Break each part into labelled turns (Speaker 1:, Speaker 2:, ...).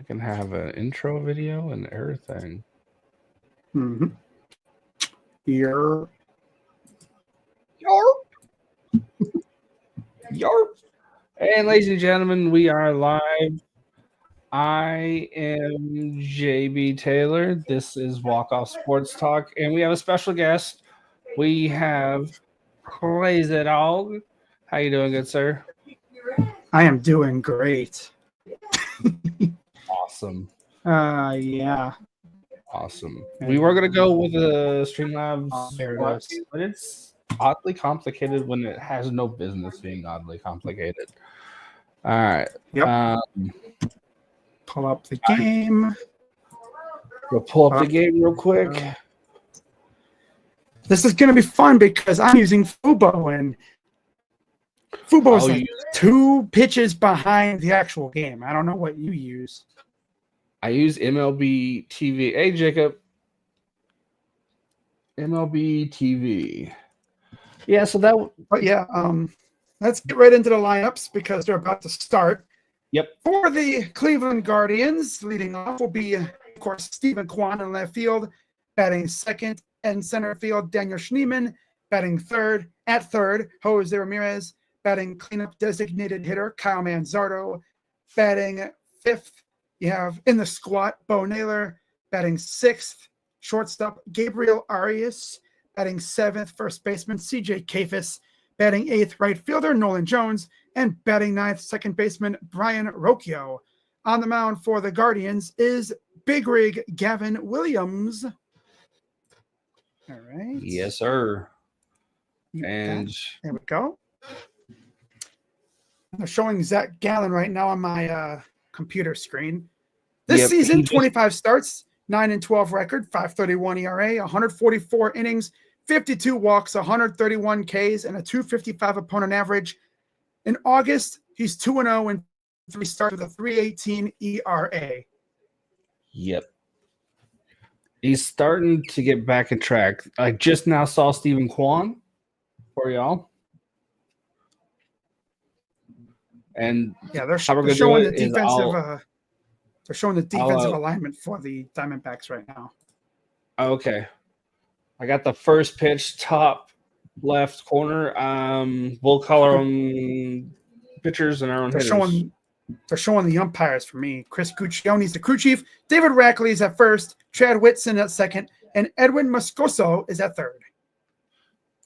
Speaker 1: can have an intro video and everything.
Speaker 2: Mm-hmm. Yarp.
Speaker 1: And ladies and gentlemen, we are live. I am JB Taylor. This is Walk Off Sports Talk, and we have a special guest. We have Krazy Dawg. How you doing, good sir?
Speaker 2: I am doing great.
Speaker 1: Awesome.
Speaker 2: Yeah.
Speaker 1: Awesome. We were gonna go with the Streamlabs, but it's oddly complicated when it has no business being oddly complicated. All right.
Speaker 2: Yep. Pull up the game.
Speaker 1: We'll pull up the game real quick.
Speaker 2: This is going to be fun because I'm using Fubo, and Fubo is like 2 pitches behind the actual game. I don't know what you use.
Speaker 1: I use MLB TV. Hey, Jacob. MLB TV. Yeah, so that.
Speaker 2: But yeah, let's get right into the lineups because they're about to start.
Speaker 1: Yep.
Speaker 2: For the Cleveland Guardians, leading off will be, of course, Stephen Kwan in left field, batting second, and center field, Daniel Schneemann, batting third. At third, Jose Ramirez, batting cleanup designated hitter, Kyle Manzardo, batting fifth. You have in the squat, Bo Naylor, batting sixth. Shortstop, Gabriel Arias, batting seventh. First baseman, CJ Kafis, batting eighth. Right fielder, Nolan Jones, and batting ninth, second baseman, Brian Rocchio. On the mound for the Guardians is Big Rig Gavin Williams. All right.
Speaker 1: Yes, sir. And
Speaker 2: there we go. I'm showing Zach Gallen right now on my computer screen. This season, 25 starts, 9-12 record, 5.31 ERA, 144 innings, 52 walks, 131 Ks, and a 255 opponent average. In August, he's 2-0 and 3 starts with a 3.18 ERA.
Speaker 1: Yep. He's starting to get back on track. I just now saw Stephen Kwan for y'all. And
Speaker 2: yeah, they're showing the defensive they're showing the defensive alignment for the Diamondbacks right now.
Speaker 1: Okay. I got the first pitch, top left corner. We'll color them pitchers and our own hitters.
Speaker 2: They're showing the umpires for me. Chris Guccione's the crew chief. David Rackley is at first. Chad Whitson at second. And Edwin Moscoso is at third.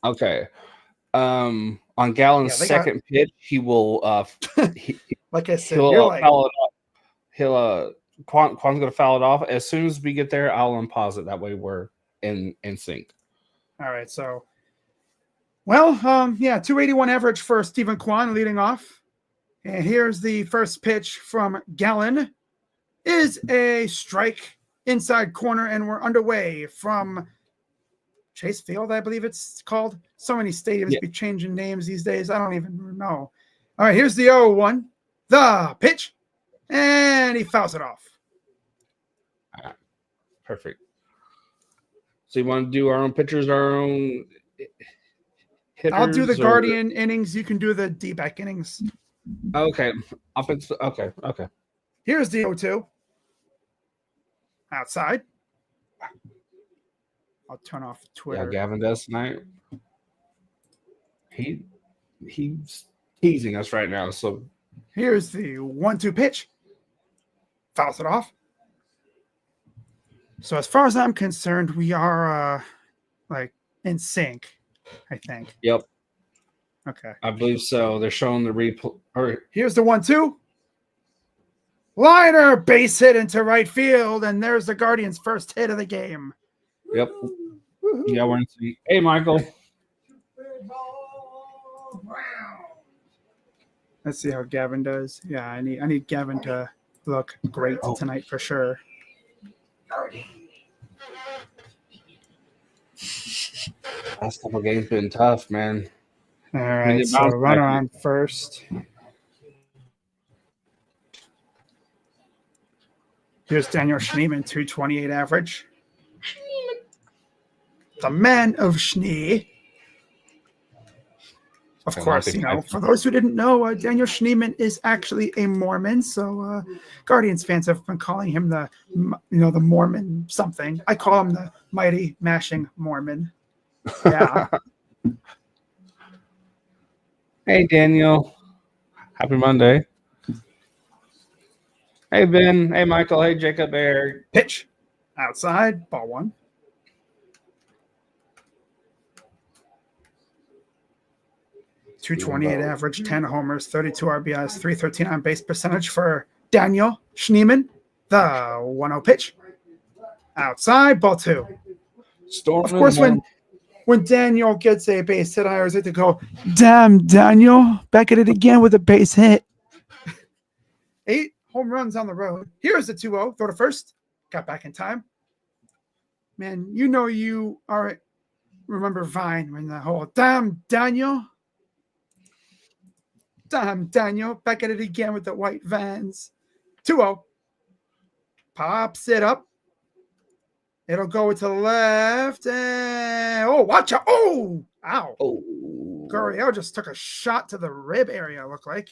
Speaker 1: Okay. On Gallen's second pitch, he will
Speaker 2: like I said,
Speaker 1: foul it off. He'll Quan's gonna foul it off. As soon as we get there, I'll unpause it. That way we're in sync.
Speaker 2: All right, so 281 average for Stephen Kwan leading off. And here's the first pitch from Gallen. Is a strike inside corner, and we're underway from Chase Field, I believe it's called. So many stadiums be changing names these days. I don't even know. All right, here's the 0-1. The pitch. And he fouls it off.
Speaker 1: All right. Perfect. So you want to do our own pitchers, our own hitters?
Speaker 2: I'll do the Guardian innings. You can do the D-back innings.
Speaker 1: Okay. Okay.
Speaker 2: Here's the 0-2. Outside. I'll turn off Twitter.
Speaker 1: Yeah, Gavin does tonight. He's teasing us right now. So
Speaker 2: here's the 1-2 pitch. Fouls it off. So as far as I'm concerned, we are in sync, I think.
Speaker 1: Yep.
Speaker 2: Okay.
Speaker 1: I believe so. They're showing the replay.
Speaker 2: Here's the 1-2. Liner, base hit into right field, and there's the Guardians' first hit of the game.
Speaker 1: Yep. Yeah, we're in sync. Hey, Michael.
Speaker 2: Let's see how Gavin does. Yeah, I need Gavin to look great tonight for sure.
Speaker 1: Last couple of games been tough, man.
Speaker 2: All right, so runner on first. Here's Daniel Schneemann, 228 average. The man of Schnee. Of course, for those who didn't know, Daniel Schneemann is actually a Mormon. So Guardians fans have been calling him the Mormon something. I call him the mighty mashing Mormon. Yeah.
Speaker 1: Hey, Daniel. Happy Monday. Hey, Ben. Hey, Michael. Hey, Jacob. Eric.
Speaker 2: Pitch. Outside. Ball 1. .228 average, 10 homers, 32 RBIs, .313 on base percentage for Daniel Schneemann. The 1-0 pitch. Outside. Ball 2. Of course, when Daniel gets a base hit, I always like to go, damn, Daniel, back at it again with a base hit. 8 home runs on the road. Here's the 2-0. Throw to first. Got back in time. Man, you are remember Vine when the whole damn Daniel. Damn Daniel. Back at it again with the white Vans. 2-0. Pops it up. It'll go to the left. And, watch out. Oh, ow. Gurriel just took a shot to the rib area, looked like.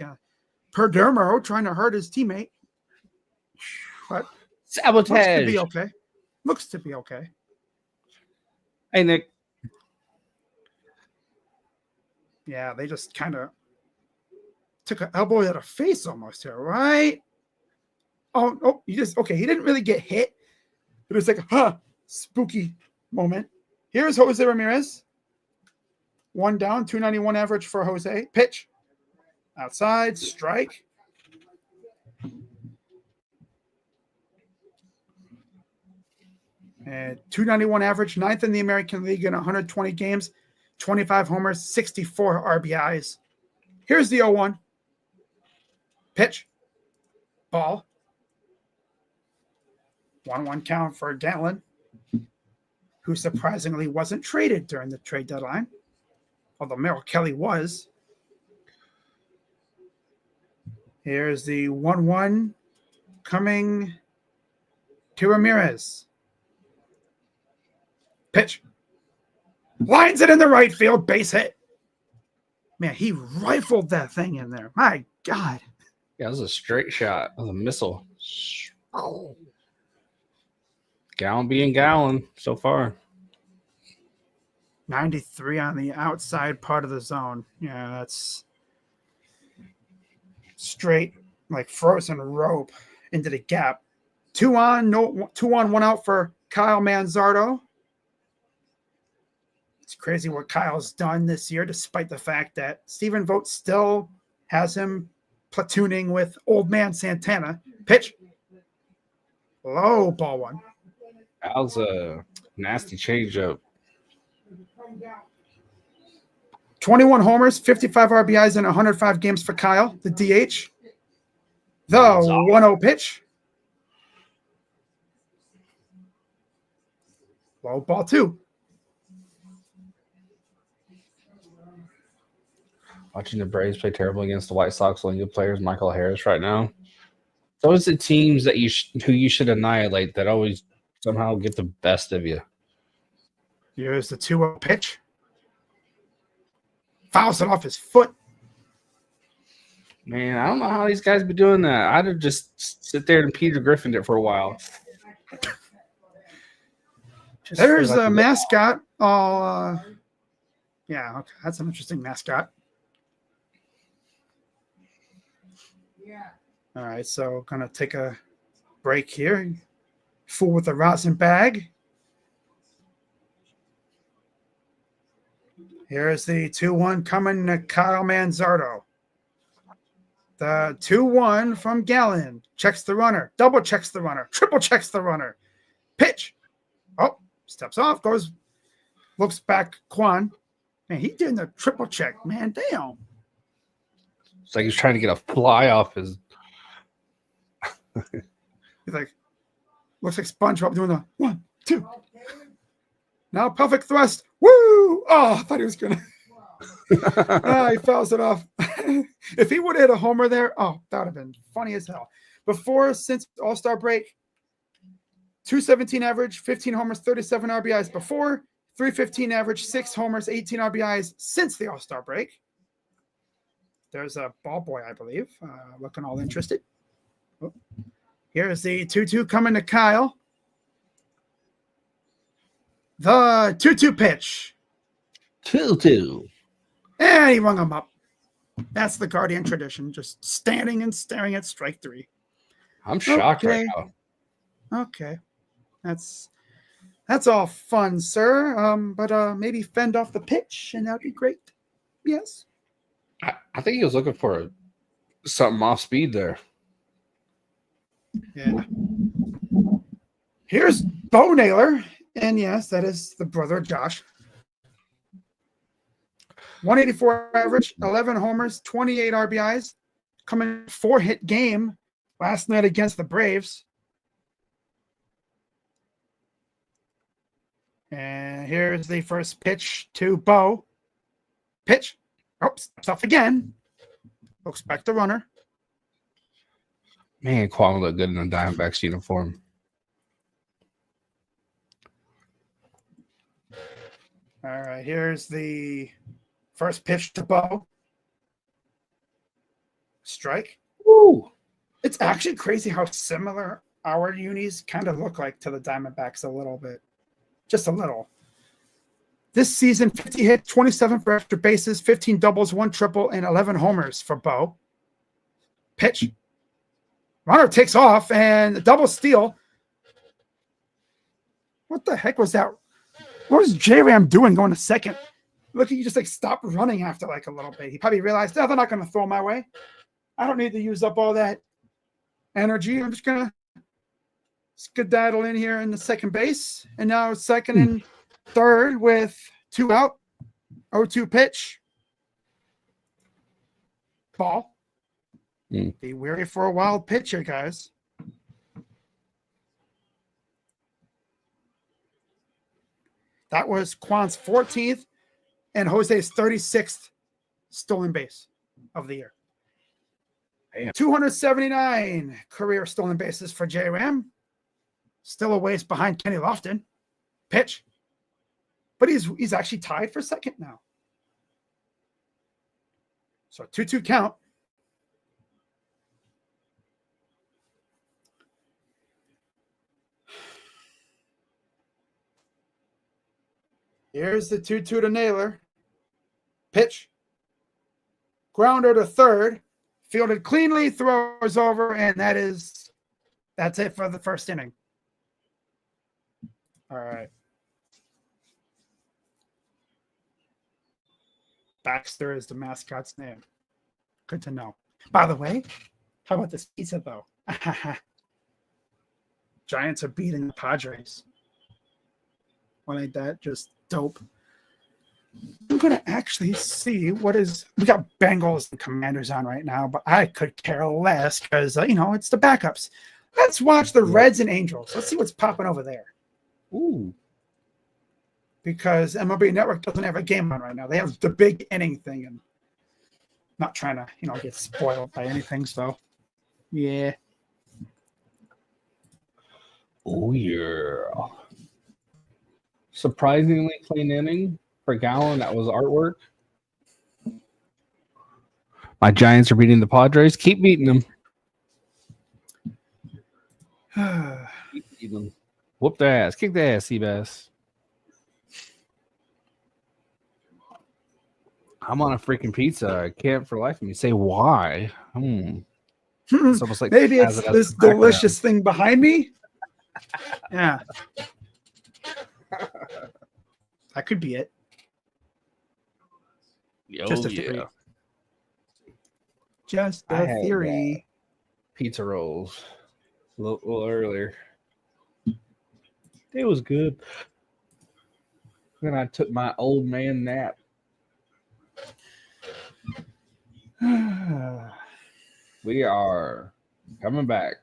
Speaker 2: Perdermo trying to hurt his teammate. But
Speaker 1: sabotage.
Speaker 2: Looks to be okay.
Speaker 1: Hey, Nick.
Speaker 2: Yeah, they just kind of took an elbow to the face almost here, right? Oh, he didn't really get hit. It was like a spooky moment. Here's Jose Ramirez. 1 down, 291 average for Jose. Pitch. Outside, strike. And 291 average, 9th in the American League in 120 games, 25 homers, 64 RBIs. Here's the 0-1. Pitch. Ball. 1-1 count for Gatlin, who surprisingly wasn't traded during the trade deadline, although Merrill Kelly was. Here's the 1-1 coming to Ramirez. Pitch. Lines it in the right field, base hit. Man, he rifled that thing in there. My God.
Speaker 1: Yeah, it was a straight shot. It was a missile. Oh. Gallon being Gallon so far.
Speaker 2: 93 on the outside part of the zone. Yeah, that's straight, like frozen rope into the gap. 2 on, 1 out for Kyle Manzardo. It's crazy what Kyle's done this year, despite the fact that Stephen Vogt still has him platooning with old man Santana. Pitch. Low, ball 1.
Speaker 1: That was a nasty changeup.
Speaker 2: 21 homers, 55 RBIs in 105 games for Kyle, the DH. The 1-0 pitch. Low, ball 2.
Speaker 1: Watching the Braves play terrible against the White Sox only good players, Michael Harris right now. Those are the teams that who you should annihilate that always somehow get the best of you.
Speaker 2: Here's the 2-0 pitch. Fouls it off his foot.
Speaker 1: Man, I don't know how these guys be doing that. I'd have just sit there and Peter Griffined it for a while.
Speaker 2: There's the mascot. Yeah, okay. That's an interesting mascot. All right, so going to take a break here. Fool with the rosin bag. Here's the 2-1 coming to Kyle Manzardo. The 2-1 from Gallon. Checks the runner. Double checks the runner. Triple checks the runner. Pitch. Oh, steps off. Goes. Looks back. Quan. Man, he did the triple check. Man, damn.
Speaker 1: It's like he's trying to get a fly off his.
Speaker 2: He's like, looks like SpongeBob doing the 1, 2. Now perfect thrust. Woo! Oh, I thought he was gonna. He fouls it off. If he would have hit a homer there, that would have been funny as hell. Since All-Star break, 217 average, 15 homers, 37 RBIs before, 315 average, 6 homers, 18 RBIs since the All-Star break. There's a ball boy, I believe, looking all interested. Oh. Here's the 2-2 coming to Kyle. The 2-2 pitch.
Speaker 1: 2-2.
Speaker 2: And he rung him up. That's the Guardian tradition, just standing and staring at strike 3.
Speaker 1: I'm shocked right now.
Speaker 2: Okay. That's all fun, sir. But maybe fend off the pitch, and that'd be great. Yes.
Speaker 1: I think he was looking for something off speed there.
Speaker 2: Yeah. Here's Bo Naylor. And yes, that is the brother of Josh. 184 average, 11 homers, 28 RBIs. Coming 4-hit game last night against the Braves. And here's the first pitch to Bo. Pitch. Oops, tough again. Looks back the runner.
Speaker 1: Man, Kwame looked good in a Diamondbacks uniform.
Speaker 2: All right, here's the first pitch to Bo. Strike.
Speaker 1: Woo!
Speaker 2: It's actually crazy how similar our unis kind of look like to the Diamondbacks a little bit. Just a little. This season, 50 hit, 27 for extra bases, 15 doubles, 1 triple, and 11 homers for Bo. Pitch. Runner takes off, and the double steal. What the heck was that? What was J-Ram doing going to second? Look, he just stopped running after a little bit. He probably realized, they're not going to throw my way. I don't need to use up all that energy. I'm just going to skedaddle in here in the second base. And now second and third with 2 out. 0-2 pitch. Ball. Be wary for a wild pitch here, guys. That was Quan's 14th and Jose's 36th stolen base of the year. Damn. 279 career stolen bases for J-Ram. Still a ways behind Kenny Lofton. Pitch. But he's actually tied for second now. So 2-2 count. Here's the 2-2 to Naylor. Pitch. Grounder to third. Fielded cleanly, throws over, and that's it for the first inning. All right. Baxter is the mascot's name. Good to know. By the way, how about this pizza, though? Giants are beating the Padres. Well, ain't that just dope? I'm going to actually see we got Bengals and Commanders on right now, but I could care less because, it's the backups. Let's watch the Reds and Angels. Let's see what's popping over there.
Speaker 1: Ooh.
Speaker 2: Because MLB Network doesn't have a game on right now. They have the big inning thing, and not trying to, get spoiled by anything. So, yeah.
Speaker 1: Oh, yeah. Surprisingly clean inning for Gallen. That was artwork. My Giants are beating the Padres. Keep beating them. Keep beating them. Whoop their ass. Kick their ass, Seabass. I'm on a freaking pizza. I can't for life of me say why. It's almost like
Speaker 2: maybe it's this delicious thing behind me. Yeah. That could be it. Just a theory. Just a theory.
Speaker 1: Pizza rolls a little earlier. It was good. Then I took my old man nap. We are coming back.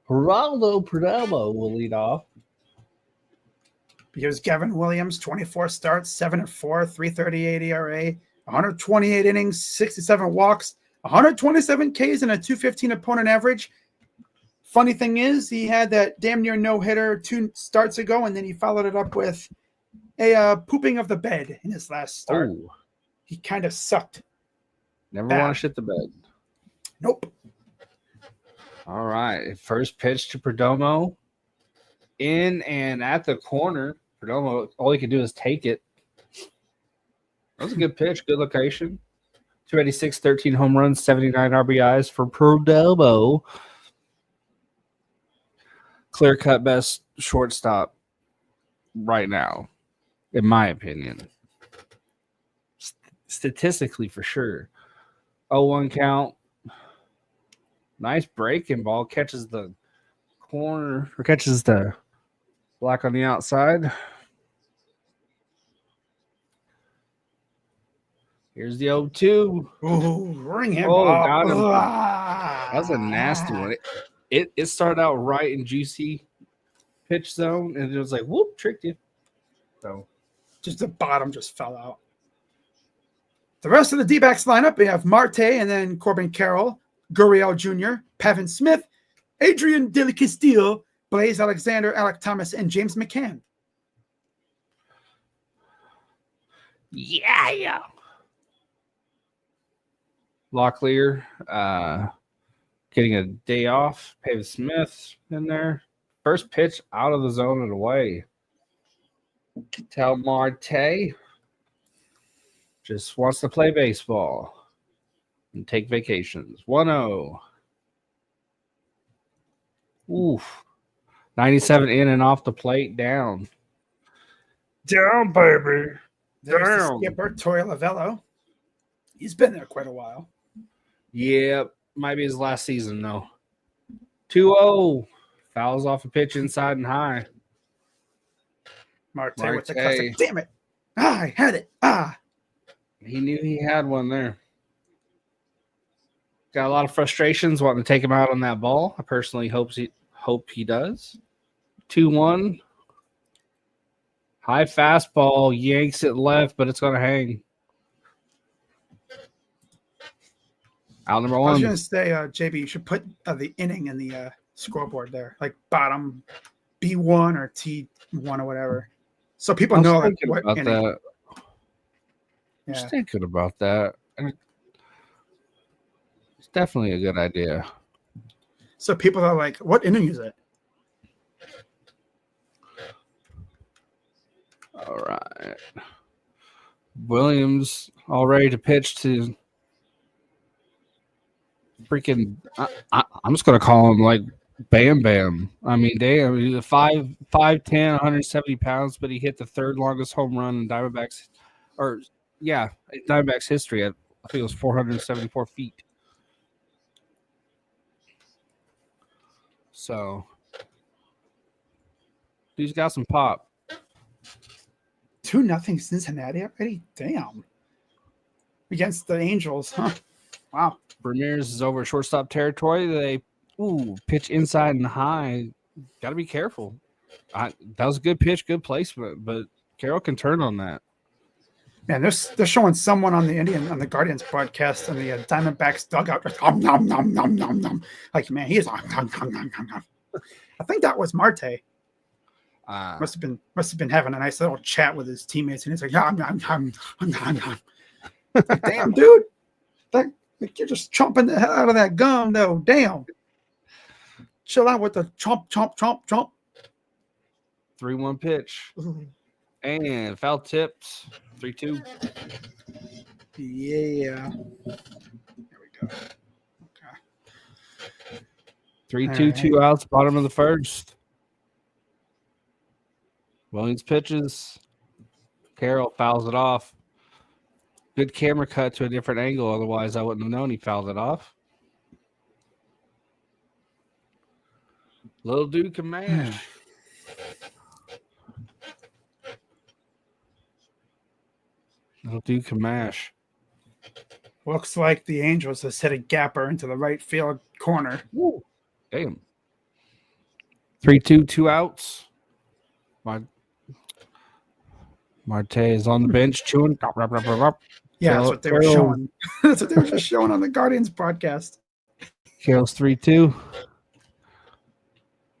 Speaker 1: Geraldo Perdomo will lead off.
Speaker 2: Here's Gavin Williams, 24 starts, 7-4, 3.38 ERA, 128 innings, 67 walks, 127 Ks, and a 215 opponent average. Funny thing is, he had that damn near no-hitter 2 starts ago, and then he followed it up with a pooping of the bed in his last start.
Speaker 1: Oh.
Speaker 2: He kind of sucked.
Speaker 1: Never
Speaker 2: Bad.
Speaker 1: want to shit the bed.
Speaker 2: Nope.
Speaker 1: All right. First pitch to Perdomo. In and at the corner. Perdomo, all he can do is take it. That was a good pitch. Good location. 286, 13 home runs, 79 RBIs for Perdomo. Clear-cut best shortstop right now, in my opinion. Statistically, for sure. 0-1 count. Nice breaking ball. Catches the corner, or catches the black on the outside. Here's the 0-2.
Speaker 2: Ooh, ring him
Speaker 1: Oh,
Speaker 2: up.
Speaker 1: got him.
Speaker 2: That
Speaker 1: That was a nasty one. It started out right in juicy pitch zone, and it was like, whoop, tricked you. So
Speaker 2: Just the bottom just fell out. The rest of the D-backs lineup, we have Marte and then Corbin Carroll, Gurriel Jr., Pavin Smith, Adrian De La Castillo, Blaze Alexander, Alec Thomas, and James McCann.
Speaker 1: yeah. Locklear getting a day off. Pavin Smith in there. First pitch out of the zone and away. Tell Marte just wants to play baseball and take vacations. 1-0. Oof. 97 in and off the plate. Down. Down, baby.
Speaker 2: There's the
Speaker 1: Down.
Speaker 2: skipper, Torey Lavello. He's been there quite a while.
Speaker 1: Yeah, might be his last season, though. 2-0. Fouls off a pitch inside and high.
Speaker 2: Marte with the
Speaker 1: Marte.
Speaker 2: classic. Damn it. I had it.
Speaker 1: He knew he had one there. Got a lot of frustrations wanting to take him out on that ball. I personally hope he does. 2-1. High fastball, yanks it left, but it's going to hang. Out number
Speaker 2: I was
Speaker 1: one.
Speaker 2: going to say, JB, you should put the inning in the scoreboard there, like bottom B1 or T1 or whatever. So people know like, what
Speaker 1: about
Speaker 2: inning.
Speaker 1: that.
Speaker 2: Yeah.
Speaker 1: Just thinking about that. It's definitely a good idea.
Speaker 2: So people are like, what inning is it?
Speaker 1: All right. Williams all ready to pitch to freaking I'm just gonna call him like Bam Bam. I mean, damn, he's a 5'10", 170 pounds, but he hit the third longest home run in Diamondbacks Diamondbacks history at I think it was 474 feet. So he's got some pop.
Speaker 2: 2-0 Cincinnati already? Damn. Against the Angels, huh? Wow.
Speaker 1: Ramirez is over shortstop territory. They pitch inside and high. Got to be careful. That was a good pitch, good placement, but Carroll can turn on that.
Speaker 2: Man, they're showing someone on the Guardians broadcast in the Diamondbacks dugout. Just, nom, nom, nom, nom, nom. Like, man, he is nom, nom, nom, nom, nom. I think that was Marte. Must have been having a nice little chat with his teammates, and he's like, nom, nom, nom, nom, nom. Like, damn, dude. Like, you're just chomping the hell out of that gum, though. Damn. Chill out with the chomp, chomp, chomp, chomp.
Speaker 1: 3-1 pitch. And foul tips. 3-2.
Speaker 2: Yeah. There we go. Okay.
Speaker 1: 3-2, 2 outs, bottom of the first. Williams pitches. Carroll fouls it off. Good camera cut to a different angle. Otherwise, I wouldn't have known he fouled it off. Little dude can mash. Little dude can mash.
Speaker 2: Looks like the Angels has hit a gapper into the right field corner.
Speaker 1: Woo. Damn. 3-2, 2 outs. Marte is on the bench chewing.
Speaker 2: Yeah, that's what they were showing. That's what they were just showing on the Guardians broadcast.
Speaker 1: Carroll's 3-2.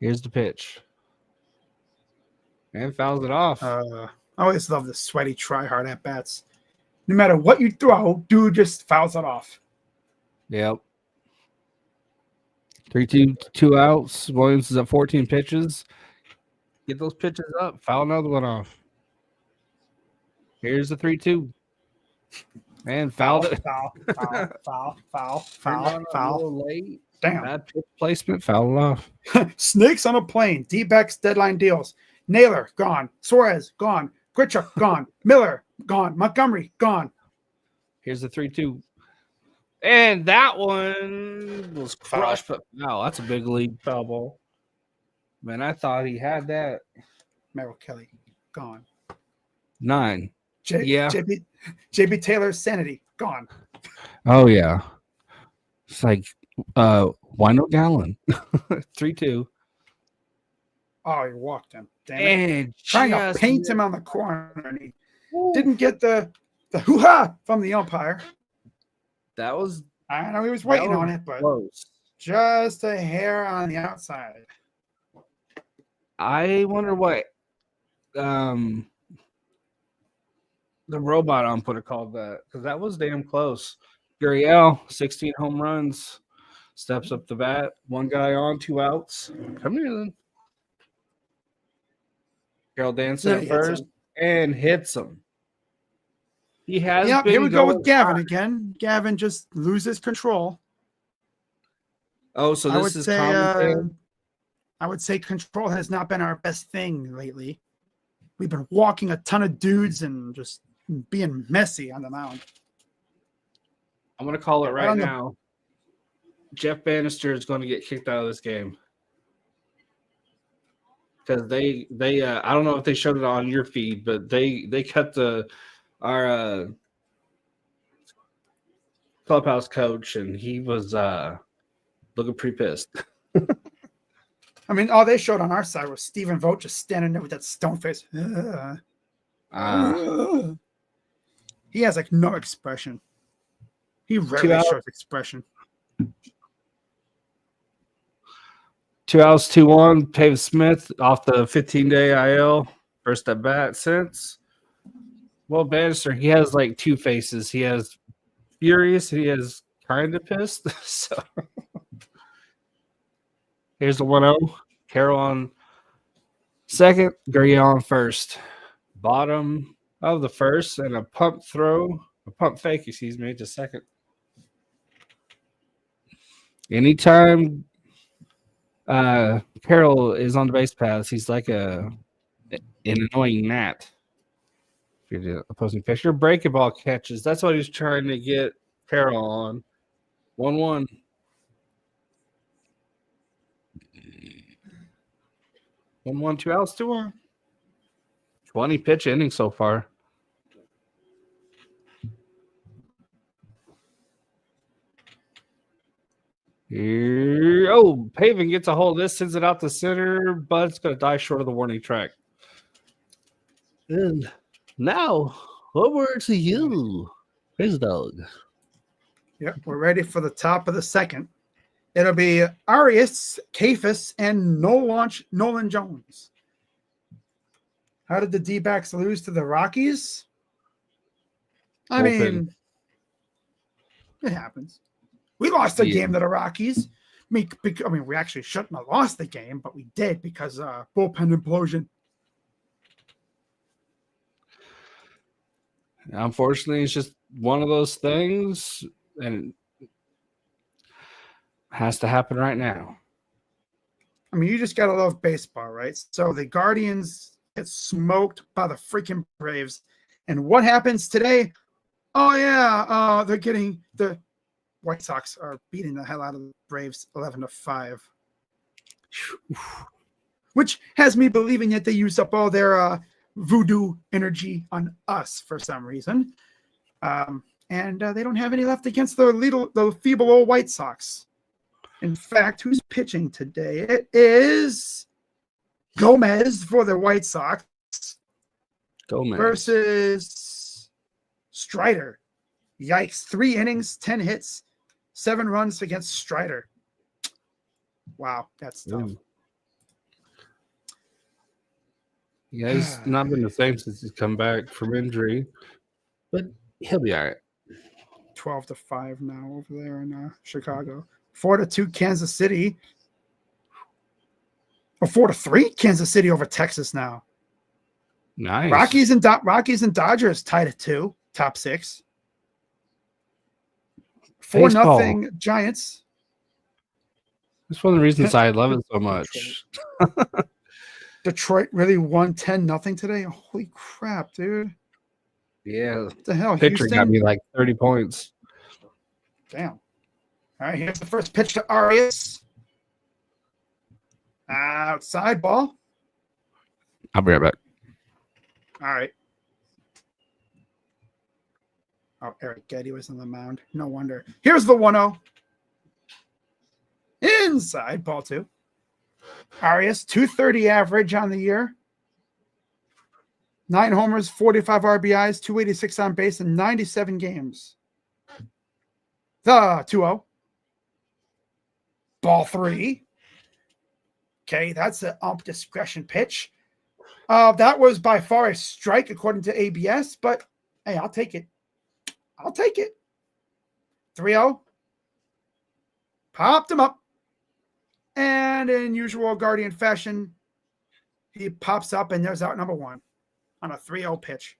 Speaker 1: Here's the pitch. And fouls it off.
Speaker 2: I always love the sweaty try-hard at-bats. No matter what you throw, dude just fouls it off.
Speaker 1: Yep. 3-2, 2 outs. Williams is at 14 pitches. Get those pitches up. Foul another one off. Here's the 3-2. And fouled it. Turned on a
Speaker 2: Foul.
Speaker 1: little late.
Speaker 2: Damn.
Speaker 1: Bad pitch placement. Fouled it off.
Speaker 2: Snakes on a plane. D-backs deadline deals. Naylor, gone. Suarez, gone. Grichuk, gone. Miller, gone. Montgomery, gone.
Speaker 1: Here's the 3-2. And that one was crushed. But wow, that's a big league foul ball. Man, I thought he had that.
Speaker 2: Merrill Kelly, gone.
Speaker 1: 9.
Speaker 2: JB Taylor's sanity, gone.
Speaker 1: Oh, yeah. It's like, why no Gallon? 3-2.
Speaker 2: Oh, he walked him. Damn it.
Speaker 1: And
Speaker 2: trying to paint him on the corner. And he didn't get the hoo-ha from the umpire.
Speaker 1: That was...
Speaker 2: I know he was waiting on it, but
Speaker 1: close.
Speaker 2: Just a hair on the outside.
Speaker 1: I wonder what the robot ump called that, because that was damn close. Gurriel, 16 home runs, steps up the bat. 1 guy on, 2 outs. Come here then. Carroll Danson at first and hits him. He has.
Speaker 2: Yep,
Speaker 1: been
Speaker 2: here we go with Gavin
Speaker 1: hard.
Speaker 2: again. Gavin just loses control.
Speaker 1: Oh, so this is common.
Speaker 2: I would say control has not been our best thing lately. We've been walking a ton of dudes and just being messy on the mound.
Speaker 1: I'm going to call it right now. Jeff Bannister is going to get kicked out of this game. Because they I don't know if they showed it on your feed, but they cut our clubhouse coach, and he was looking pretty pissed.
Speaker 2: I mean, all they showed on our side was Stephen Vogt just standing there with that stone face. He has like no expression. He rarely shows expression.
Speaker 1: 2 outs, 2-1. Pave Smith off the 15-day IL. First at bat since. Well, Bannister, he has like 2 faces. He has furious. He has kind of pissed. So here's the 1-0. Carroll on second. Gurriel on first. Bottom of the first, and a pump fake, just second. Anytime Carroll is on the base paths, he's like an annoying gnat. If you're the opposing pitcher, breaking ball catches. That's what he's trying to get Carroll on. 1-1. 1-1, 2 outs, 2-1. 20 pitch inning so far. Here, Pavin gets a hold of this, sends it out to center, but it's going to die short of the warning track. And now, over to you, Krazy Dawg.
Speaker 2: Yep, we're ready for the top of the second. It'll be Arias, Kafis, and Nolan Jones. How did the D-backs lose to the Rockies? I mean, it happens. We lost a game to the Rockies. I mean, we actually shouldn't have lost the game, but we did because bullpen implosion.
Speaker 1: Unfortunately, it's just one of those things, and it has to happen right now.
Speaker 2: I mean, you just got to love baseball, right? So the Guardians get smoked by the freaking Braves. And what happens today? Oh, yeah, they're getting the White Sox are beating the hell out of the Braves 11-5. Which has me believing that they used up all their voodoo energy on us for some reason. And they don't have any left against the feeble old White Sox. In fact, who's pitching today? It is Gomez for the White Sox.
Speaker 1: Gomez
Speaker 2: versus Strider. Yikes. 3 innings, 10 hits, 7 runs against Strider. Wow, that's tough.
Speaker 1: Yeah, he's not been the same since he's come back from injury, but he'll be all right.
Speaker 2: 12-5 now over there in Chicago. 4-2 Kansas City. Or 4-3 Kansas City over Texas now.
Speaker 1: Nice.
Speaker 2: Rockies and Dodgers tied at 2, top 6. 4-0 Giants.
Speaker 1: That's one of the reasons I love it so much.
Speaker 2: Detroit really won 10-0 today. Holy crap, dude.
Speaker 1: Yeah.
Speaker 2: What the hell?
Speaker 1: Pitcher
Speaker 2: Houston
Speaker 1: got me like 30 points.
Speaker 2: Damn. All right, here's the first pitch to Arias. Outside ball.
Speaker 1: I'll be right back.
Speaker 2: All right. Oh, Eric Getty was on the mound. No wonder. Here's the 1-0. Inside ball 2. Arias, 230 average on the year. 9 homers, 45 RBIs, 286 on base in 97 games. The 2-0. Ball 3. Okay, that's an ump discretion pitch. That was by far a strike according to ABS, but hey, I'll take it. I'll take it. 3-0. Popped him up. And in usual Guardian fashion, he pops up and there's out number 1 on a 3-0 pitch.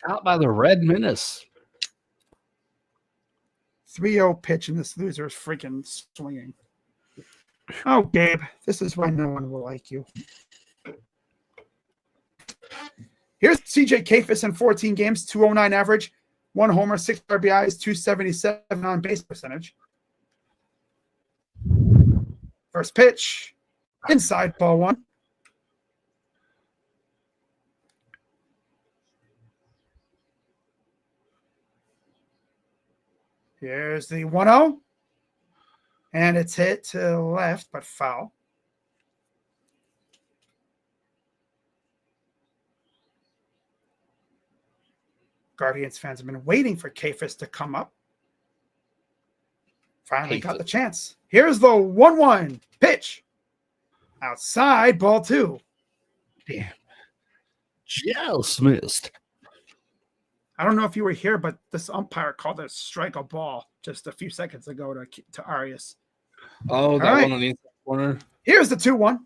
Speaker 1: Out by the Red Menace.
Speaker 2: 3-0 pitch, and this loser is freaking swinging. Oh, Gabe, this is why no one will like you. Here's CJ Kafis in 14 games, 209 average, 1 homer, 6 RBIs, 277 on base percentage. First pitch, inside ball 1. Here's the 1-0. And it's hit to left, but foul. Guardians fans have been waiting for Kafis to come up. Finally got the chance. Here's the 1-1 pitch. Outside, ball 2.
Speaker 1: Damn. Just missed.
Speaker 2: I don't know if you were here, but this umpire called it a strike a ball just a few seconds ago to Arias.
Speaker 1: Oh, that one on the inside corner.
Speaker 2: Here's the 2-1.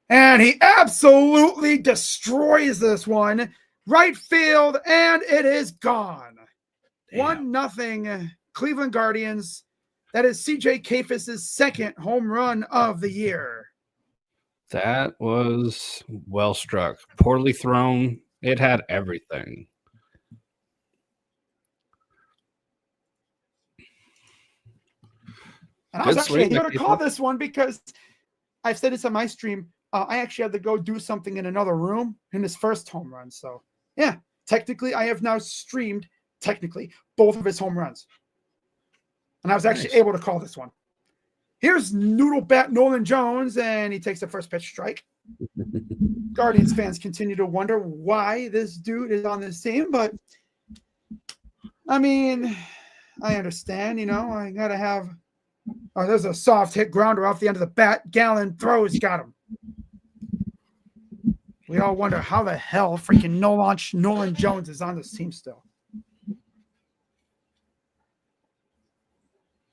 Speaker 2: And he absolutely destroys this one. Right field, and it is gone. 1-0 Cleveland Guardians. That is CJ Kafis' second home run of the year.
Speaker 1: That was well struck. Poorly thrown. It had everything.
Speaker 2: And I was actually going to call this one because I've said this on my stream. I actually had to go do something in another room in his first home run. So, yeah, technically, I have now streamed, both of his home runs. And I was actually able to call this one. Here's Noodle Bat Nolan Jones, and he takes the first pitch strike. Guardians fans continue to wonder why this dude is on this team, but I mean, I understand, I got to have. Oh, there's a soft hit grounder off the end of the bat. Gallen throws, got him. We all wonder how the hell freaking Nolan Jones is on this team still.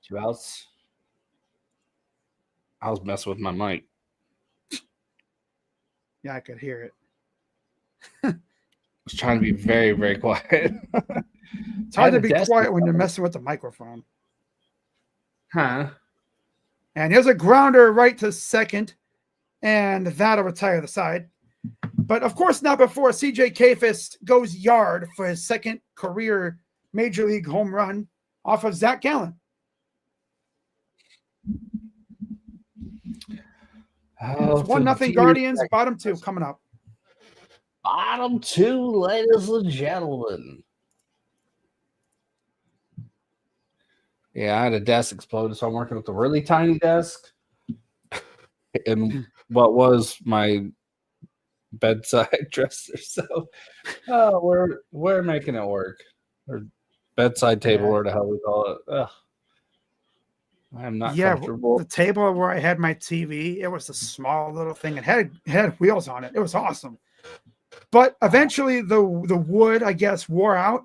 Speaker 1: 2 outs. I was messing with my mic.
Speaker 2: Yeah, I could hear it.
Speaker 1: I was trying to be very, very quiet.
Speaker 2: It's hard to be quiet when you're messing with the microphone.
Speaker 1: Huh?
Speaker 2: And here's a grounder right to second, and that'll retire the side. But of course, not before CJ Kafis goes yard for his second career Major League home run off of Zach Gallen.
Speaker 1: Oh,
Speaker 2: 1-0 Guardians, bottom 2 coming up.
Speaker 1: Bottom 2, ladies and gentlemen. Yeah, I had a desk explode, so I'm working with a really tiny desk. And what was my bedside dresser. So we're making it work. Or bedside table, or the hell we call it. Ugh. I am not comfortable.
Speaker 2: The table where I had my TV, it was a small little thing. It had wheels on it. It was awesome. But eventually the wood, I guess, wore out.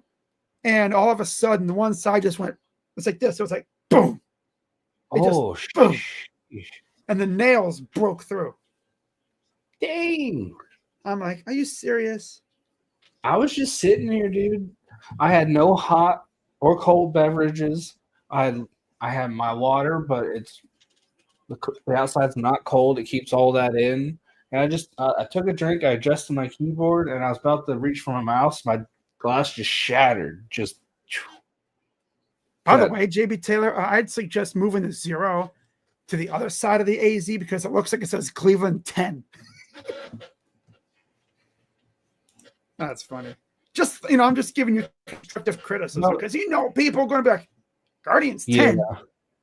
Speaker 2: and all of a sudden, the one side just went. It's like this. It was like boom. It just boom, and the nails broke through.
Speaker 1: Dang!
Speaker 2: I'm like, are you serious?
Speaker 1: I was just sitting here, dude. I had no hot or cold beverages. I had my water, but the outside's not cold. It keeps all that in. And I took a drink. I adjusted my keyboard, and I was about to reach for my mouse. My glass just shattered. Just.
Speaker 2: By the way, JB Taylor, I'd suggest moving the 0 to the other side of the AZ because it looks like it says Cleveland 10. That's funny. Just, I'm just giving you constructive criticism because people are going to be like, Guardians 10. Yeah.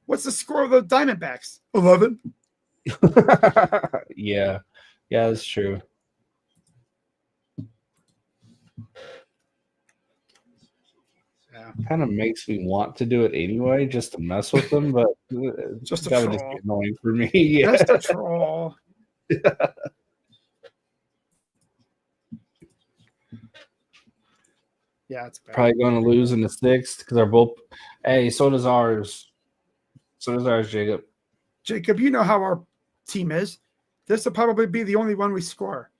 Speaker 2: What's the score of the Diamondbacks? 11.
Speaker 1: Yeah, that's true. Yeah. Kind of makes me want to do it anyway, just to mess with them, but
Speaker 2: just
Speaker 1: that would just be annoying for me. Yeah.
Speaker 2: Just a troll. Yeah, it's bad.
Speaker 1: Probably going to lose in the 6th because they're both. Hey, so does ours. So does ours, Jacob.
Speaker 2: Jacob, you know how our team is. This will probably be the only one we score.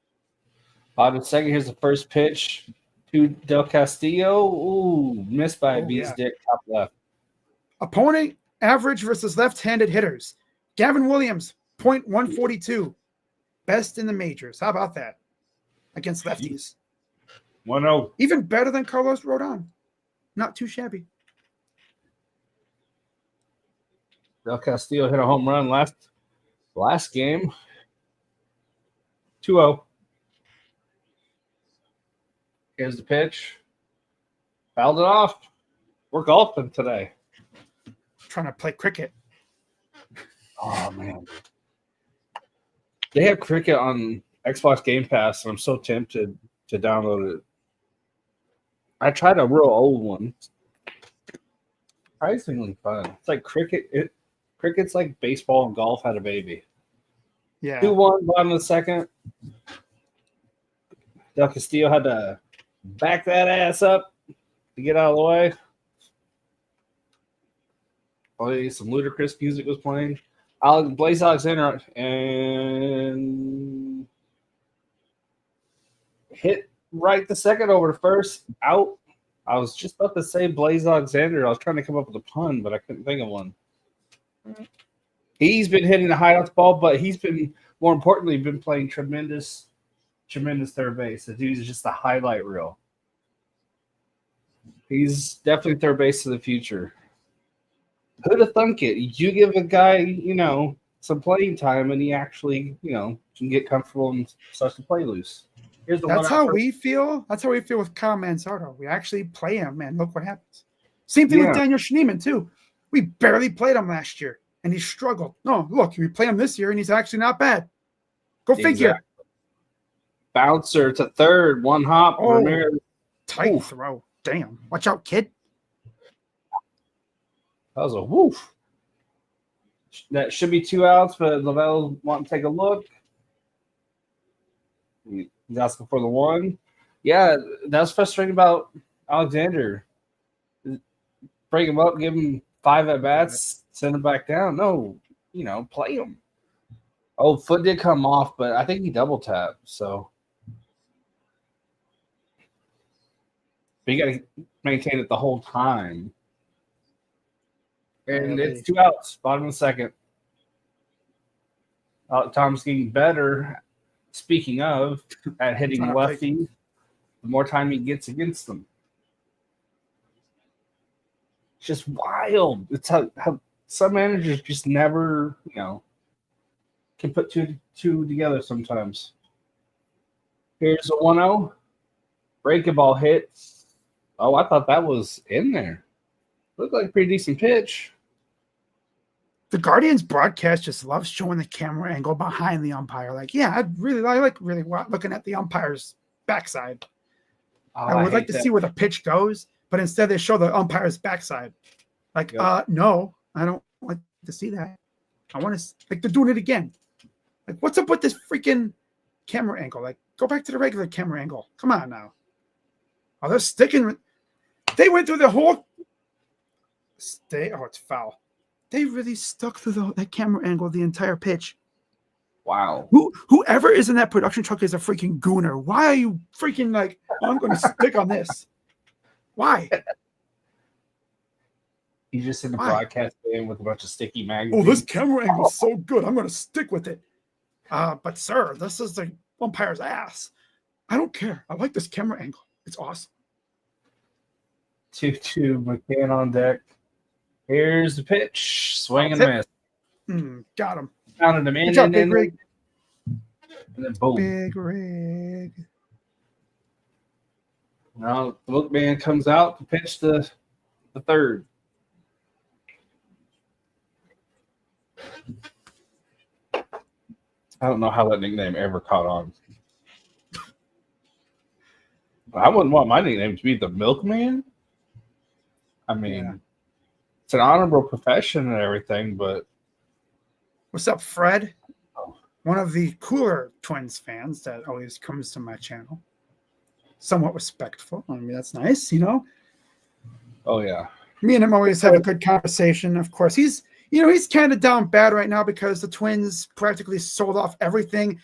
Speaker 1: Bottom second. Here's the first pitch to Del Castillo. Ooh, missed by a beat's dick, top left.
Speaker 2: Opponent average versus left-handed hitters. Gavin Williams, .142. Best in the majors. How about that? Against lefties.
Speaker 1: 1-0.
Speaker 2: Even better than Carlos Rodon. Not too shabby.
Speaker 1: Del Castillo hit a home run last game. 2-0. Here's the pitch. Fouled it off. We're golfing today.
Speaker 2: Trying to play cricket.
Speaker 1: Oh, man. They have cricket on Xbox Game Pass, and I'm so tempted to download it. I tried a real old one. Surprisingly fun. It's like cricket. Cricket's like baseball and golf had a baby.
Speaker 2: Yeah.
Speaker 1: 2-1, bottom of the second. Del Castillo had to back that ass up to get out of the way. Some ludicrous music was playing. Blaze Alexander and hit right the second over to first. Out. I was just about to say Blaze Alexander. I was trying to come up with a pun, but I couldn't think of one. He's been hitting the hideouts ball, but he's been, more importantly, playing tremendous third base. The dude's just a highlight reel. He's definitely third base of the future. Who'd have thunk it? You give a guy, some playing time, and he actually, can get comfortable and starts to play loose.
Speaker 2: That's how we feel. That's how we feel with Kyle Manzardo. We actually play him, and look what happens. Same thing with Daniel Schneemann, too. We barely played him last year, and he struggled. No, look, we play him this year, and he's actually not bad. Go figure.
Speaker 1: Bouncer to third, one hop.
Speaker 2: Oh, tight throw. Damn. Watch out, kid.
Speaker 1: That was a woof. That should be 2 outs, but Lavelle want to take a look. He's asking for the 1. Yeah, that's frustrating about Alexander. Bring him up, give him 5 at-bats, send him back down. No, play him. Oh, foot did come off, but I think he double-tapped, so. But you got to maintain it the whole time. And it's 2 outs, bottom of the second. Tom's getting better, speaking of, at hitting lefties. The more time he gets against them. It's just wild. It's how some managers just never, can put two together sometimes. Here's a 1-0. Breaking ball hits. Oh, I thought that was in there. Looked like a pretty decent pitch.
Speaker 2: The Guardians broadcast just loves showing the camera angle behind the umpire. Like, yeah, I like looking at the umpire's backside. Oh, I would like to see where the pitch goes, but instead they show the umpire's backside. Like, no, I don't like to see that. I want to, like, they're doing it again. Like, what's up with this freaking camera angle? Like, go back to the regular camera angle. Come on now. Oh, they're sticking with. They went through the whole. Oh, it's foul. They really stuck through that camera angle the entire pitch.
Speaker 1: Wow.
Speaker 2: Whoever is in that production truck is a freaking gooner. Why are you freaking like, I'm going to stick on this? Why?
Speaker 1: He's just in the broadcast band with a bunch of sticky magazines.
Speaker 2: Oh, this camera angle is so good. I'm going to stick with it. But sir, this is the umpire's ass. I don't care. I like this camera angle. It's awesome.
Speaker 1: 2-2, McCann on deck. Here's the pitch. Swing and miss.
Speaker 2: Got him.
Speaker 1: Found him in.
Speaker 2: Good job, Big Rig.
Speaker 1: And then boom.
Speaker 2: Big Rig.
Speaker 1: Now the milkman comes out to pitch the third. I don't know how that nickname ever caught on. I wouldn't want my nickname to be the milkman. I mean, It's an honorable profession and everything, but
Speaker 2: what's up, Fred? One of the cooler Twins fans that always comes to my channel. Somewhat respectful. I mean, that's nice, you know.
Speaker 1: Oh yeah.
Speaker 2: Me and him always have a good conversation. Of course, he's kind of down bad right now because the Twins practically sold off everything.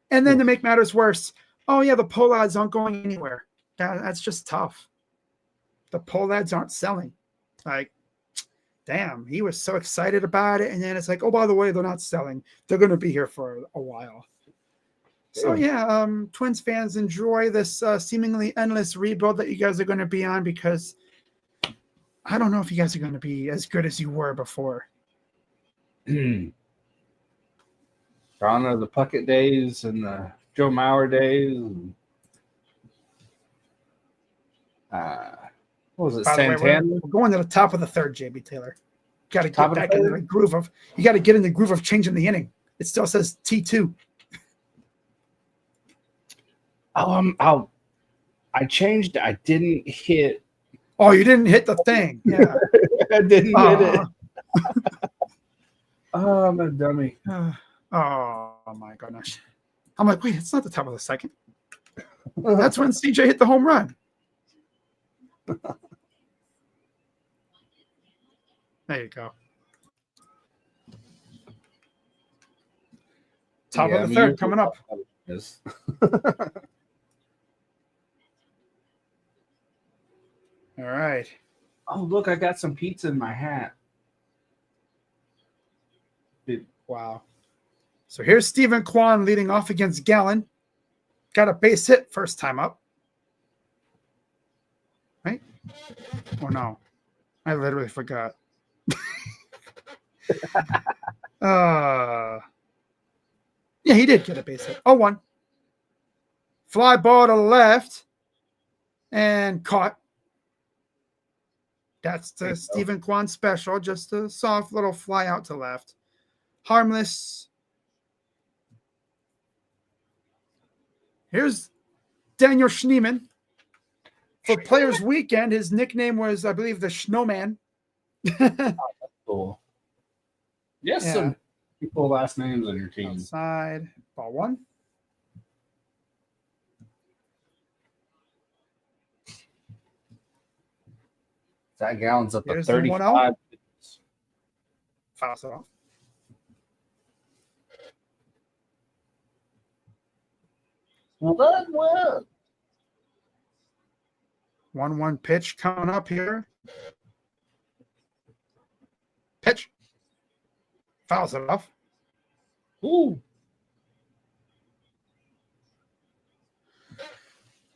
Speaker 2: And then to make matters worse, oh yeah, the Pollads aren't going anywhere. That's just tough. The Pollads aren't selling. Like, damn, he was so excited about it. And then it's like, oh, by the way, they're not selling. They're going to be here for a while. So yeah, Twins fans, enjoy this seemingly endless rebuild that you guys are going to be on, because I don't know if you guys are going to be as good as you were before.
Speaker 1: Gone are the Puckett days and the Joe Mauer days. And, what was it, Santana?
Speaker 2: We're going to the top of the third, JB Taylor. Got to get back in the groove of. You got to get in the groove of changing the inning. It still says T2.
Speaker 1: I changed. I didn't hit.
Speaker 2: Oh, you didn't hit the thing. Yeah,
Speaker 1: I didn't hit it. Oh, I'm a dummy.
Speaker 2: Oh my goodness. I'm like, wait, it's not the top of the second. That's when CJ hit the home run. There you go. Top of the third coming up.
Speaker 1: Yes.
Speaker 2: All right.
Speaker 1: Oh, look, I got some pizza in my hat.
Speaker 2: Wow. So here's Stephen Kwan leading off against Gallen. Got a base hit first time up. Right? Or no? I literally forgot. Yeah, he did get a base hit. 0-1. Fly ball to left. And caught. That's the Stephen Kwan special. Just a soft little fly out to left. Harmless. Here's Daniel Schneemann. For Players Weekend, his nickname was, I believe, the Snowman.
Speaker 1: Cool. Yes, some people last names on your team.
Speaker 2: Outside. Ball one.
Speaker 1: That Gallen's up to 35.
Speaker 2: Fouls it off.
Speaker 1: Well.
Speaker 2: 1-1 pitch coming up here. Pitch. Fouls it off.
Speaker 1: Ooh.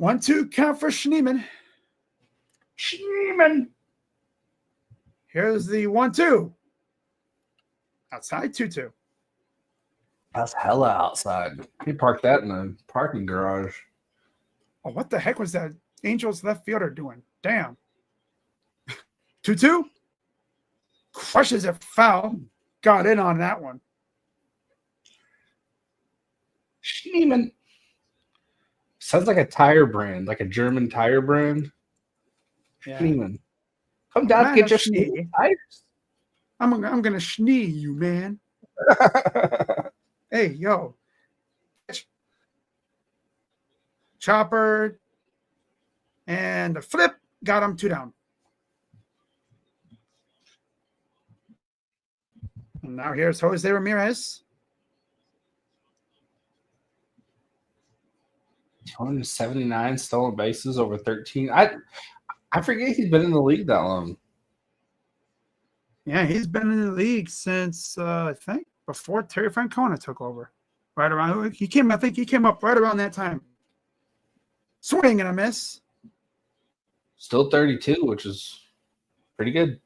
Speaker 2: 1-2 count for Schneemann. Here's the 1-2. Outside 2-2.
Speaker 1: That's hella outside. He parked that in the parking garage.
Speaker 2: Oh, what the heck was that Angels left fielder doing? Damn. 2-2. Crushes it foul. Got in on that one.
Speaker 1: Schneemann. Sounds like a tire brand, like a German tire brand.
Speaker 2: Yeah.
Speaker 1: Schneemann. Come down, get your Schneemann tires.
Speaker 2: I'm gonna schnee you, man. Hey, yo. Chopper. And the flip got him 2 down. And now here's Jose Ramirez.
Speaker 1: 279 stolen bases over 13. I forget he's been in the league that long.
Speaker 2: Yeah, he's been in the league since I think before Terry Francona took over. Right around he came up right around that time. Swing and a miss.
Speaker 1: Still 32, which is pretty good.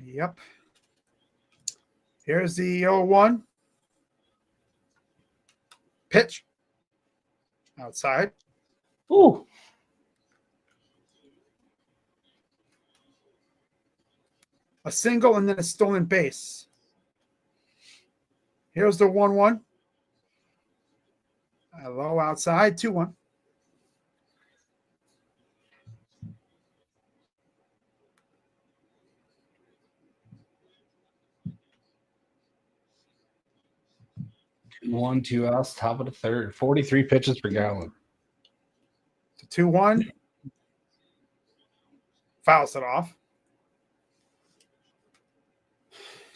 Speaker 2: Yep. Here's the 0-1. Pitch. Outside.
Speaker 1: Ooh.
Speaker 2: A single and then a stolen base. Here's the 1-1. Low outside, 2-1.
Speaker 1: One, 2 outs, top of the third. 43 pitches per gallon.
Speaker 2: 2-1. Fouls it off.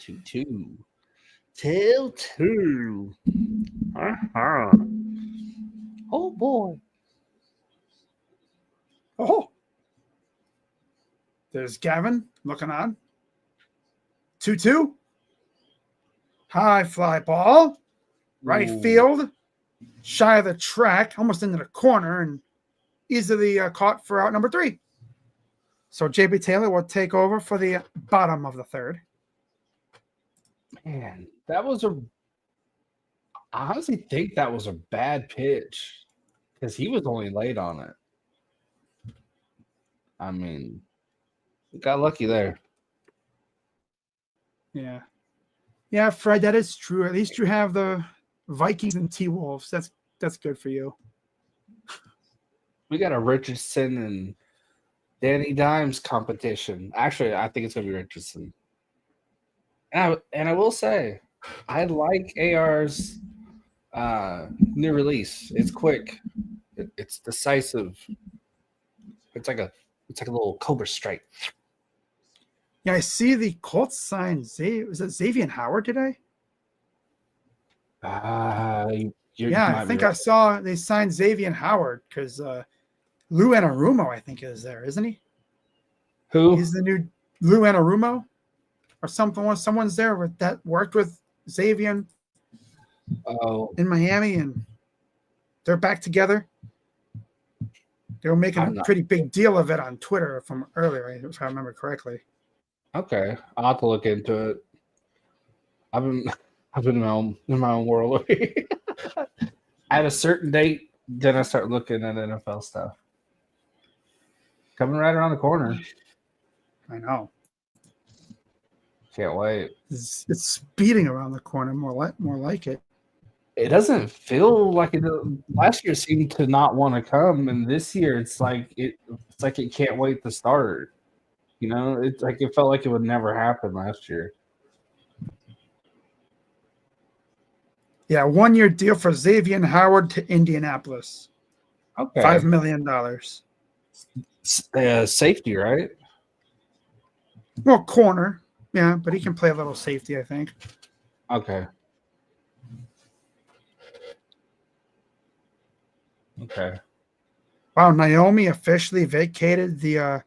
Speaker 1: 2-2. Till 2. Oh, boy.
Speaker 2: Oh. There's Gavin looking on. 2-2. High fly ball. Right field. Shy of the track. Almost into the corner. And easily caught for out number 3. So JB Taylor will take over for the bottom of the third.
Speaker 1: Man, that was I honestly think that was a bad pitch because he was only late on it. I mean, got lucky there.
Speaker 2: Yeah. Yeah, Fred, that is true. At least you have the Vikings and T-Wolves. That's good for you.
Speaker 1: We got a Richardson and Danny Dimes competition. Actually, I think it's going to be Richardson. And I will say, I like AR's new release. It's quick. It's decisive. It's like a little Cobra Strike.
Speaker 2: Yeah, I see the Colts signed was it Xavier Howard today?
Speaker 1: I think
Speaker 2: I saw they signed Xavier Howard because Lou Anarumo, I think, is there, isn't he?
Speaker 1: Who?
Speaker 2: He's the new Lou Anarumo or something. Someone's there that worked with Xavier in Miami, and they're back together. They were making a pretty big deal of it on Twitter from earlier, if I remember correctly.
Speaker 1: Okay, I'll have to look into it. I've been in my own world. At a certain date, then I start looking at NFL stuff. Coming right around the corner.
Speaker 2: I know.
Speaker 1: Can't wait.
Speaker 2: It's speeding around the corner, more like it.
Speaker 1: It doesn't feel like it. Last year seemed to not want to come, and this year it's like it can't wait to start. You know, it's like it felt like it would never happen last year.
Speaker 2: Yeah, 1-year deal for Xavier Howard to Indianapolis.
Speaker 1: Okay,
Speaker 2: $5 million.
Speaker 1: Safety, right?
Speaker 2: Well, corner, yeah, but he can play a little safety, I think.
Speaker 1: Okay.
Speaker 2: Wow, Naomi officially vacated the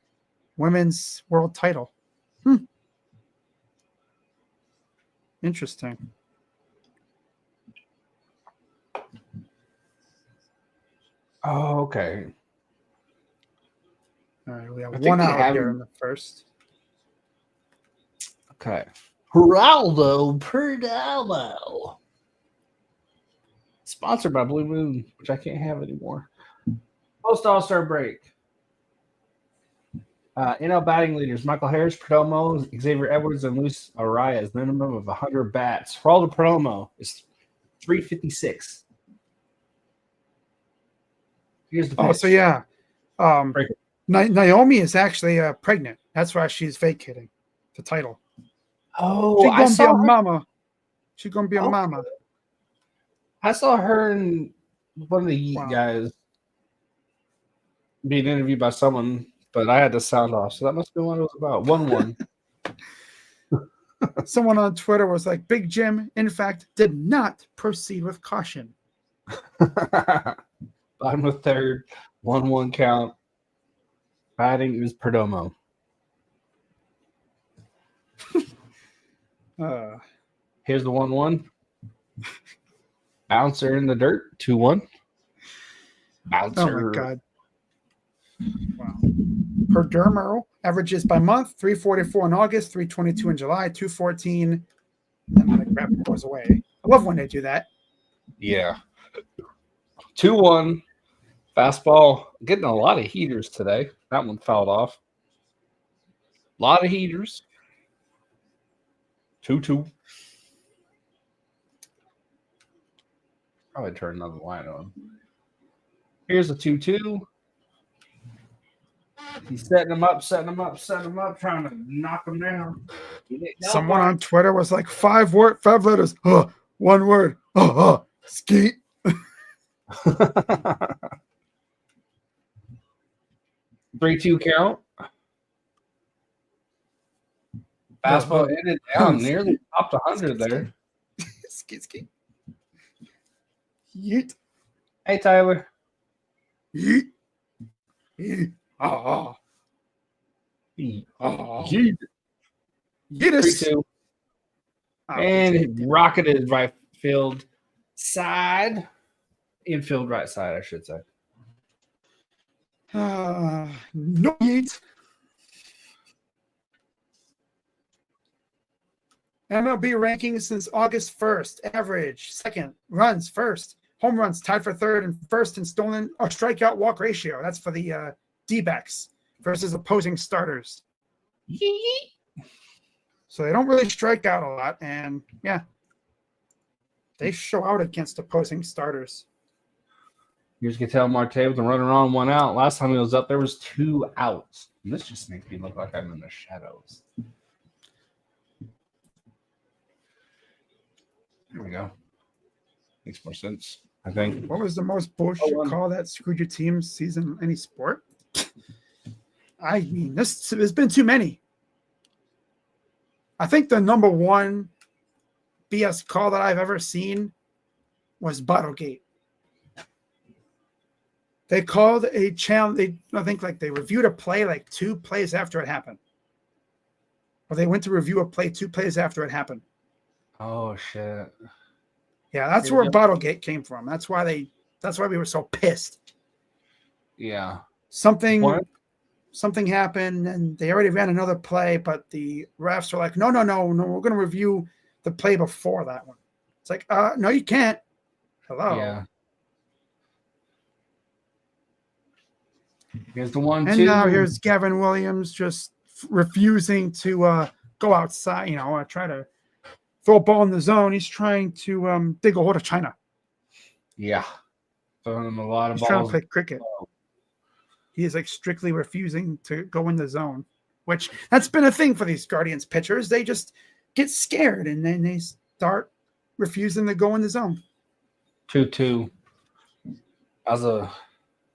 Speaker 2: women's world title. Interesting.
Speaker 1: Oh, okay.
Speaker 2: All right, we have one out here in the first.
Speaker 1: Okay. Geraldo Perdomo. Sponsored by Blue Moon, which I can't have anymore. Post All-Star break. NL batting leaders: Michael Harris, Perdomo, Xavier Edwards, and Luis Arias. Minimum of 100 bats. Geraldo Perdomo is 356. Here's the pitch.
Speaker 2: Oh, so yeah. Naomi is actually pregnant. That's why she's vacating the title.
Speaker 1: Oh,
Speaker 2: she's gonna be a mama. She's gonna be a mama.
Speaker 1: I saw her and one of the guys being interviewed by someone, but I had the sound off, so that must be what it was about. 1-1.
Speaker 2: Someone on Twitter was like, Big Jim, in fact, did not proceed with caution.
Speaker 1: Bottom of third, 1-1 count. Batting is Perdomo. Here's the 1-1. Bouncer in the dirt, 2-1. Bouncer.
Speaker 2: Oh my God. Wow. Perdomo averages by month 344 in August, 322 in July, 214. Then the graph goes away. I love when they do that.
Speaker 1: Yeah. 2-1. Fastball. Getting a lot of heaters today. That one fouled off. A lot of heaters. 2-2. Probably turn another line on. Here's a 2-2. He's setting him up, trying to knock him down.
Speaker 2: Someone on Twitter was like, 5 letters. 1 word. Skeet.
Speaker 1: 3-2 count. Fastball ended down, nearly topped 100 there.
Speaker 2: Skeet. Yeet.
Speaker 1: Hey, Tyler.
Speaker 2: Yeet. Yeet. Yeet. Yeetus.
Speaker 1: 3-2. And it rocketed right field side. Infield right side, I should say.
Speaker 2: No yeet. MLB rankings since August 1st. Average, second, runs, first, home runs tied for third and first in stolen or strikeout walk ratio. That's for the D-backs versus opposing starters. So they don't really strike out a lot. And yeah, they show out against opposing starters.
Speaker 1: Here's Gatel Marte with a runner on, 1 out. Last time he was up, there was 2 outs. And this just makes me look like I'm in the shadows. There we go. Makes more sense, I think.
Speaker 2: What was the most bullshit call that screwed your team's season in any sport? I mean, there's been too many. I think the number one BS call that I've ever seen was Bottlegate. They called a challenge. I think they reviewed a play like 2 plays after it happened. Or they went to review a play 2 plays after it happened.
Speaker 1: Oh shit!
Speaker 2: Yeah, that's where Bottlegate came from. That's why we were so pissed.
Speaker 1: Yeah.
Speaker 2: Something happened, and they already ran another play, but the refs are like, no, we're going to review the play before that one. It's like, no, you can't. Hello.
Speaker 1: Yeah. Here's the 1-2.
Speaker 2: And now here's Gavin Williams just refusing to go outside, try to throw a ball in the zone. He's trying to dig a hole to China.
Speaker 1: Yeah. Throwing him a lot of
Speaker 2: He's
Speaker 1: balls.
Speaker 2: trying to play cricket. He is strictly refusing to go in the zone, which that's been a thing for these Guardians pitchers. They just get scared and then they start refusing to go in the zone.
Speaker 1: 2-2. As a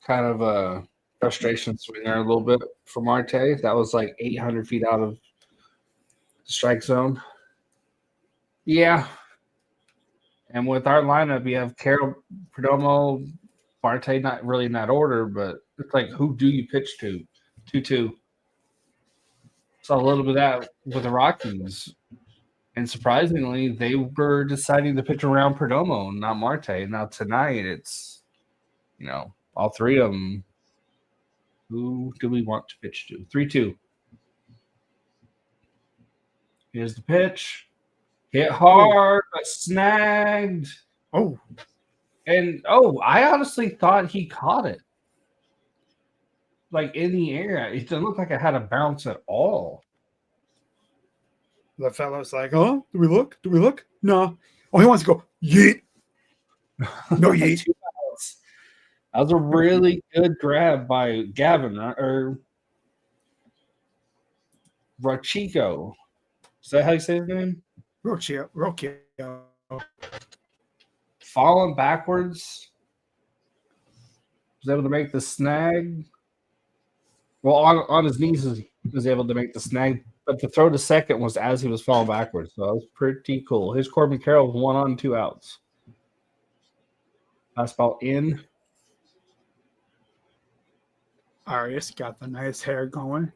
Speaker 1: kind of a frustration swing there a little bit for Marte. That was like 800 feet out of the strike zone. Yeah. And with our lineup, you have Carroll, Perdomo, Marte, not really in that order, but it's like, who do you pitch to? 2-2. Saw a little bit of that with the Rockies. And surprisingly, they were deciding to pitch around Perdomo, not Marte. Now tonight, it's, all 3 of them. Who do we want to pitch to? 3-2. Here's the pitch. Hit hard, but snagged.
Speaker 2: Oh.
Speaker 1: And, I honestly thought he caught it. Like, in the air. It didn't look like it had a bounce at all.
Speaker 2: The fellow's like, oh, do we look? No. Oh, he wants to go, yeet. No yeet.
Speaker 1: That was a really good grab by Gavin, or Rochico. Is that how you say his name?
Speaker 2: Rocha.
Speaker 1: Falling backwards. Was able to make the snag. Well, on his knees, was able to make the snag, but the throw to second was as he was falling backwards. So that was pretty cool. Here's Corbin Carroll with 1 on, 2 outs. Fastball in.
Speaker 2: Arias got the nice hair going.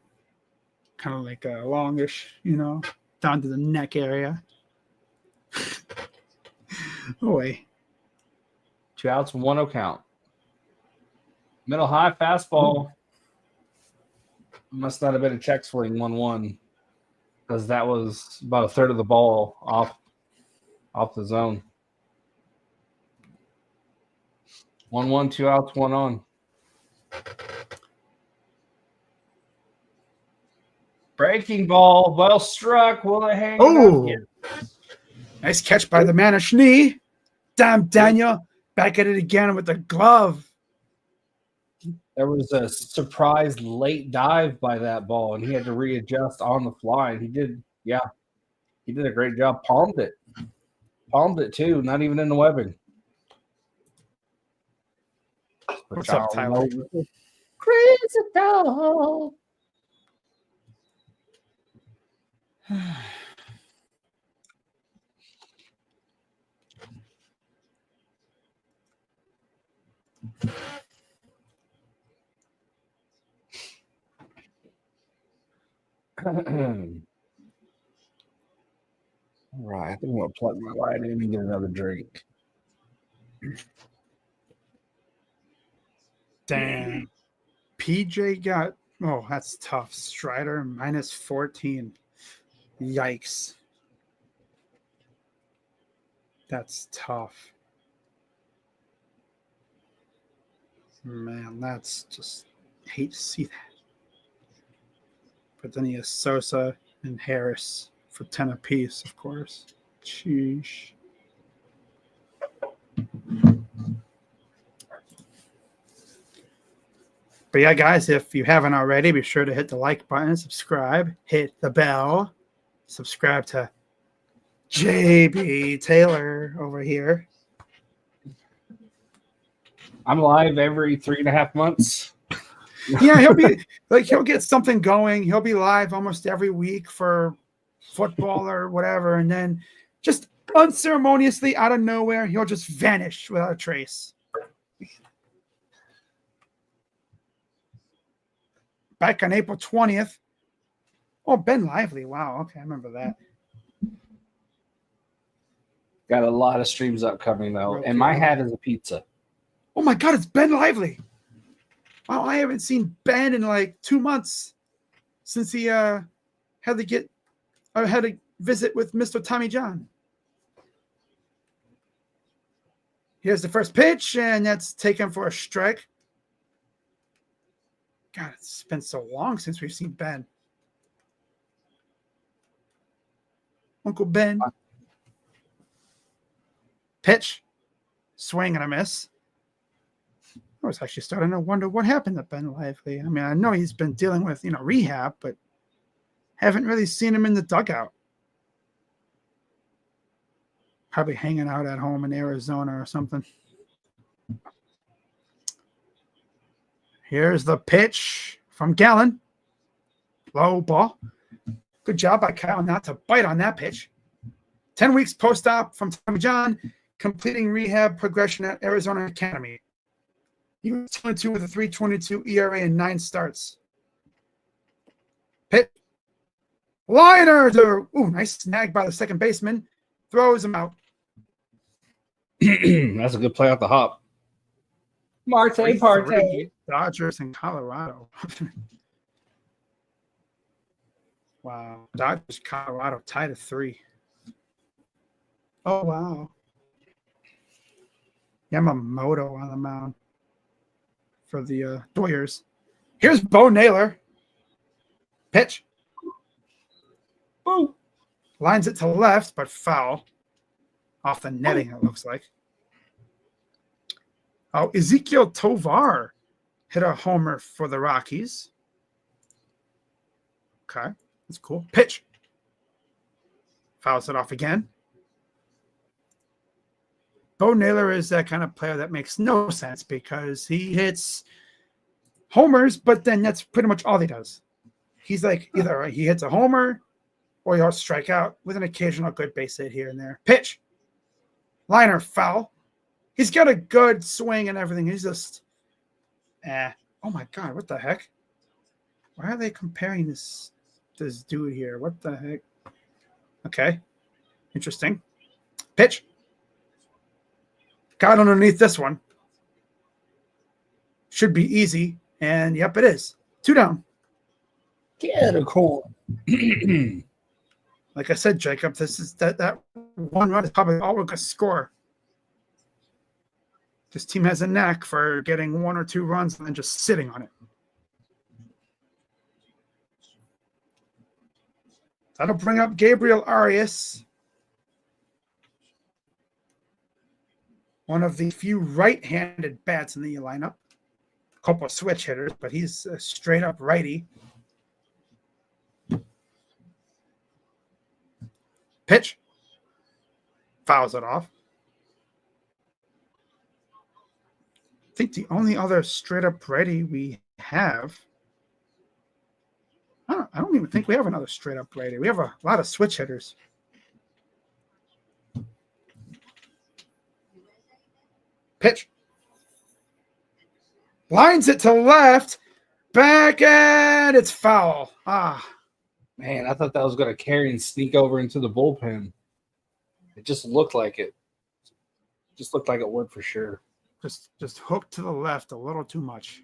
Speaker 2: Kind of like a longish, down to the neck area. Oh, wait.
Speaker 1: 2 outs, 1-0 count. Middle high fastball. Must not have been a check swing 1-1 because that was about a third of the ball off the zone. 1-1, 2 outs, 1 on. Breaking ball, well struck. Will it hang?
Speaker 2: Oh, nice catch by the man of Schnee. Damn, Daniel, back at it again with the glove.
Speaker 1: There was a surprise late dive by that ball, and he had to readjust on the fly. And he did a great job. Palmed it too. Not even in the webbing.
Speaker 2: What's up, Tyler?
Speaker 1: Krazy Dawg. All right, I think I'm going to plug my light in and get another drink.
Speaker 2: Damn. PJ got, that's tough. Strider minus 14. Yikes. That's tough. Man, that's just, hate to see that. But then he has Sosa and Harris for 10 apiece, of course. Sheesh. But yeah, guys, if you haven't already, be sure to hit the like button, subscribe, hit the bell, subscribe to JB Taylor over here.
Speaker 1: I'm live every 3.5 months.
Speaker 2: Yeah, he'll get something going. He'll be live almost every week for football or whatever, and then just unceremoniously out of nowhere, he'll just vanish without a trace. Back on April 20th. Oh, Ben Lively. Wow. Okay, I remember that.
Speaker 1: Got a lot of streams upcoming, though.
Speaker 2: Okay.
Speaker 1: And my hat is a pizza.
Speaker 2: Oh, my God. It's Ben Lively. Wow, I haven't seen Ben in like 2 months since he had to visit with Mr. Tommy John. Here's the first pitch, and that's taken for a strike. God, it's been so long since we've seen Ben. Uncle Ben. Pitch. Swing and a miss. I was actually starting to wonder what happened to Ben Lively. I mean, I know he's been dealing with, rehab, but haven't really seen him in the dugout. Probably hanging out at home in Arizona or something. Here's the pitch from Gallen. Low ball. Good job by Kyle not to bite on that pitch. 10 weeks post-op from Tommy John, completing rehab progression at Arizona Academy. He was 22 with a 3.22 ERA and 9 starts. Pitch. Liner to, nice snag by the second baseman. Throws him out.
Speaker 1: That's a good play off the hop. Marte.
Speaker 2: Dodgers in Colorado. Wow. Dodgers, Colorado tied at 3. Oh, wow. Yamamoto on the mound for the Doyers. Here's Bo Naylor. Pitch. Boom. Lines it to left, but foul. Off the netting, it looks like. Oh, Ezekiel Tovar hit a homer for the Rockies. Okay, that's cool. Pitch. Fouls it off again. Bo Naylor is that kind of player that makes no sense because he hits homers, but then that's pretty much all he does. he's like either he hits a homer or he'll strike out with an occasional good base hit here and there. Pitch. Liner, foul. He's got a good swing and everything. He's just, oh my God, what the heck? Why are they comparing this dude here? What the heck? Okay, interesting. Pitch. Got underneath this one. Should be easy, and yep, it is. 2 down.
Speaker 1: Get a corn.
Speaker 2: Like I said, Jacob, this is that one run is probably all we're going to score. This team has a knack for getting 1 or 2 runs and then just sitting on it. That'll bring up Gabriel Arias, one of the few right-handed bats in the lineup. A couple of switch hitters, but he's a straight-up righty. Pitch. Fouls it off. I think the only other straight-up righty we have, I don't even think we have another straight-up righty. We have a lot of switch hitters. Pitch. Lines it to left. Back and it's foul.
Speaker 1: Man, I thought that was going to carry and sneak over into the bullpen. It just looked like it. Just looked like it would for sure.
Speaker 2: Just hooked to the left a little too much.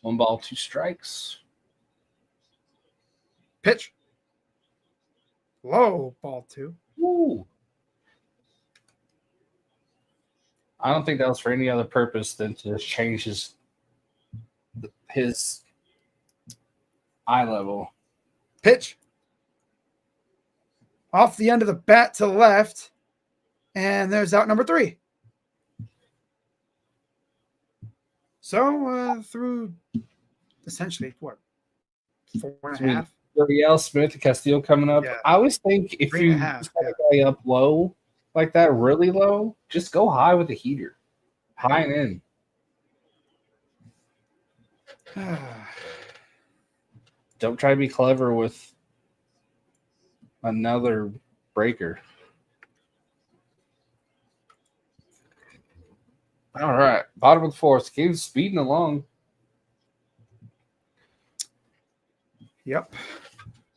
Speaker 1: One ball, 2 strikes.
Speaker 2: Pitch. Low, ball 2.
Speaker 1: Woo. I don't think that was for any other purpose than to just change his eye level.
Speaker 2: Pitch. Off the end of the bat to left. And there's out number 3. So through essentially what? 4.5?
Speaker 1: Gurriel, Smith, and Castillo coming up.
Speaker 2: Yeah.
Speaker 1: I always think if you set a guy up low like that, really low, just go high with the heater. High and in. Don't try to be clever with another breaker. All right. Bottom of the 4th. Game's speeding along.
Speaker 2: Yep.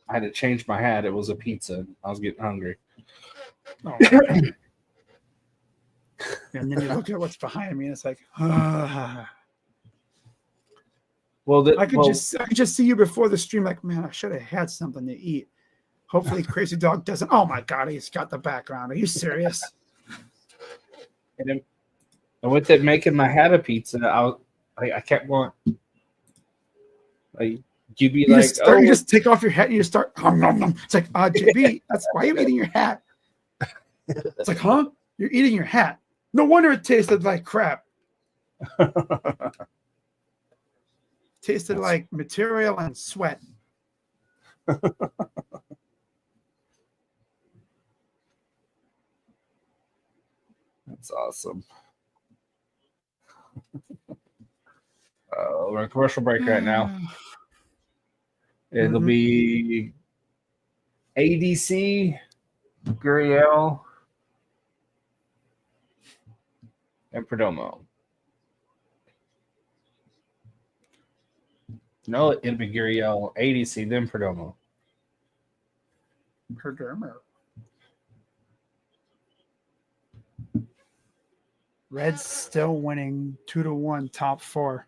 Speaker 1: I had to change my hat. It was a pizza. I was getting hungry.
Speaker 2: Oh. And then you look at what's behind me, and it's like,
Speaker 1: Well,
Speaker 2: I could just see you before the stream, like, man, I should have had something to eat. Hopefully, Krazy Dawg doesn't. Oh my God, he's got the background. Are you serious?
Speaker 1: And with it making my hat a pizza, I kept going. Like you'd be
Speaker 2: you
Speaker 1: like,
Speaker 2: just take off your hat and you start. It's like, JB, that's why are you eating your hat? It's like, huh? You're eating your hat. No wonder it tasted like crap. Tasted like material and sweat.
Speaker 1: That's awesome. We're in a commercial break right now. It'll be ADC, Gurriel, and Perdomo. No, it'll be Gurriel, ADC, then Perdomo.
Speaker 2: Reds still winning 2-1, top 4.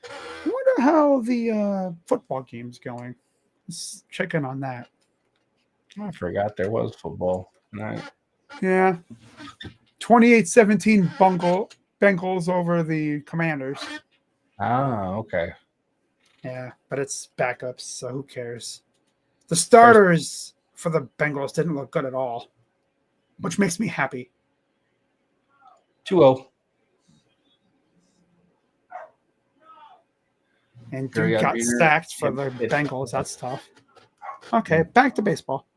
Speaker 2: I wonder how the football game's going. Let's check in on that.
Speaker 1: I forgot there was football tonight.
Speaker 2: Yeah. 28-17 Bengals over the Commanders.
Speaker 1: Ah, okay.
Speaker 2: Yeah, but it's backups, so who cares? The starters for the Bengals didn't look good at all, which makes me happy.
Speaker 1: 2-0.
Speaker 2: And
Speaker 1: Here we
Speaker 2: Duke
Speaker 1: got
Speaker 2: got
Speaker 1: Junior.
Speaker 2: sacked for
Speaker 1: Yep.
Speaker 2: the Bengals. That's tough. Okay, back to baseball.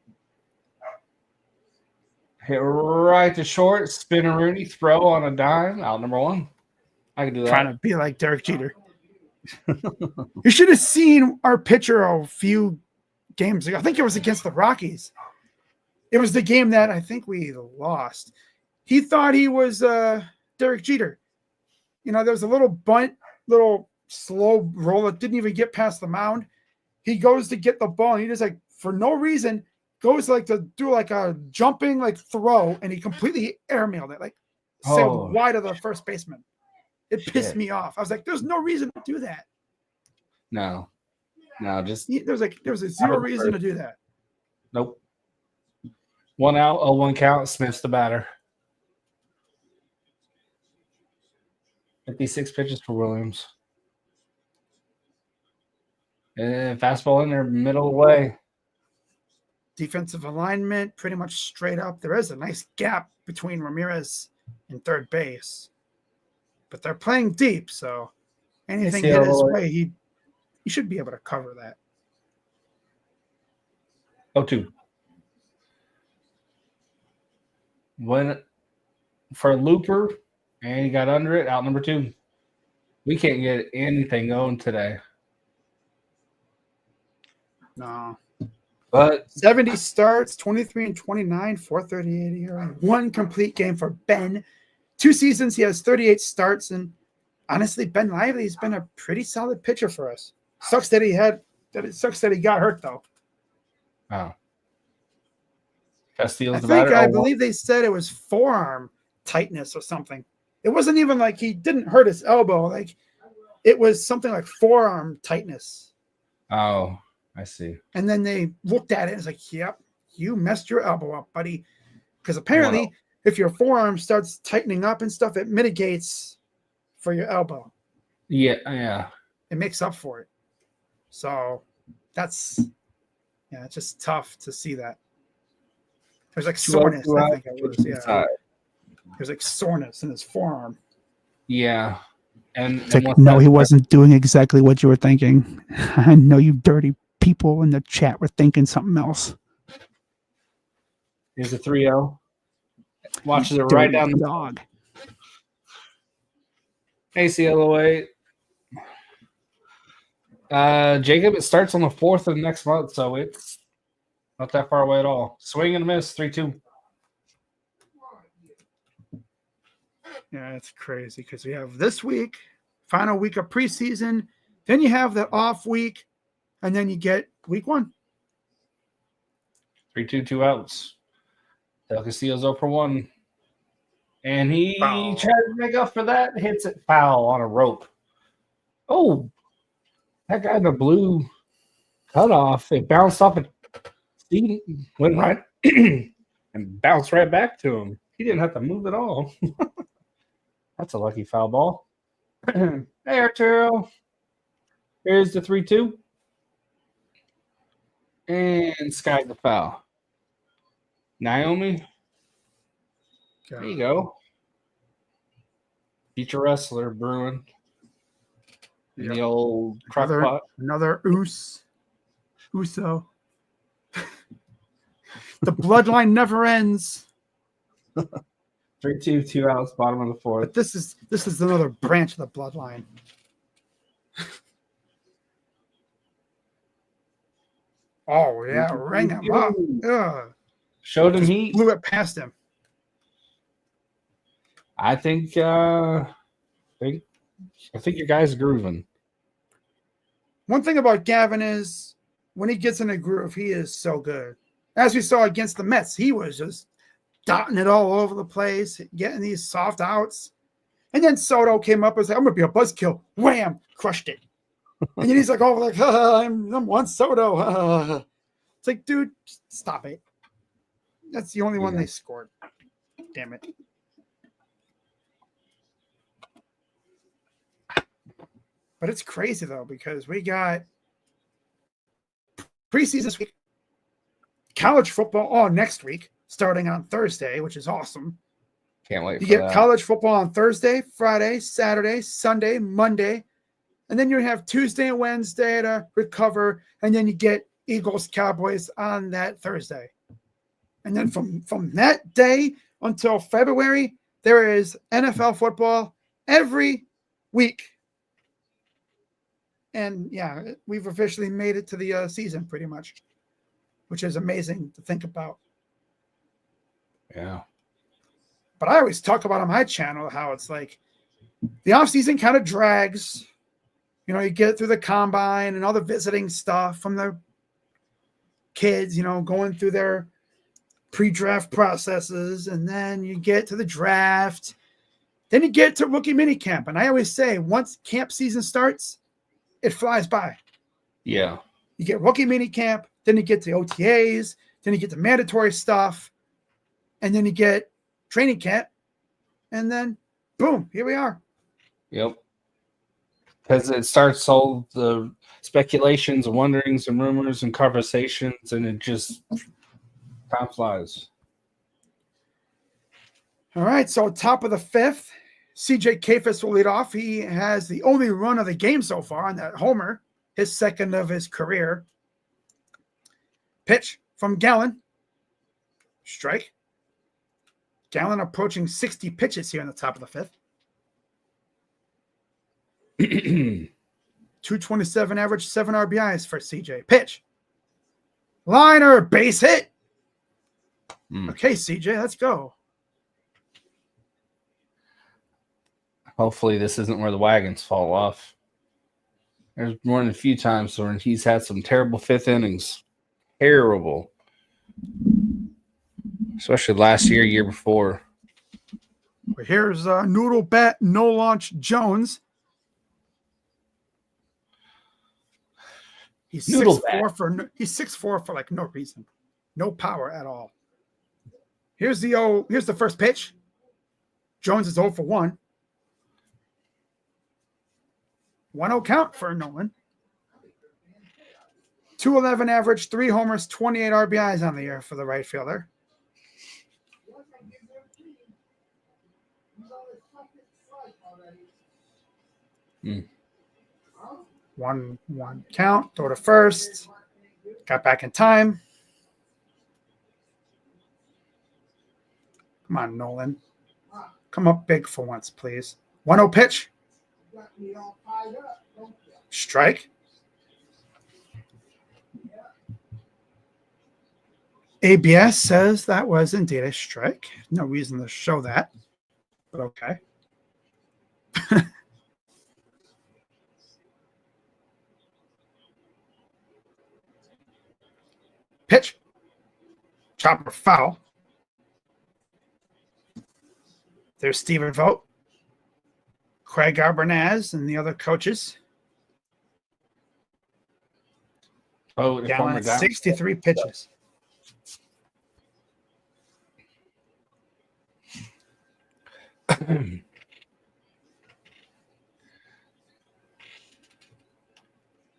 Speaker 1: Hit right to short. Spin a Rooney. Throw on a dime. Out number 1. I can do that.
Speaker 2: Trying to be like Derek Jeter. You should have seen our pitcher a few games ago. I think it was against the Rockies. It was the game that I think we lost. He thought he was Derek Jeter. There was a little bunt, little slow roll that didn't even get past the mound. He goes to get the ball, and he just for no reason goes to do a jumping throw, and he completely airmailed it, sailed wide of the first baseman. It pissed me off. I was like, "There's no reason to do that."
Speaker 1: No, just
Speaker 2: there was a zero reason to do that.
Speaker 1: Nope. 1 out, 0-1 count. Smith's the batter. 56 pitches for Williams. And fastball in there, middle away.
Speaker 2: Defensive alignment, pretty much straight up. There is a nice gap between Ramirez and third base, but they're playing deep, so anything hit his way, he should be able to cover that.
Speaker 1: 0-2. Went for Looper, and he got under it. Out number 2. We can't get anything going today.
Speaker 2: No.
Speaker 1: But
Speaker 2: 70 starts, 23 and 29, 438 ERA. 1 complete game for Ben. 2 seasons, he has 38 starts, and honestly, Ben Lively's been a pretty solid pitcher for us. Sucks that he got hurt though.
Speaker 1: Oh. Castillo's
Speaker 2: I believe they said it was forearm tightness or something. It wasn't even like he didn't hurt his elbow. It was something like forearm tightness.
Speaker 1: Oh, I see.
Speaker 2: And then they looked at it and it's like, yep, you messed your elbow up, buddy. Because apparently if your forearm starts tightening up and stuff, it mitigates for your elbow.
Speaker 1: Yeah.
Speaker 2: It makes up for it. So it's just tough to see that. There's soreness, I think it was. Yeah. There's soreness in his forearm.
Speaker 1: Yeah. And
Speaker 3: no, he wasn't doing exactly what you were thinking. I know you dirty people in the chat were thinking something else.
Speaker 1: Here's a 3-0. Watches it right down the
Speaker 3: dog.
Speaker 1: ACL away. Jacob, it starts on the 4th of next month, so it's not that far away at all. Swing and a miss, 3-2.
Speaker 2: Yeah, it's crazy because we have this week, final week of preseason. Then you have the off week, and then you get week 1.
Speaker 1: 3-2, 2 outs. Del Castillo's 0 for 1. And he tries to make up for that, hits it foul on a rope. Oh, that guy in the blue cutoff, it bounced off it. He went right and bounced right back to him. He didn't have to move at all. That's a lucky foul ball. Hey, Arturo. Here's the 3-2. And Sky's the foul. Naomi. There you go. Future wrestler, Bruin. In the old crock pot.
Speaker 2: Another Uso. The bloodline never ends.
Speaker 1: 3-2, 2 outs, bottom of the 4th.
Speaker 2: But this is another branch of the bloodline. Oh yeah, rang him up. Ugh.
Speaker 1: Showed him heat.
Speaker 2: Blew it past him.
Speaker 1: I think your guy's grooving.
Speaker 2: One thing about Gavin is when he gets in a groove, he is so good. As we saw against the Mets, he was just dotting it all over the place, getting these soft outs. And then Soto came up and said, "I'm gonna be a buzzkill." Wham! Crushed it. And then he's like, "Oh, I'm Juan Soto." It's like, dude, stop it. That's the only one they scored. Damn it. But it's crazy though, because we got preseason this week, college football all next week, starting on Thursday, which is awesome.
Speaker 1: Can't wait
Speaker 2: You
Speaker 1: for
Speaker 2: get
Speaker 1: that.
Speaker 2: college football on Thursday, Friday, Saturday, Sunday, Monday, and then you have Tuesday and Wednesday to recover, and then you get Eagles, Cowboys on that Thursday. And then from that day until February, there is NFL football every week. And yeah, we've officially made it to the season pretty much, which is amazing to think about.
Speaker 1: Yeah.
Speaker 2: But I always talk about on my channel how it's like the offseason kind of drags. You know, you get through the combine and all the visiting stuff from the kids, you know, going through their pre-draft processes, and then you get to the draft. Then you get to rookie minicamp. And I always say, once camp season starts, it flies by.
Speaker 1: Yeah.
Speaker 2: You get rookie minicamp, then you get to OTAs, then you get the mandatory stuff, and then you get training camp, and then boom, here we are.
Speaker 1: Yep. Because it starts all the speculations and wonderings and rumors and conversations, and it just time flies.
Speaker 2: All right, so top of the fifth, CJ Kafis will lead off. He has the only run of the game so far on that homer, his second of his career. Pitch from Gallen. Strike. Gallen approaching 60 pitches here in the top of the fifth. 227 average, 7 RBIs for CJ. Pitch. Liner, base hit. Okay, CJ, let's go.
Speaker 1: Hopefully this isn't where the wagons fall off. There's more than a few times when he's had some terrible fifth innings. Terrible. Especially last year before.
Speaker 2: Here's Noodle Bat, no launch Jones. He's 6'4" for like no reason. No power at all. Here's the first pitch. Jones is 0 for 1. 1-0 count for Nolan. 211 average, 3 homers, 28 RBIs on the year for the right fielder. One count, throw to first. Got back in time. Come on, Nolan. Come up big for once, please. 1-0 pitch. Strike. ABS says that was indeed a strike. No reason to show that, but okay. Pitch. Chopper foul. There's Stephen Vogt, Craig Arbernaz, and the other coaches. Gallen 63 pitches.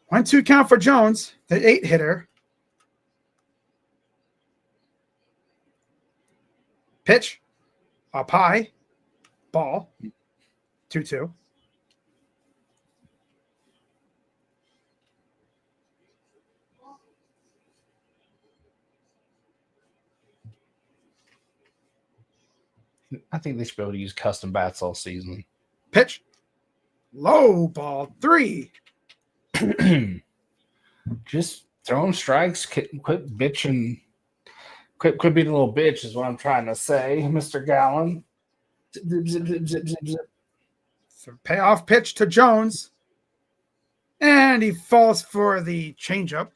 Speaker 2: One-two count for Jones, the 8-hitter. Pitch. Up high. Ball. 2-2.
Speaker 1: I think they should be able to use custom bats all season.
Speaker 2: Pitch. Low ball 3.
Speaker 1: Just throwing strikes. Quit bitching. Quit being a little bitch is what I'm trying to say, Mr. Gallen.
Speaker 2: Payoff pitch to Jones. And he falls for the changeup.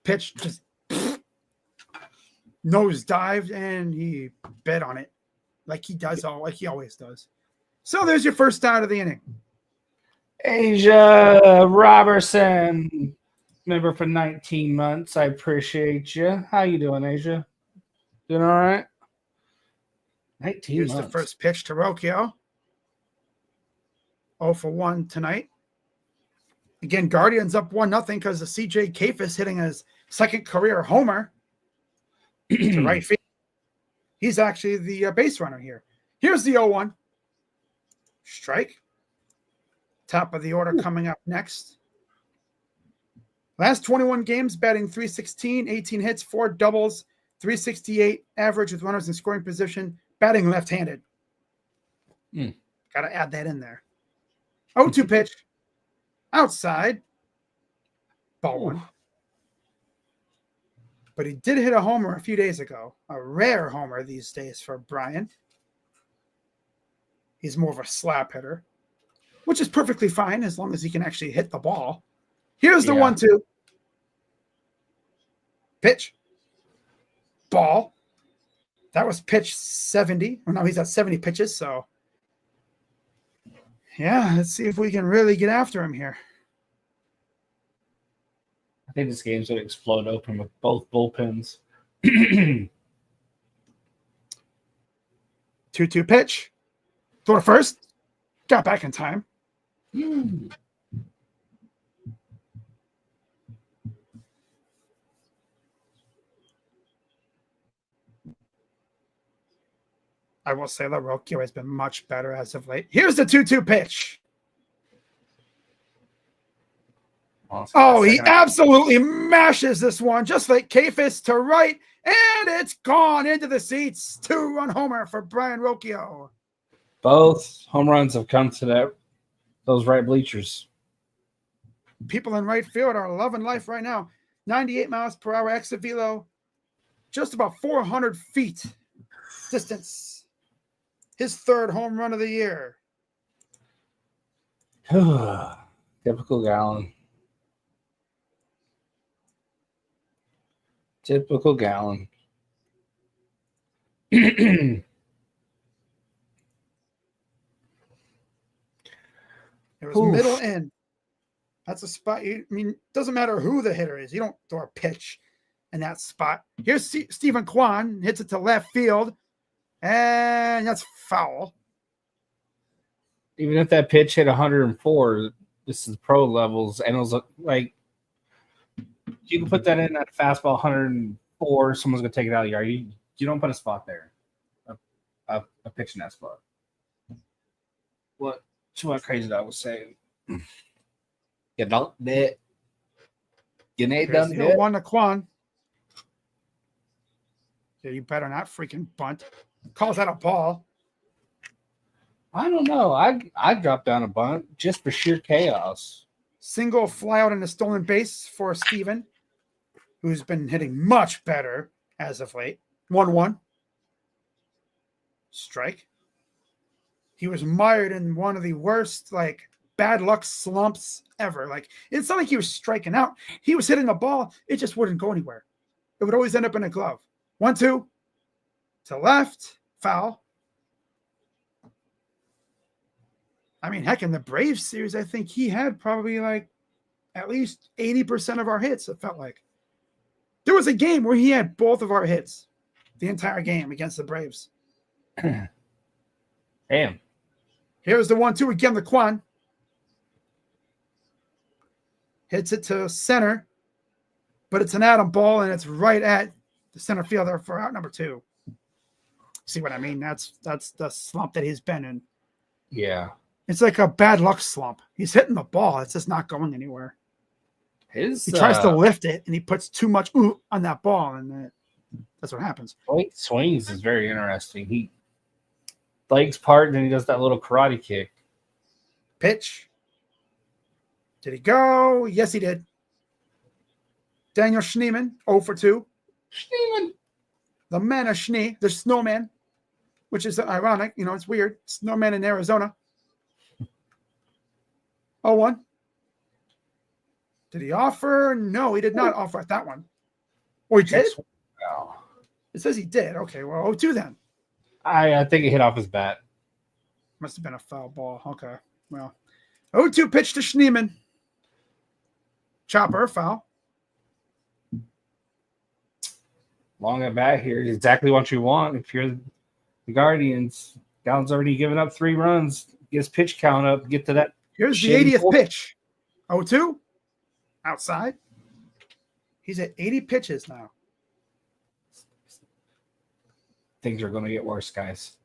Speaker 2: Pitch just nose dived, and he bet on it like he always does. So there's your first out of the inning.
Speaker 1: Asia Robertson, member for 19 months. I appreciate you. How you doing, Asia? Doing all right? 19
Speaker 2: Here's
Speaker 1: months.
Speaker 2: the first pitch to Rocchio. 0 for 1 tonight. Again, Guardians up 1-0 because of CJ Kafis hitting his second career homer to right field. He's actually the base runner here. Here's the 0-1. Strike. Top of the order coming up next. Last 21 games, batting .316, 18 hits, 4 doubles, 368 average with runners in scoring position, batting left-handed. Got to add that in there. 0-2 pitch. Outside. Ball one. But he did hit a homer a few days ago. A rare homer these days for Brian. He's more of a slap hitter, which is perfectly fine as long as he can actually hit the ball. Here's the 1-2. Pitch. Ball. That was pitch 70. Well, no, he's at 70 pitches, so yeah, let's see if we can really get after him here.
Speaker 1: I think this game's going to explode open with both bullpens.
Speaker 2: 2-2 pitch. Throw to first. Got back in time. I will say that Rocchio has been much better as of late. Here's the 2-2 pitch. Oh, he absolutely mashes this one, just like Kafis to right, and it's gone into the seats. 2-run homer for Brian Rocchio.
Speaker 1: Both home runs have come to those right bleachers.
Speaker 2: People in right field are loving life right now. 98 miles per hour exit velo, just about 400 feet distance. His 3rd home run of the year.
Speaker 1: Typical Gallon. Typical Gallon.
Speaker 2: It was middle end. That's a spot. Doesn't matter who the hitter is. You don't throw a pitch in that spot. Here's Stephen Kwan. Hits it to left field. And that's foul.
Speaker 1: Even if that pitch hit 104, this is pro levels, and it was like you can put that in at fastball 104. Someone's gonna take it out of the yard. You don't put a spot there, a pitch in that spot. What Krazy Dawg was saying. You don't net. You ain't done it.
Speaker 2: 1 to Kwan. Yeah, you better not freaking bunt. Calls that a ball.
Speaker 1: I don't know. I dropped down a bunt just for sheer chaos.
Speaker 2: Single fly out in a stolen base for Steven, who's been hitting much better as of late. 1-1. Strike. He was mired in one of the worst, bad luck slumps ever. It's not like he was striking out. He was hitting a ball. It just wouldn't go anywhere. It would always end up in a glove. 1-2. To left, foul. Heck, in the Braves series, I think he had probably at least 80% of our hits, it felt like. There was a game where he had both of our hits the entire game against the Braves.
Speaker 1: Damn.
Speaker 2: Here's the 1-2 again, the Kwan. Hits it to center, but it's an atom ball, and it's right at the center fielder for out number 2. See what I mean? That's the slump that he's been in.
Speaker 1: Yeah.
Speaker 2: It's like a bad luck slump. He's hitting the ball. It's just not going anywhere. He tries to lift it, and he puts too much on that ball, and that's what happens.
Speaker 1: Swings is very interesting. He legs part, and then he does that little karate kick.
Speaker 2: Pitch. Did he go? Yes, he did. Daniel Schneemann, 0 for 2.
Speaker 1: Schneemann.
Speaker 2: The man of Schnee, the snowman, which is ironic. It's weird. Snowman in Arizona. 0-1. Did he offer? No, he did not offer at that one. Or he did?
Speaker 1: Wow.
Speaker 2: It says he did. Okay, well, 0-2 then.
Speaker 1: I think it hit off his bat.
Speaker 2: Must have been a foul ball. Okay, well. 0-2 pitch to Schneemann. Chopper, foul.
Speaker 1: Long at bat here is exactly what you want. If you're the Guardians, Gallon's already given up 3 runs. Get his pitch count up. Get to that.
Speaker 2: Here's the 80th pitch. 0-2. Outside. He's at 80 pitches now.
Speaker 1: Things are going to get worse, guys.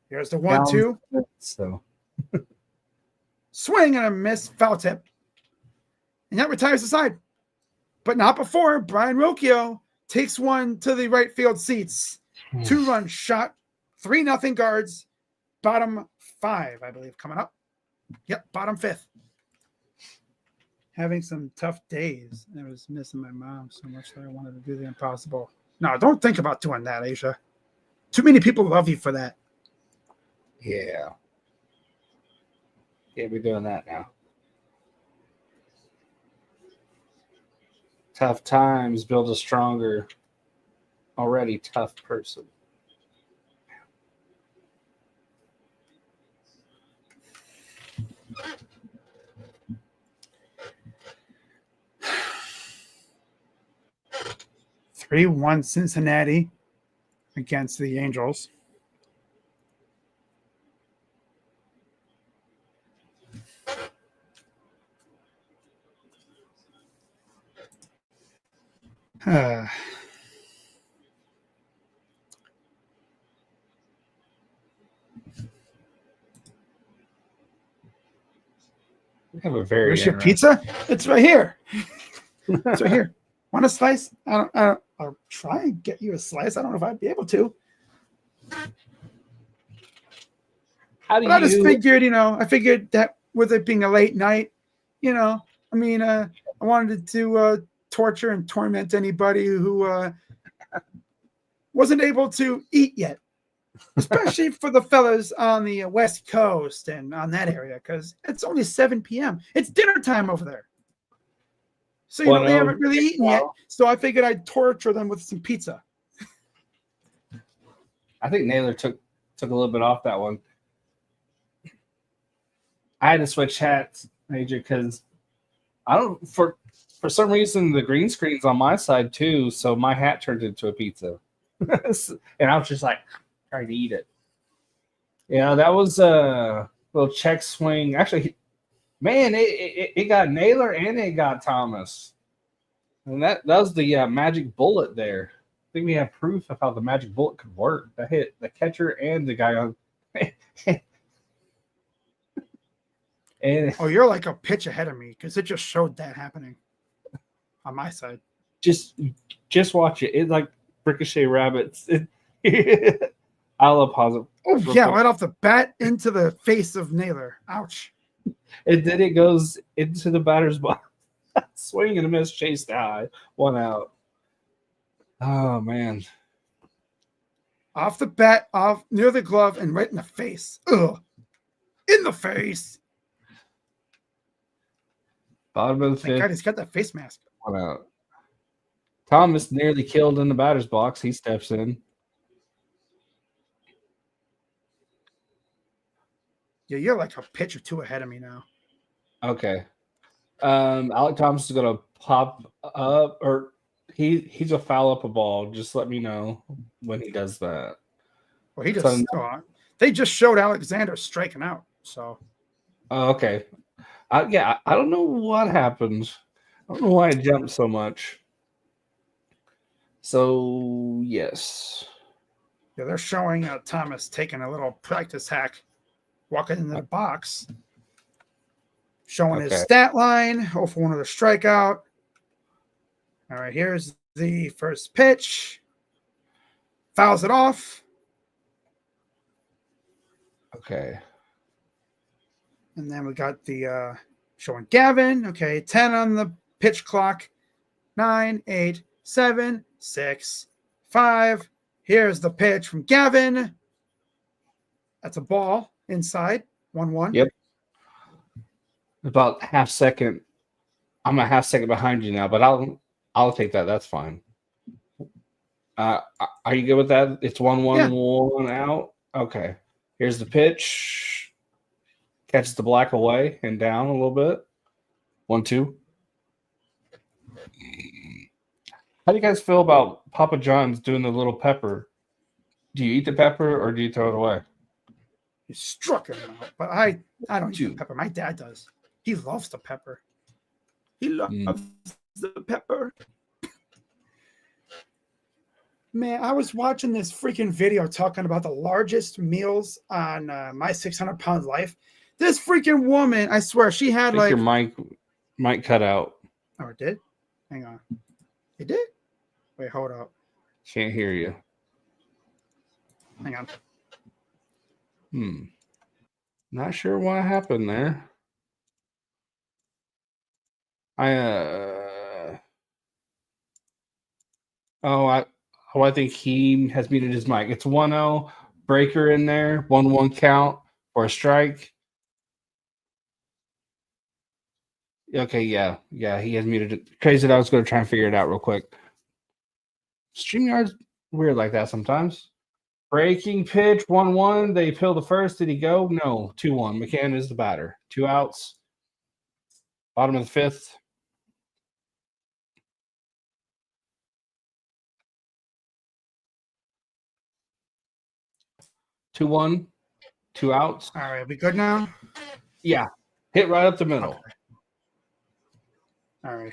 Speaker 2: Here's the 1-2.
Speaker 1: So
Speaker 2: Swing and a miss, foul tip. And that retires the side. But not before Brian Rocchio takes one to the right field seats. 2-run shot, 3-0 Guards, bottom 5, I believe, coming up. Yep, bottom 5th. Having some tough days. I was missing my mom so much that I wanted to do the impossible. No, don't think about doing that, Asia. Too many people love you for that.
Speaker 1: yeah. Can't be doing that now. Tough times build a stronger, already tough person.
Speaker 2: Three 3-1 Cincinnati against the Angels.
Speaker 1: We have a very
Speaker 2: Where's your pizza? It's right here. It's right here. Want a slice? I'll try and get you a slice. I don't know if I'd be able to.
Speaker 1: How do
Speaker 2: But I just
Speaker 1: you?
Speaker 2: figured, I figured that with it being a late night, I wanted to torture and torment anybody who wasn't able to eat yet, especially for the fellas on the West Coast and on that area, because it's only 7 p.m. It's dinner time over there. So, they haven't really eaten yet. So I figured I'd torture them with some pizza.
Speaker 1: I think Naylor took a little bit off that one. I had to switch hats, Major, because I don't for some reason the green screen's on my side too, so my hat turned into a pizza. And I was just like trying to eat it. Yeah, that was a little check swing. Actually, man, it got Naylor and it got Thomas. And that was the magic bullet there. I think we have proof of how the magic bullet could work. That hit the catcher and the guy on. And
Speaker 2: oh, you're like a pitch ahead of me because it just showed that happening on my side.
Speaker 1: Just watch it. It's like ricochet rabbits. I'll pause it.
Speaker 2: Oh yeah, right off the bat into the face of Naylor. Ouch.
Speaker 1: And then it goes into the batter's box. Swing and a miss, chased high, 1 out. Oh man.
Speaker 2: Off the bat, off near the glove, and right in the face. Ugh. In the face.
Speaker 1: Bottom of the
Speaker 2: Thank
Speaker 1: 5th.
Speaker 2: God he's got that face mask.
Speaker 1: 1 out. Thomas nearly killed in the batter's box. He steps in.
Speaker 2: Yeah, you're like a pitch or two ahead of me now.
Speaker 1: Okay. Alec Thomas is gonna pop up, or he's a foul up a ball. Just let me know when he does that.
Speaker 2: Well, he just they just showed Alexander striking out. So
Speaker 1: okay. I don't know what happened. I don't know why I jumped so much. So yes.
Speaker 2: Yeah, they're showing Thomas taking a little practice hack, walking into the box. Showing his stat line, 0 for 1 with a strikeout. All right, here's the first pitch. Fouls it off.
Speaker 1: Okay.
Speaker 2: And then we got the showing Gavin. Okay, 10 on the pitch clock. 9, 8, 7, 6, 5. Here's the pitch from Gavin. That's a ball inside. 1-1.
Speaker 1: Yep. About half second. I'm a half second behind you now, but I'll take that. That's fine. Are you good with that? It's 1-1, 1 out. Okay. Here's the pitch. Catches the black away and down a little bit. 1-2. How do you guys feel about Papa John's doing the little pepper? Do you eat the pepper or do you throw it away?
Speaker 2: He struck him out, but I don't eat the pepper. My dad does. He loves the pepper. He loves the pepper. Man, I was watching this freaking video talking about the largest meals on my 600 pound life. This freaking woman, I swear, she had
Speaker 1: I think
Speaker 2: like.
Speaker 1: your mic cut out.
Speaker 2: Oh, it did? Hang on. It did? Wait, hold up.
Speaker 1: Can't hear you.
Speaker 2: Hang on.
Speaker 1: Not sure what happened there. I think he has muted his mic. It's 1-0, breaker in there, 1-1 count for a strike. Okay, yeah, he has muted it. Krazy Dawg's going to try and figure it out real quick. StreamYard's weird like that sometimes. Breaking pitch, 1-1. They pill the first. Did he go? No, 2-1. McCann is the batter. 2 outs. Bottom of the fifth. 2-1. 2 outs.
Speaker 2: All right, we good now?
Speaker 1: Yeah. Hit right up the middle.
Speaker 2: Okay. All right.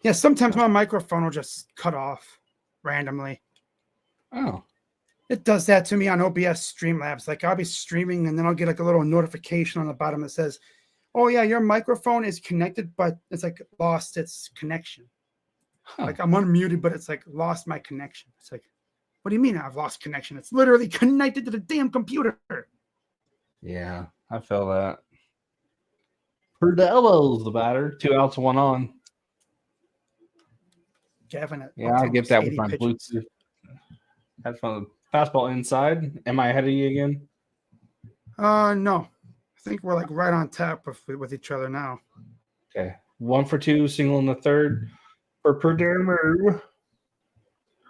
Speaker 2: Yeah, sometimes my microphone will just cut off randomly.
Speaker 1: Oh.
Speaker 2: It does that to me on OBS Streamlabs. Like I'll be streaming and then I'll get like a little notification on the bottom that says, "Oh yeah, your microphone is connected, but it's like lost its connection."
Speaker 1: Huh.
Speaker 2: Like I'm unmuted, but it's like lost my connection. It's like, what do you mean I've lost connection? It's literally connected to the damn computer.
Speaker 1: Yeah, I feel that. Perdello's the batter. 2 outs, 1 on.
Speaker 2: Gavin,
Speaker 1: Yeah, I get that with my Bluetooth. Had fun. Fastball inside. Am I ahead of you again?
Speaker 2: No. I think we're like right on tap with each other now.
Speaker 1: Okay. 1 for 2, single in the third for Perdermer.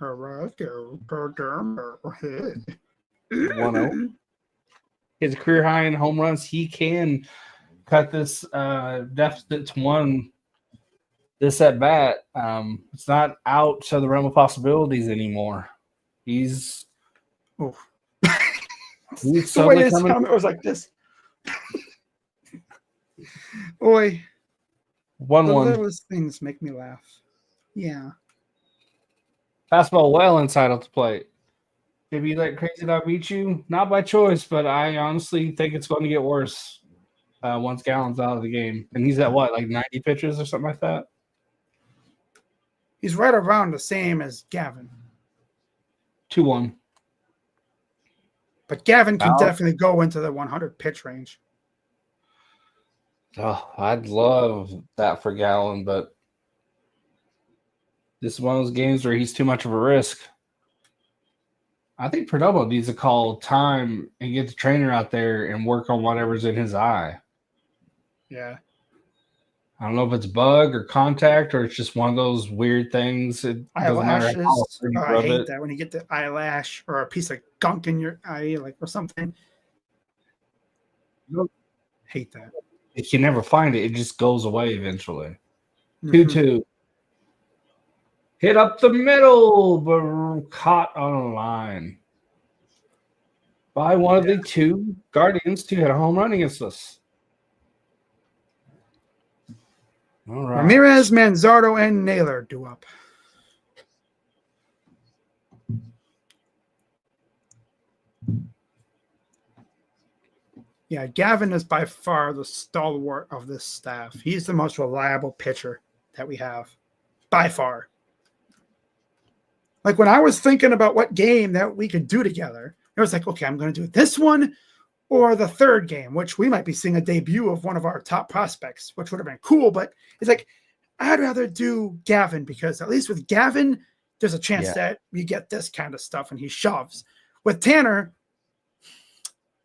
Speaker 1: 1-0. His career high in home runs. He can cut this deficit to 1 this at bat. It's not out to the realm of possibilities anymore. He's
Speaker 2: the
Speaker 1: so
Speaker 2: way his helmet was like this. Boy,
Speaker 1: 1-1.
Speaker 2: the littlest things make me laugh. Yeah.
Speaker 1: Fastball well inside of the plate. Did you let Krazy Dawg beat you? Not by choice, but I honestly think it's going to get worse once Gallen's out of the game. And he's at what, like 90 pitches or something like that?
Speaker 2: He's right around the same as Gavin.
Speaker 1: 2-1.
Speaker 2: But Gavin can definitely go into the 100 pitch range.
Speaker 1: Oh, I'd love that for Gallen, but this is one of those games where he's too much of a risk. I think Perdomo needs to call time and get the trainer out there and work on whatever's in his eye.
Speaker 2: Yeah.
Speaker 1: I don't know if it's bug or contact or it's just one of those weird things. It doesn't matter how you
Speaker 2: I
Speaker 1: rub
Speaker 2: hate
Speaker 1: it.
Speaker 2: that when you get the eyelash or a piece of gunk in your eye, like or something. Hate that.
Speaker 1: If you never find it, it just goes away eventually. 2-2. Hit up the middle, but caught on a line by one of the 2 Guardians to hit a home run against us. All right.
Speaker 2: Ramirez, Manzardo, and Naylor do up. Yeah, Gavin is by far the stalwart of this staff. He's the most reliable pitcher that we have, by far. Like when I was thinking about what game that we could do together, it was like, okay, I'm going to do this one or the third game, which we might be seeing a debut of one of our top prospects, which would have been cool. But it's like, I'd rather do Gavin because at least with Gavin, there's a chance that you get this kind of stuff and he shoves. With Tanner,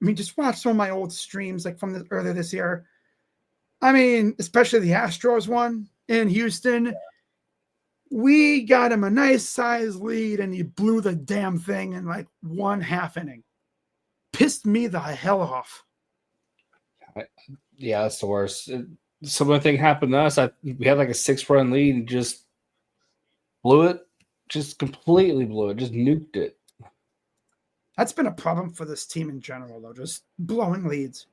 Speaker 2: I mean, just watch some of my old streams like from earlier this year. I mean, especially the Astros one in Houston. We got him a nice size lead and he blew the damn thing in like 1/2 inning. Pissed me the hell off.
Speaker 1: Yeah, that's the worst. Similar thing happened to us. We had like a 6-run lead and just blew it. Just completely blew it. Just nuked it.
Speaker 2: That's been a problem for this team in general, though. Just blowing leads.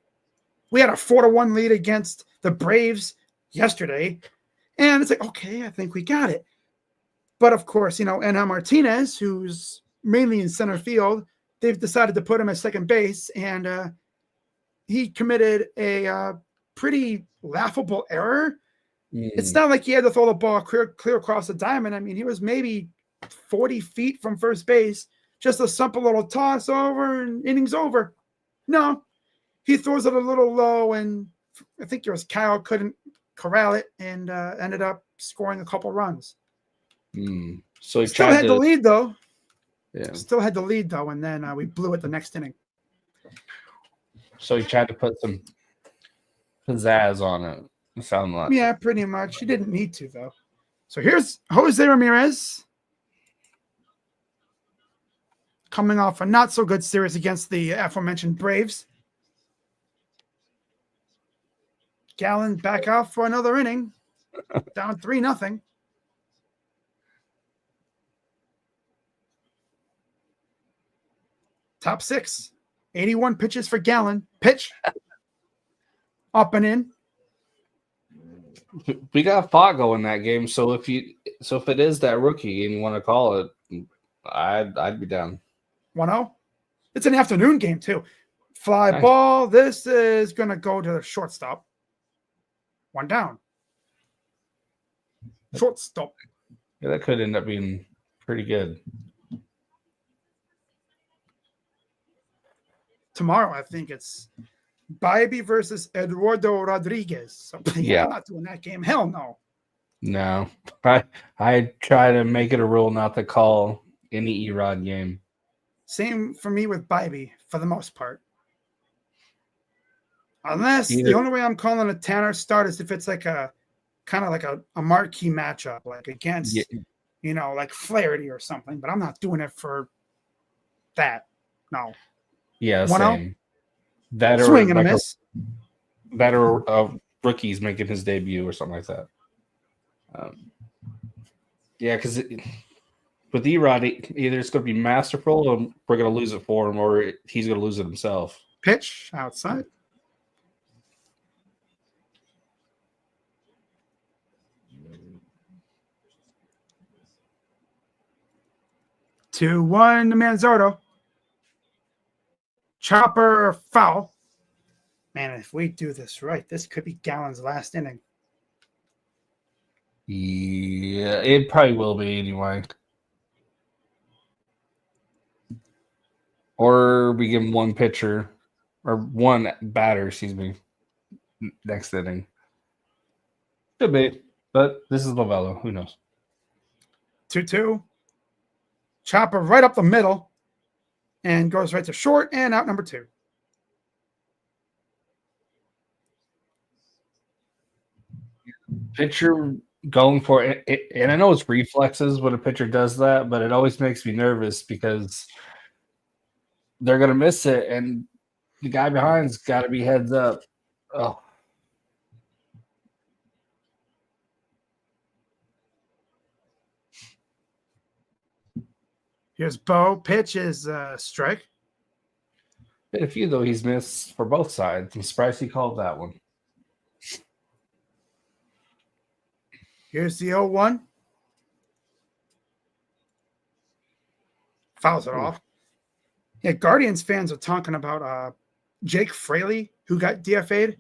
Speaker 2: We had a 4-1 lead against the Braves yesterday. And it's like, okay, I think we got it. But of course, Enel Martinez, who's mainly in center field, they've decided to put him at second base, and he committed a pretty laughable error. It's not like he had to throw the ball clear across the diamond. I mean, he was maybe 40 feet from first base, just a simple little toss over and innings over. No, he throws it a little low, and I think it was Kyle couldn't corral it and ended up scoring a couple runs.
Speaker 1: So he
Speaker 2: still had the lead, though.
Speaker 1: Yeah.
Speaker 2: Still had the lead, though, and then we blew it the next inning.
Speaker 1: So he tried to put some pizzazz on it. It sounded like.
Speaker 2: Yeah, pretty much. He didn't need to, though. So here's Jose Ramirez coming off a not-so-good series against the aforementioned Braves. Gallen back out for another inning. Down 3-0. Top 6. 81 pitches for Gallen. Pitch. Up and in.
Speaker 1: We got Fago in that game, so if it is that rookie and you want to call it, I'd be down.
Speaker 2: 1-0. It's an afternoon game too. Fly ball. This is gonna go to the shortstop. 1 down. Shortstop.
Speaker 1: Yeah, that could end up being pretty good.
Speaker 2: Tomorrow, I think it's Bybee versus Eduardo Rodriguez. So, yeah, I'm not doing that game. Hell no.
Speaker 1: No. I try to make it a rule not to call any Erod game.
Speaker 2: Same for me with Bybee for the most part. Unless the only way I'm calling a Tanner start is if it's like a kind of like a marquee matchup, like against, like Flaherty or something. But I'm not doing it for that. No.
Speaker 1: Yeah, same. That or
Speaker 2: swing and a miss.
Speaker 1: That or rookie's making his debut or something like that. Yeah, because with Erod, either it's going to be masterful and we're going to lose it for him, or he's going to lose it himself.
Speaker 2: Pitch outside. Two, 1 to Manzardo. Chopper foul. Man, if we do this right, this could be Gallen's last inning.
Speaker 1: Yeah, it probably will be anyway. Or we give him one pitcher or one batter, next inning. Could be, but this is Lovello. Who knows?
Speaker 2: 2-2. Chopper right up the middle and goes right to short and out number 2.
Speaker 1: Pitcher going for it, and I know it's reflexes when a pitcher does that, but it always makes me nervous because they're going to miss it, and the guy behind's got to be heads up. Oh.
Speaker 2: Here's Bo. Pitch is strike.
Speaker 1: Been a few, though, he's missed for both sides. I'm surprised he called that one.
Speaker 2: Here's the 0-1. Fouls it off. Yeah, Guardians fans are talking about Jake Fraley, who got DFA'd.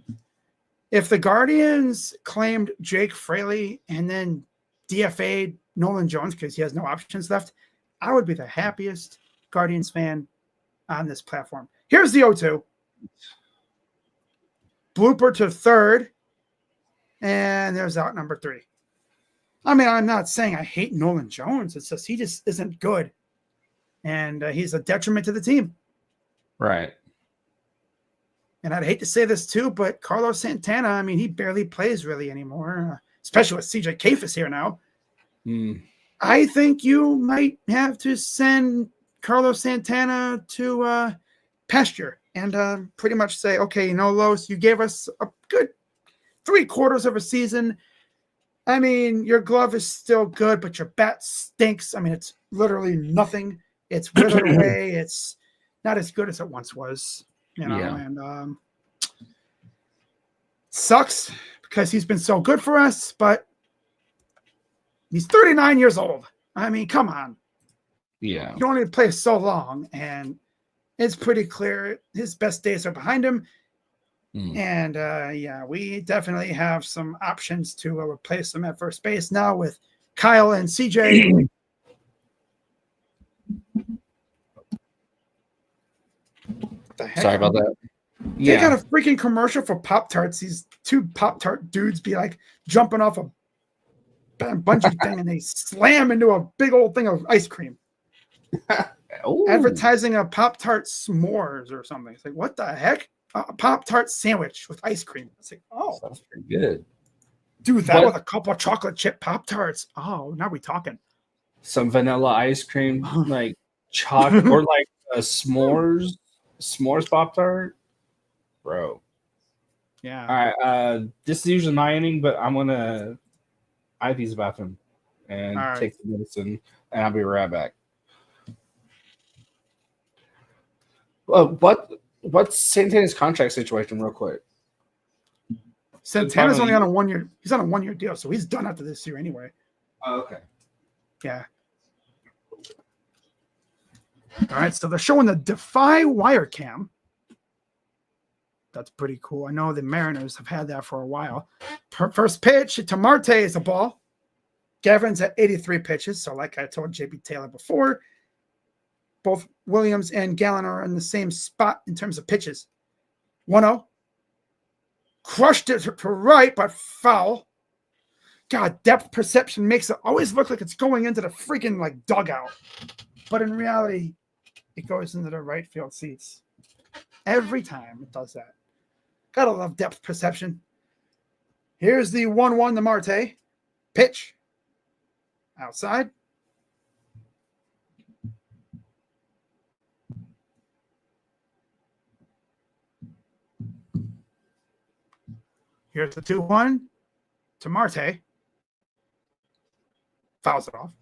Speaker 2: If the Guardians claimed Jake Fraley and then DFA'd Nolan Jones because he has no options left, I would be the happiest Guardians fan on this platform. Here's the 0-2. Blooper to third. And there's out number 3. I mean, I'm not saying I hate Nolan Jones. It's just he just isn't good. And he's a detriment to the team.
Speaker 1: Right.
Speaker 2: And I'd hate to say this too, but Carlos Santana, I mean, he barely plays really anymore, especially with CJ Kafis here now. I think you might have to send Carlos Santana to pasture and pretty much say, okay, Los, you gave us a good 3/4 of a season. I mean, your glove is still good, but your bat stinks. I mean, it's literally nothing. It's withered away. It's not as good as it once was, and sucks because he's been so good for us, but he's 39 years old. I mean, come on.
Speaker 1: Yeah.
Speaker 2: You only play so long, and it's pretty clear his best days are behind him. And yeah, we definitely have some options to replace him at first base now with Kyle and CJ. What the heck?
Speaker 1: Sorry about that.
Speaker 2: They got a freaking commercial for Pop-Tarts. These two Pop-Tart dudes be like jumping off a bungee thing and they slam into a big old thing of ice cream. Advertising a Pop-Tart s'mores or something. It's like, what the heck? A Pop-Tart sandwich with ice cream. It's like, oh.
Speaker 1: Sounds pretty good.
Speaker 2: Do that with a couple of chocolate chip Pop-Tarts. Oh, now we're talking.
Speaker 1: Some vanilla ice cream, like chocolate, or like a s'mores Pop-Tart. Bro.
Speaker 2: Yeah.
Speaker 1: All right. This is usually my inning, but I'm going to use the bathroom and take the medicine, and I'll be right back. What's Santana's contract situation, real quick?
Speaker 2: Santana's only on a 1 year. He's on a 1 year deal, so he's done after this year anyway.
Speaker 1: Oh, okay.
Speaker 2: Yeah. All right, so they're showing the Defy wire cam. That's pretty cool. I know the Mariners have had that for a while. First pitch to Marte is a ball. Gavin's at 83 pitches. So like I told JB Taylor before, both Williams and Gallen are in the same spot in terms of pitches. 1-0. Crushed it to right, but foul. God, depth perception makes it always look like it's going into the freaking like dugout. But in reality, it goes into the right field seats. Every time it does that. Gotta love depth perception. Here's the 1-1 to Marte. Pitch. Outside. Here's the 2-1 to Marte. Fouls it off.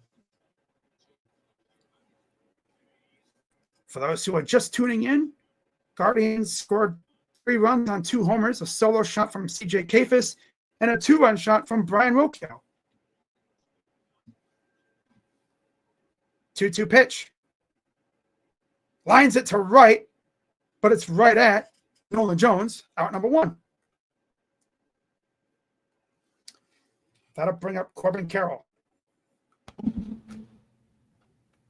Speaker 2: For those who are just tuning in, Guardians scored 3 runs on 2 homers, a solo shot from CJ Kafis, and a 2-run shot from Brian Rocchio. 2-2 pitch. Lines it to right, but it's right at Nolan Jones, out number 1. That'll bring up Corbin Carroll.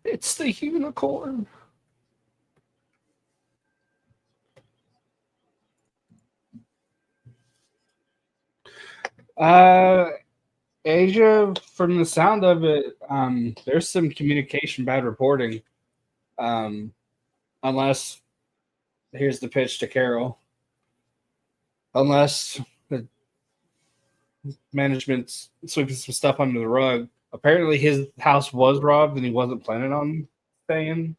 Speaker 1: It's the unicorn. Asia, from the sound of it, there's some communication bad reporting. Unless here's the pitch to Carroll. Unless the management's sweeping some stuff under the rug. Apparently his house was robbed and he wasn't planning on staying.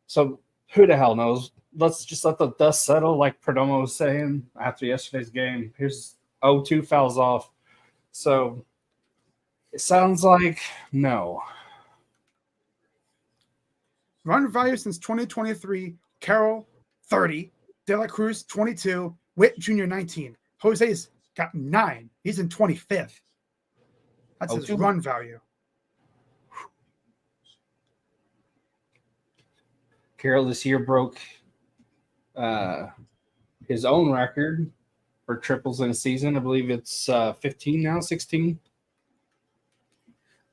Speaker 1: So who the hell knows? Let's just let the dust settle, like Perdomo was saying after yesterday's game. Here's 0-2 fouls off. So it sounds like no.
Speaker 2: Run value since 2023, Carroll 30, De La Cruz 22, Witt Jr. 19. Jose's got 9. He's in 25th. That's his run value.
Speaker 1: Carroll this year broke his own record for triples in a season. I believe it's 15 now, 16.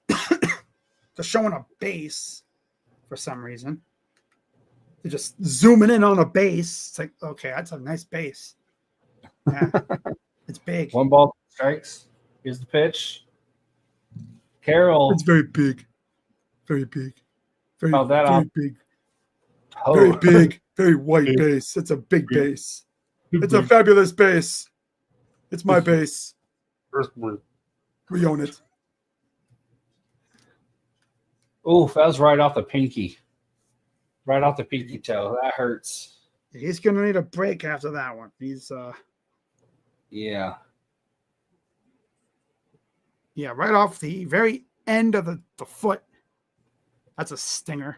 Speaker 2: They're showing a base for some reason. They're just zooming in on a base. It's like, okay, that's a nice base. Yeah, it's big.
Speaker 1: 1 ball, strikes. Here's the pitch. Carroll.
Speaker 2: It's very big. Very big. Very, very big.
Speaker 1: Oh.
Speaker 2: Very big. Very white base. It's a big base. It's a fabulous base. It's my base. We own it.
Speaker 1: Oh, that was right off the pinky. Right off the pinky toe. That hurts.
Speaker 2: He's going to need a break after that one. He's
Speaker 1: yeah.
Speaker 2: Yeah, right off the very end of the foot. That's a stinger.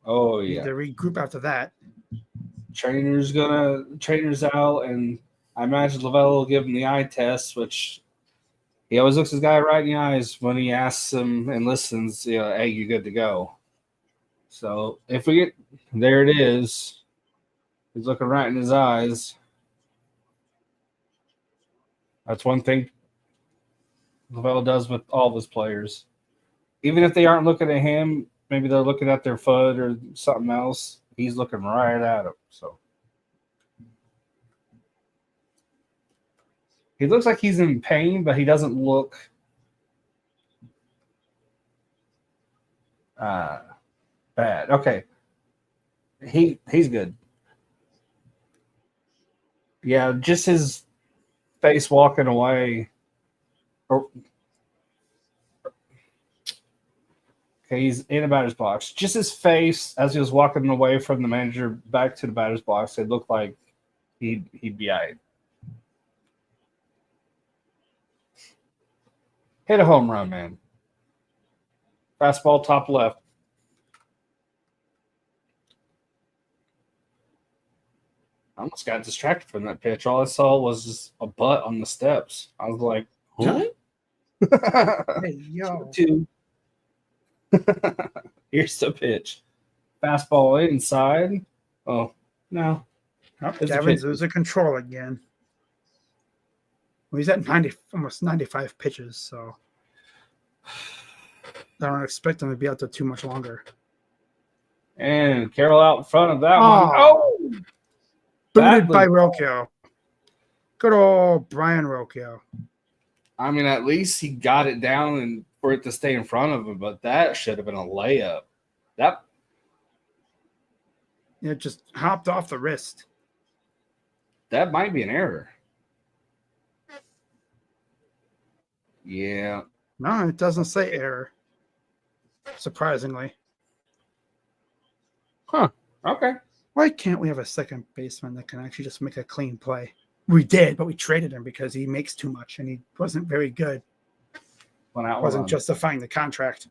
Speaker 1: Oh, yeah.
Speaker 2: They regroup after that.
Speaker 1: Trainer's out, and I imagine Lavelle will give him the eye test, which He always looks his guy right in the eyes when he asks him and listens, hey, you good to go. So if we get there, it is. He's looking right in his eyes. That's one thing Lavelle does with all of his players. Even if they aren't looking at him, maybe they're looking at their foot or something else. He's looking right at him. So he looks like he's in pain, but he doesn't look bad. Okay. He's good. Yeah, just his face walking away. Okay, he's in the batter's box. Just his face as he was walking away from the manager back to the batter's box, it looked like he'd be all right. Hit a home run, man. Fastball top left. I almost got distracted from that pitch. All I saw was just a butt on the steps. I was like, huh?
Speaker 2: Hey, yo.
Speaker 1: 2. Here's the pitch. Fastball inside. Oh, no.
Speaker 2: Oh, Gavin's losing control again. Well, he's at almost 95 pitches, so I don't expect him to be out there too much longer.
Speaker 1: And Carroll out in front of that one. Oh!
Speaker 2: Booted by Rocchio. Good old Brian Rocchio.
Speaker 1: I mean, at least he got it down and for it to stay in front of him, but that should have been a layup.
Speaker 2: It just hopped off the wrist.
Speaker 1: That might be an error. Yeah.
Speaker 2: No, it doesn't say error. Surprisingly.
Speaker 1: Huh. Okay.
Speaker 2: Why can't we have a second baseman that can actually just make a clean play? We did, but we traded him because he makes too much and he wasn't very good. Wasn't justifying the contract.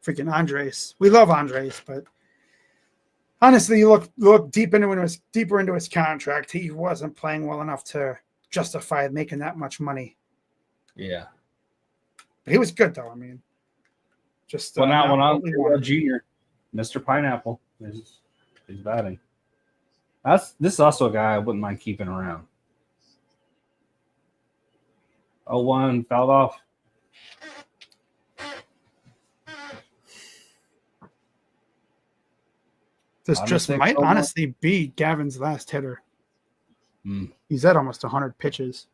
Speaker 2: Freaking Andres. We love Andres, but honestly, you look deeper into his contract. He wasn't playing well enough to justify making that much money.
Speaker 1: Yeah.
Speaker 2: But he was good, though. I mean, just
Speaker 1: went on junior, Mr. Pineapple. He's batting. This is also a guy I wouldn't mind keeping around. 0-1 fouled off.
Speaker 2: This just might honestly be Gavin's last hitter. He's at almost 100 pitches.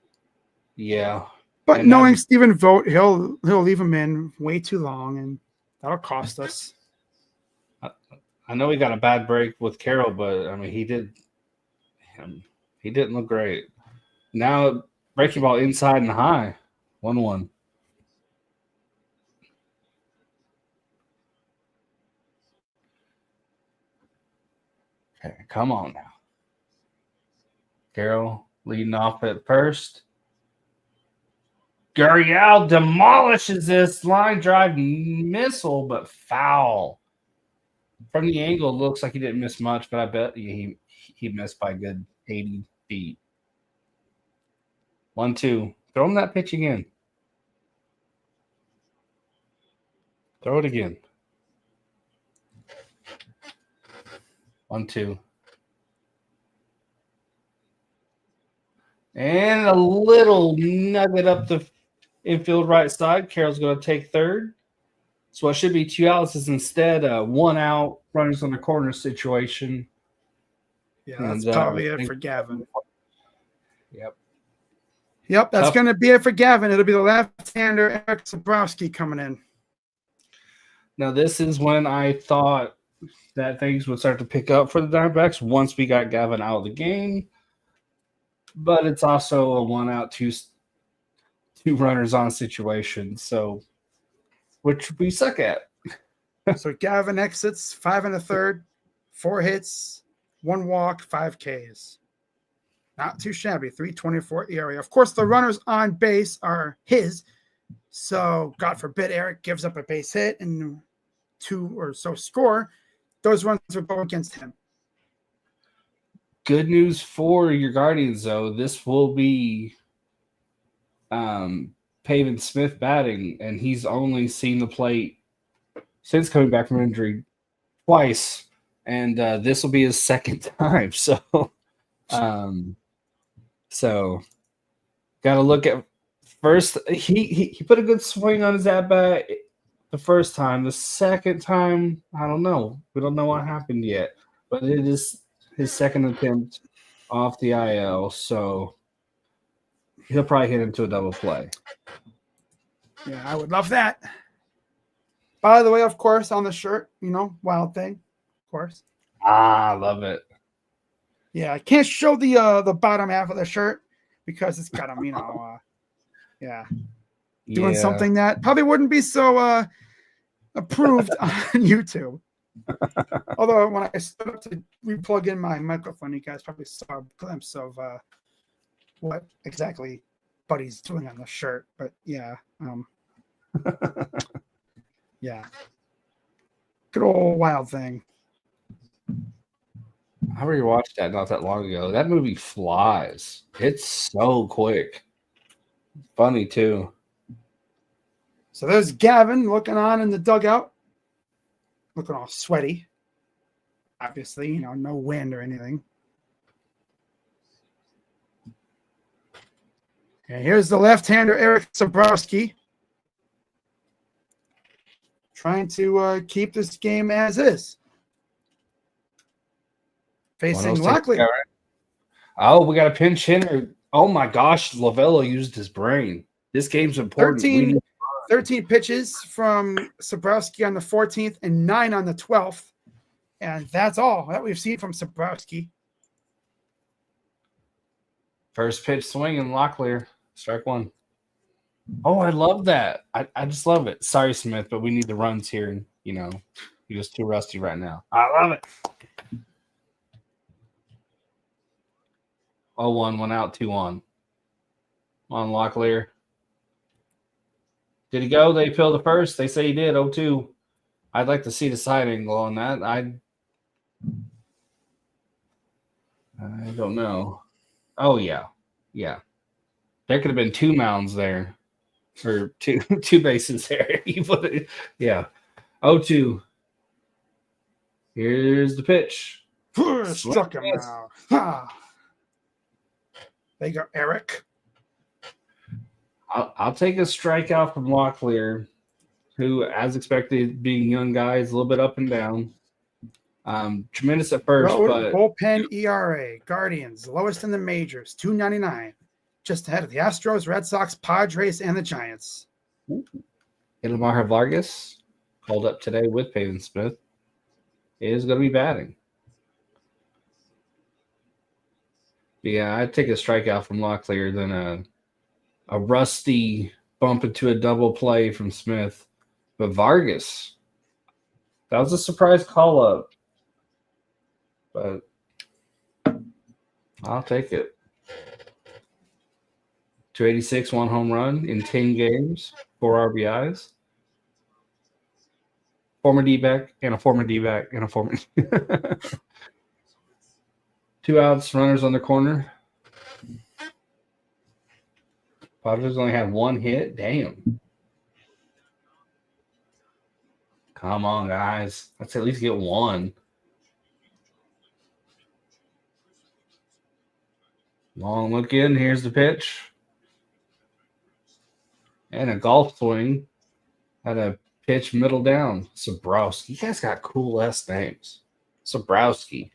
Speaker 1: Yeah.
Speaker 2: But knowing Stephen Vogt, he'll leave him in way too long, and that'll cost us.
Speaker 1: I know he got a bad break with Carroll, but I mean he didn't look great. Now breaking ball inside and high. 1-1. Okay, come on now. Carroll leading off at first. Gurriel demolishes this line drive missile, but foul. From the angle, it looks like he didn't miss much, but I bet he missed by a good 80 feet. 1-2. Throw him that pitch again. Throw it again. 1-2. And a little nugget up the infield right side. Carroll's going to take third. So what should be 2 outs is instead 1 out, runners on the corner situation.
Speaker 2: Yeah, that's probably it for Gavin.
Speaker 1: Yep,
Speaker 2: that's going to be it for Gavin. It'll be the left-hander, Eric Zabrowski, coming in.
Speaker 1: Now, this is when I thought that things would start to pick up for the Diamondbacks once we got Gavin out of the game. But it's also a 1 out, two runners on situation, so which we suck at.
Speaker 2: So Gavin exits 5 1/3, 4 hits, 1 walk, 5 Ks. Not too shabby. 3.24 ERA. Of course, the runners on base are his. So God forbid Eric gives up a base hit and 2 or so score. Those runs will go against him.
Speaker 1: Good news for your Guardians, though. This will be Pavin Smith batting, and he's only seen the plate since coming back from injury twice, and this will be his second time. So got to look at first. He put a good swing on his at bat the first time. The second time, I don't know. We don't know what happened yet, but it is his second attempt off the IL, so he'll probably hit into a double play.
Speaker 2: Yeah, I would love that. By the way, of course, on the shirt, Wild Thing, of course.
Speaker 1: I love it.
Speaker 2: Yeah, I can't show the bottom half of the shirt because it's got him, doing something that probably wouldn't be so approved on YouTube. Although when I stood up to replug in my microphone, you guys probably saw a glimpse of what exactly Buddy's doing on the shirt. But yeah, yeah, good old Wild Thing.
Speaker 1: I rewatched that not that long ago. That movie flies. It's so quick. Funny too.
Speaker 2: So there's Gavin looking on in the dugout, looking all sweaty. Obviously, no wind or anything. And here's the left-hander, Eric Zabrowski, trying to keep this game as is. Facing Locklear.
Speaker 1: Oh, we got a pinch hitter. Oh my gosh, Lovello used his brain. This game's important.
Speaker 2: 13 pitches from Zabrowski on the 14th and 9 on the 12th. And that's all that we've seen from Zabrowski.
Speaker 1: First pitch swing and Locklear. Strike one. Oh, I love that. I just love it. Sorry, Smith, but we need the runs here. You're just too rusty right now. I love it. 0-1, 1 out, 2-1. On Locklear. Did he go? They appealed the first. They say he did. 0-2. I'd like to see the side angle on that. I don't know. Oh, yeah. Yeah. There could have been 2 mounds there. Or two bases there. You put it, yeah. 0-2. Here's the pitch.
Speaker 2: Struck him now. There you go, Eric.
Speaker 1: I'll take a strikeout from Locklear, who, as expected, being young guy, is a little bit up and down. Tremendous at first, but
Speaker 2: bullpen ERA, Guardians, lowest in the majors, 2.99, just ahead of the Astros, Red Sox, Padres, and the Giants.
Speaker 1: Ilmar Vargas, called up today with Pavin Smith, is going to be batting. But yeah, I'd take a strikeout from Locklear than a rusty bump into a double play from Smith. But Vargas, that was a surprise call up. But I'll take it. 286, 1 home run in 10 games, 4 RBIs. Former D-back and a former D-back and a former 2 outs, runners on the corner. Padres only had 1 hit. Damn. Come on, guys. Let's at least get 1. Long look in. Here's the pitch. And a golf swing. Had a pitch middle down. Zabrowski. You guys got cool ass names. Zabrowski.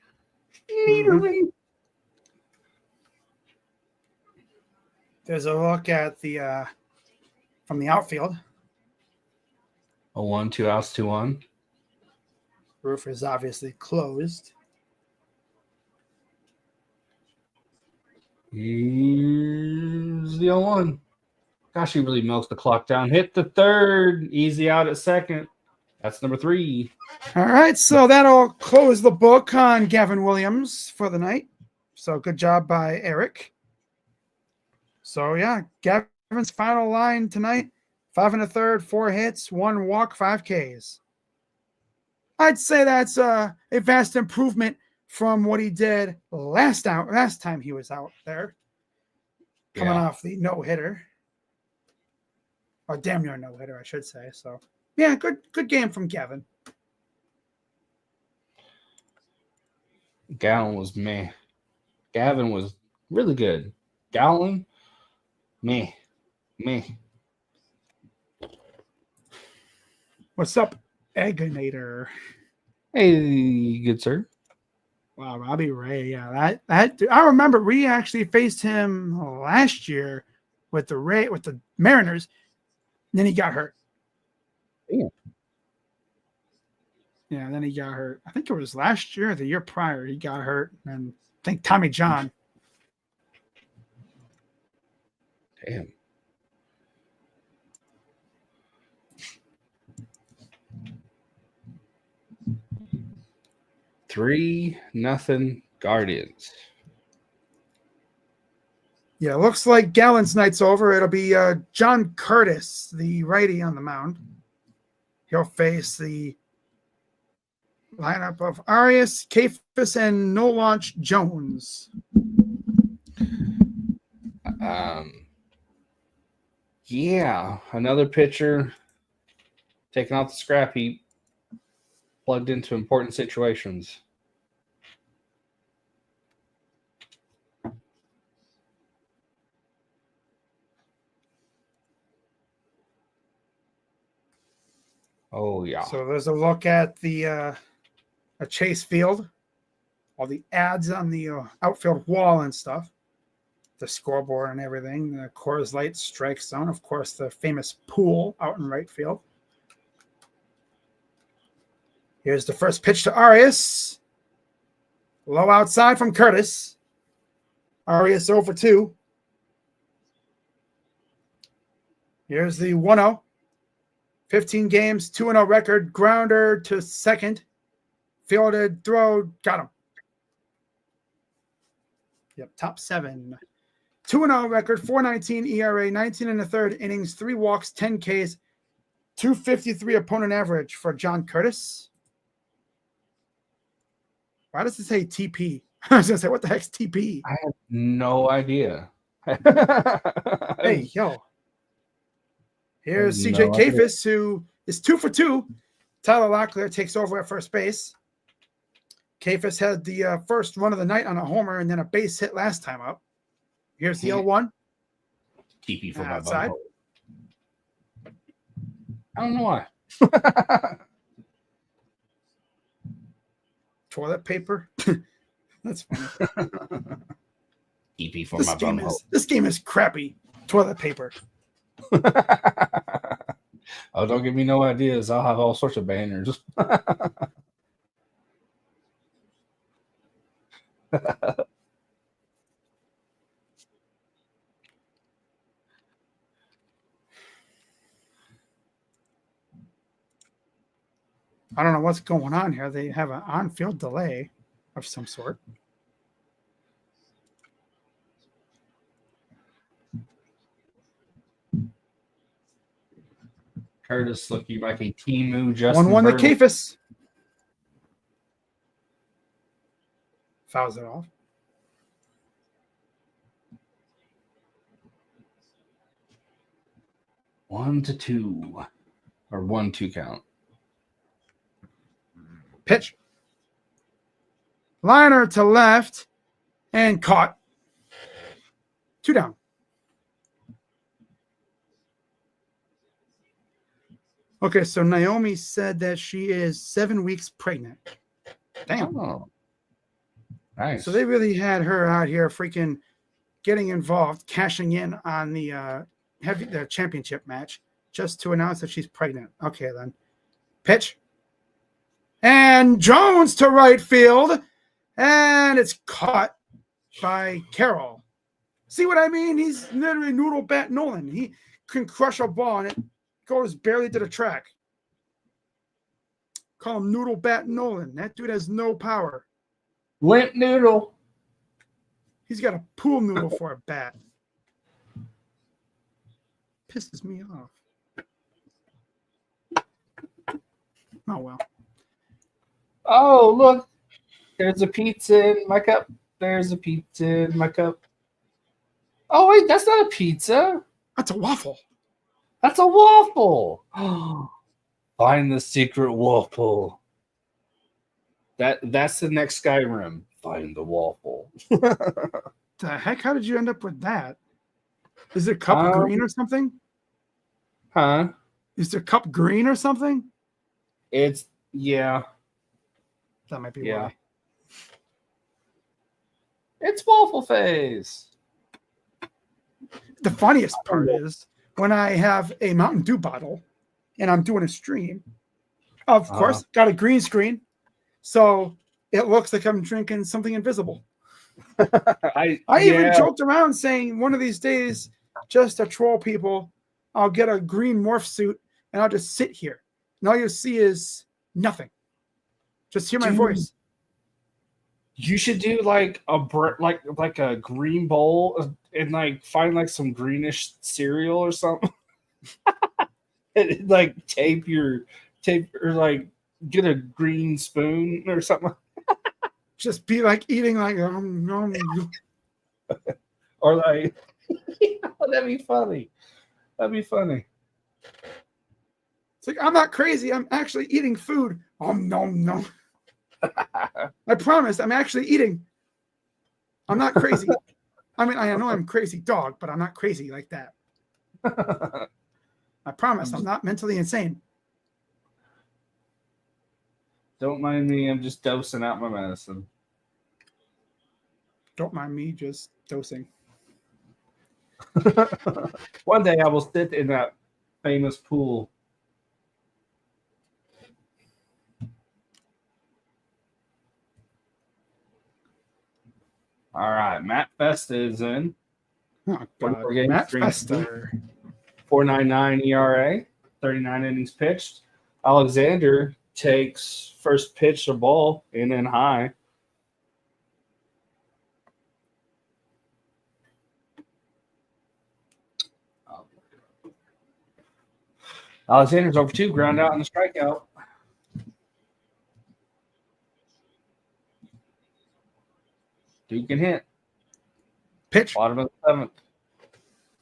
Speaker 2: Mm-hmm. There's a look at the from the outfield.
Speaker 1: 0-1, 2 outs, 2-1.
Speaker 2: Roof is obviously closed.
Speaker 1: Here's the 0-1. Gosh, he really melts the clock down. Hit the third. Easy out at second. That's number 3.
Speaker 2: All right, so that'll close the book on Gavin Williams for the night. So good job by Eric. So yeah, Gavin's final line tonight: 5 1/3, 4 hits, 1 walk, 5 Ks. I'd say that's a vast improvement from what he did last time he was out there, coming off the no-hitter. or damn near no hitter, I should say. So yeah, good game from Gavin.
Speaker 1: Gallon was meh. Gavin was really good. Gallon, meh.
Speaker 2: What's up, Egginator?
Speaker 1: Hey, good sir.
Speaker 2: Wow, Robbie Ray. Yeah, that I remember we actually faced him last year with the Mariners. And then he got hurt.
Speaker 1: Yeah.
Speaker 2: Yeah, then he got hurt. I think it was last year or the year prior he got hurt. And I think Tommy John.
Speaker 1: Damn. Three nothing Guardians.
Speaker 2: Yeah, looks like Gallon's night's over. It'll be John Curtis, the righty, on the mound. He'll face the lineup of Arias, Kafis, and No Launch Jones.
Speaker 1: Yeah, another pitcher taken off the scrap heap, plugged into important situations. Oh yeah.
Speaker 2: So there's a look at the a Chase Field, all the ads on the outfield wall and stuff, the scoreboard and everything, the Coors Light strike zone, of course, the famous pool out in right field. Here's the first pitch to Arias. Low outside from Curtis. Arias 0 for 2. Here's the 1-0. 15 games, 2-0 record, grounder to second. Fielded, throw, got him. Yep, top 7. 2-0 record, 4.19 ERA, 19 in the third innings, 3 walks, 10 Ks, 253 opponent average for John Curtis. Why does it say TP? I was going to say, what the heck's TP?
Speaker 1: I have no idea.
Speaker 2: Hey, yo. Here's CJ Kafis, who is 2 for 2. Tyler Locklear takes over at first base. Kafis had the first run of the night on a homer and then a base hit last time up. Here's the L1.
Speaker 1: TP for
Speaker 2: outside.
Speaker 1: my butthole. I don't know why.
Speaker 2: Toilet paper. That's funny.
Speaker 1: TP for my butthole.
Speaker 2: This game is crappy. Toilet paper.
Speaker 1: Oh, don't give me no ideas. I'll have all sorts of banners.
Speaker 2: I don't know what's going on here. They have an on-field delay of some sort.
Speaker 1: Curtis looking like a Temu Justin
Speaker 2: 1-1 to
Speaker 1: Verlander.
Speaker 2: Kafis. Fouls it off.
Speaker 1: One to 2. Or 1-2 count.
Speaker 2: Pitch. Liner to left and caught. 2 down. Okay, so Naomi said that she is 7 weeks pregnant. Damn.
Speaker 1: Oh. Nice.
Speaker 2: So they really had her out here freaking getting involved, cashing in on the championship match just to announce that she's pregnant. Okay, then. Pitch. And Jones to right field. And it's caught by Carroll. See what I mean? He's literally Noodle Bat Nolan. He can crush a ball and it goes barely to the track. Call him Noodle Bat Nolan. That dude has no power.
Speaker 1: Limp noodle.
Speaker 2: He's got a pool noodle for a bat. Pisses me off. Oh, well.
Speaker 1: Oh, look. There's a pizza in my cup. There's a pizza in my cup. Oh, wait. That's not a pizza.
Speaker 2: That's a waffle.
Speaker 1: That's a waffle. Find the secret waffle. That's the next Skyrim. Find the waffle.
Speaker 2: The heck? How did you end up with that? Is the cup green or something?
Speaker 1: Huh?
Speaker 2: Is the cup green or something?
Speaker 1: It's yeah.
Speaker 2: That might be
Speaker 1: Yeah.
Speaker 2: why.
Speaker 1: It's waffle face.
Speaker 2: The funniest part is when I have a Mountain Dew bottle and I'm doing a stream, of course, got a green screen. So it looks like I'm drinking something invisible. I even joked around saying one of these days, just to troll people, I'll get a green morph suit and I'll just sit here. And all you see is nothing. Just hear my voice.
Speaker 1: You should do like a like a green bowl and like find like some greenish cereal or something. And like tape or like get a green spoon or something.
Speaker 2: Just be like eating like
Speaker 1: or like that'd be funny. That'd be funny.
Speaker 2: It's like I'm not crazy. I'm actually eating food. No. I promise I'm actually eating. I'm not crazy. I mean, I know I'm crazy dog, but I'm not crazy like that. I promise I'm not mentally insane.
Speaker 1: Don't mind me. I'm just dosing out my medicine.
Speaker 2: Don't mind me just dosing.
Speaker 1: One day I will sit in that famous pool. All right, Matt Festa is in.
Speaker 2: Oh, God. Matt Festa.
Speaker 1: 4.99 ERA, 39 innings pitched. Alexander takes first pitch of ball in and high. Alexander's over 2, ground out and a strikeout. Duke can hit.
Speaker 2: Pitch.
Speaker 1: Bottom of the 7th.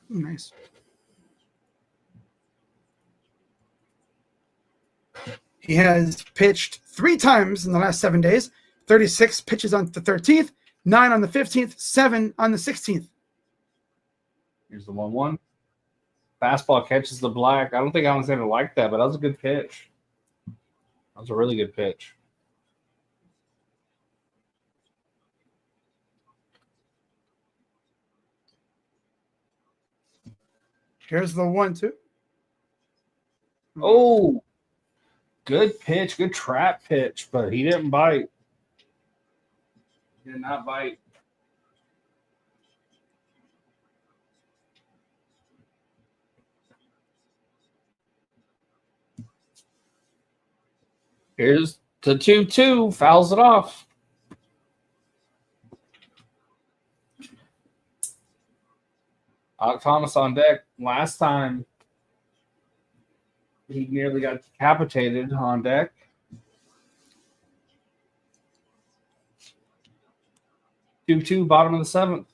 Speaker 2: Nice. He has pitched 3 times in the last 7 days. 36 pitches on the 13th, 9 on the 15th, 7 on the 16th.
Speaker 1: Here's the 1-1. Fastball catches the black. I don't think Alexander liked that, but that was a good pitch. That was a really good pitch.
Speaker 2: Here's the 1-2.
Speaker 1: Oh, good pitch. Good trap pitch, but he didn't bite. He did not bite. Here's the 2-2. Fouls it off. Thomas on deck. Last time he nearly got decapitated on deck. Two, bottom of the 7th.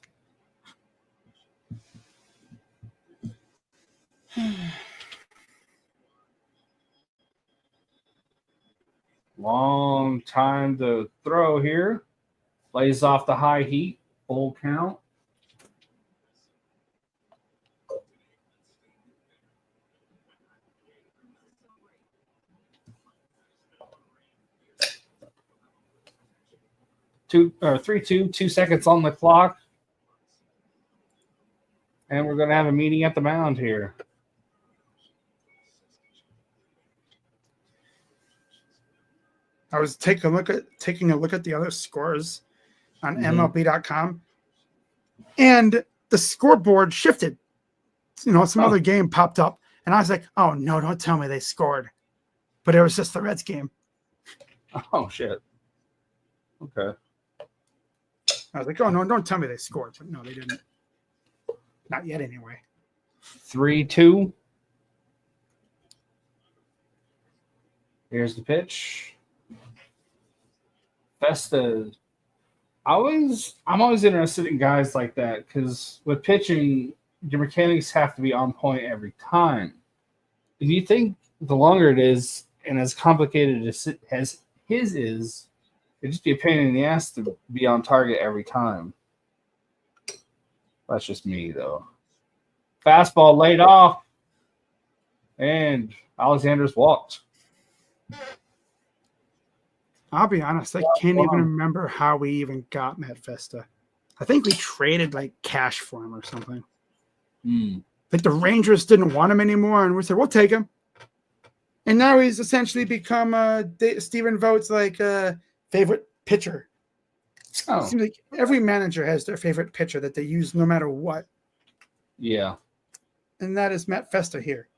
Speaker 1: Long time to throw here. Lays off the high heat. Full count. Two or 3-2, 2 seconds on the clock. And we're going to have a meeting at the mound here.
Speaker 2: I was taking a look at the other scores on MLB.com, and the scoreboard shifted. Some other game popped up, and I was like, "Oh no! Don't tell me they scored," but it was just the Reds game.
Speaker 1: Oh shit! Okay.
Speaker 2: I was like, "Oh no! Don't tell me they scored," but no, they didn't. Not yet, anyway.
Speaker 1: 3-2. Here's the pitch. Festa. I'm always interested in guys like that because with pitching, your mechanics have to be on point every time. do you think the longer it is and as complicated as his is, it'd just be a pain in the ass to be on target every time? That's just me, though. Fastball laid off, and Alexander's walked.
Speaker 2: I'll be honest, I can't even remember how we even got Matt Festa. I think we traded like cash for him or something. Like the Rangers didn't want him anymore, and we said, we'll take him. And now he's essentially become Stephen Vogt's like favorite pitcher.
Speaker 1: Oh.
Speaker 2: It seems like every manager has their favorite pitcher that they use no matter what.
Speaker 1: Yeah.
Speaker 2: And that is Matt Festa here.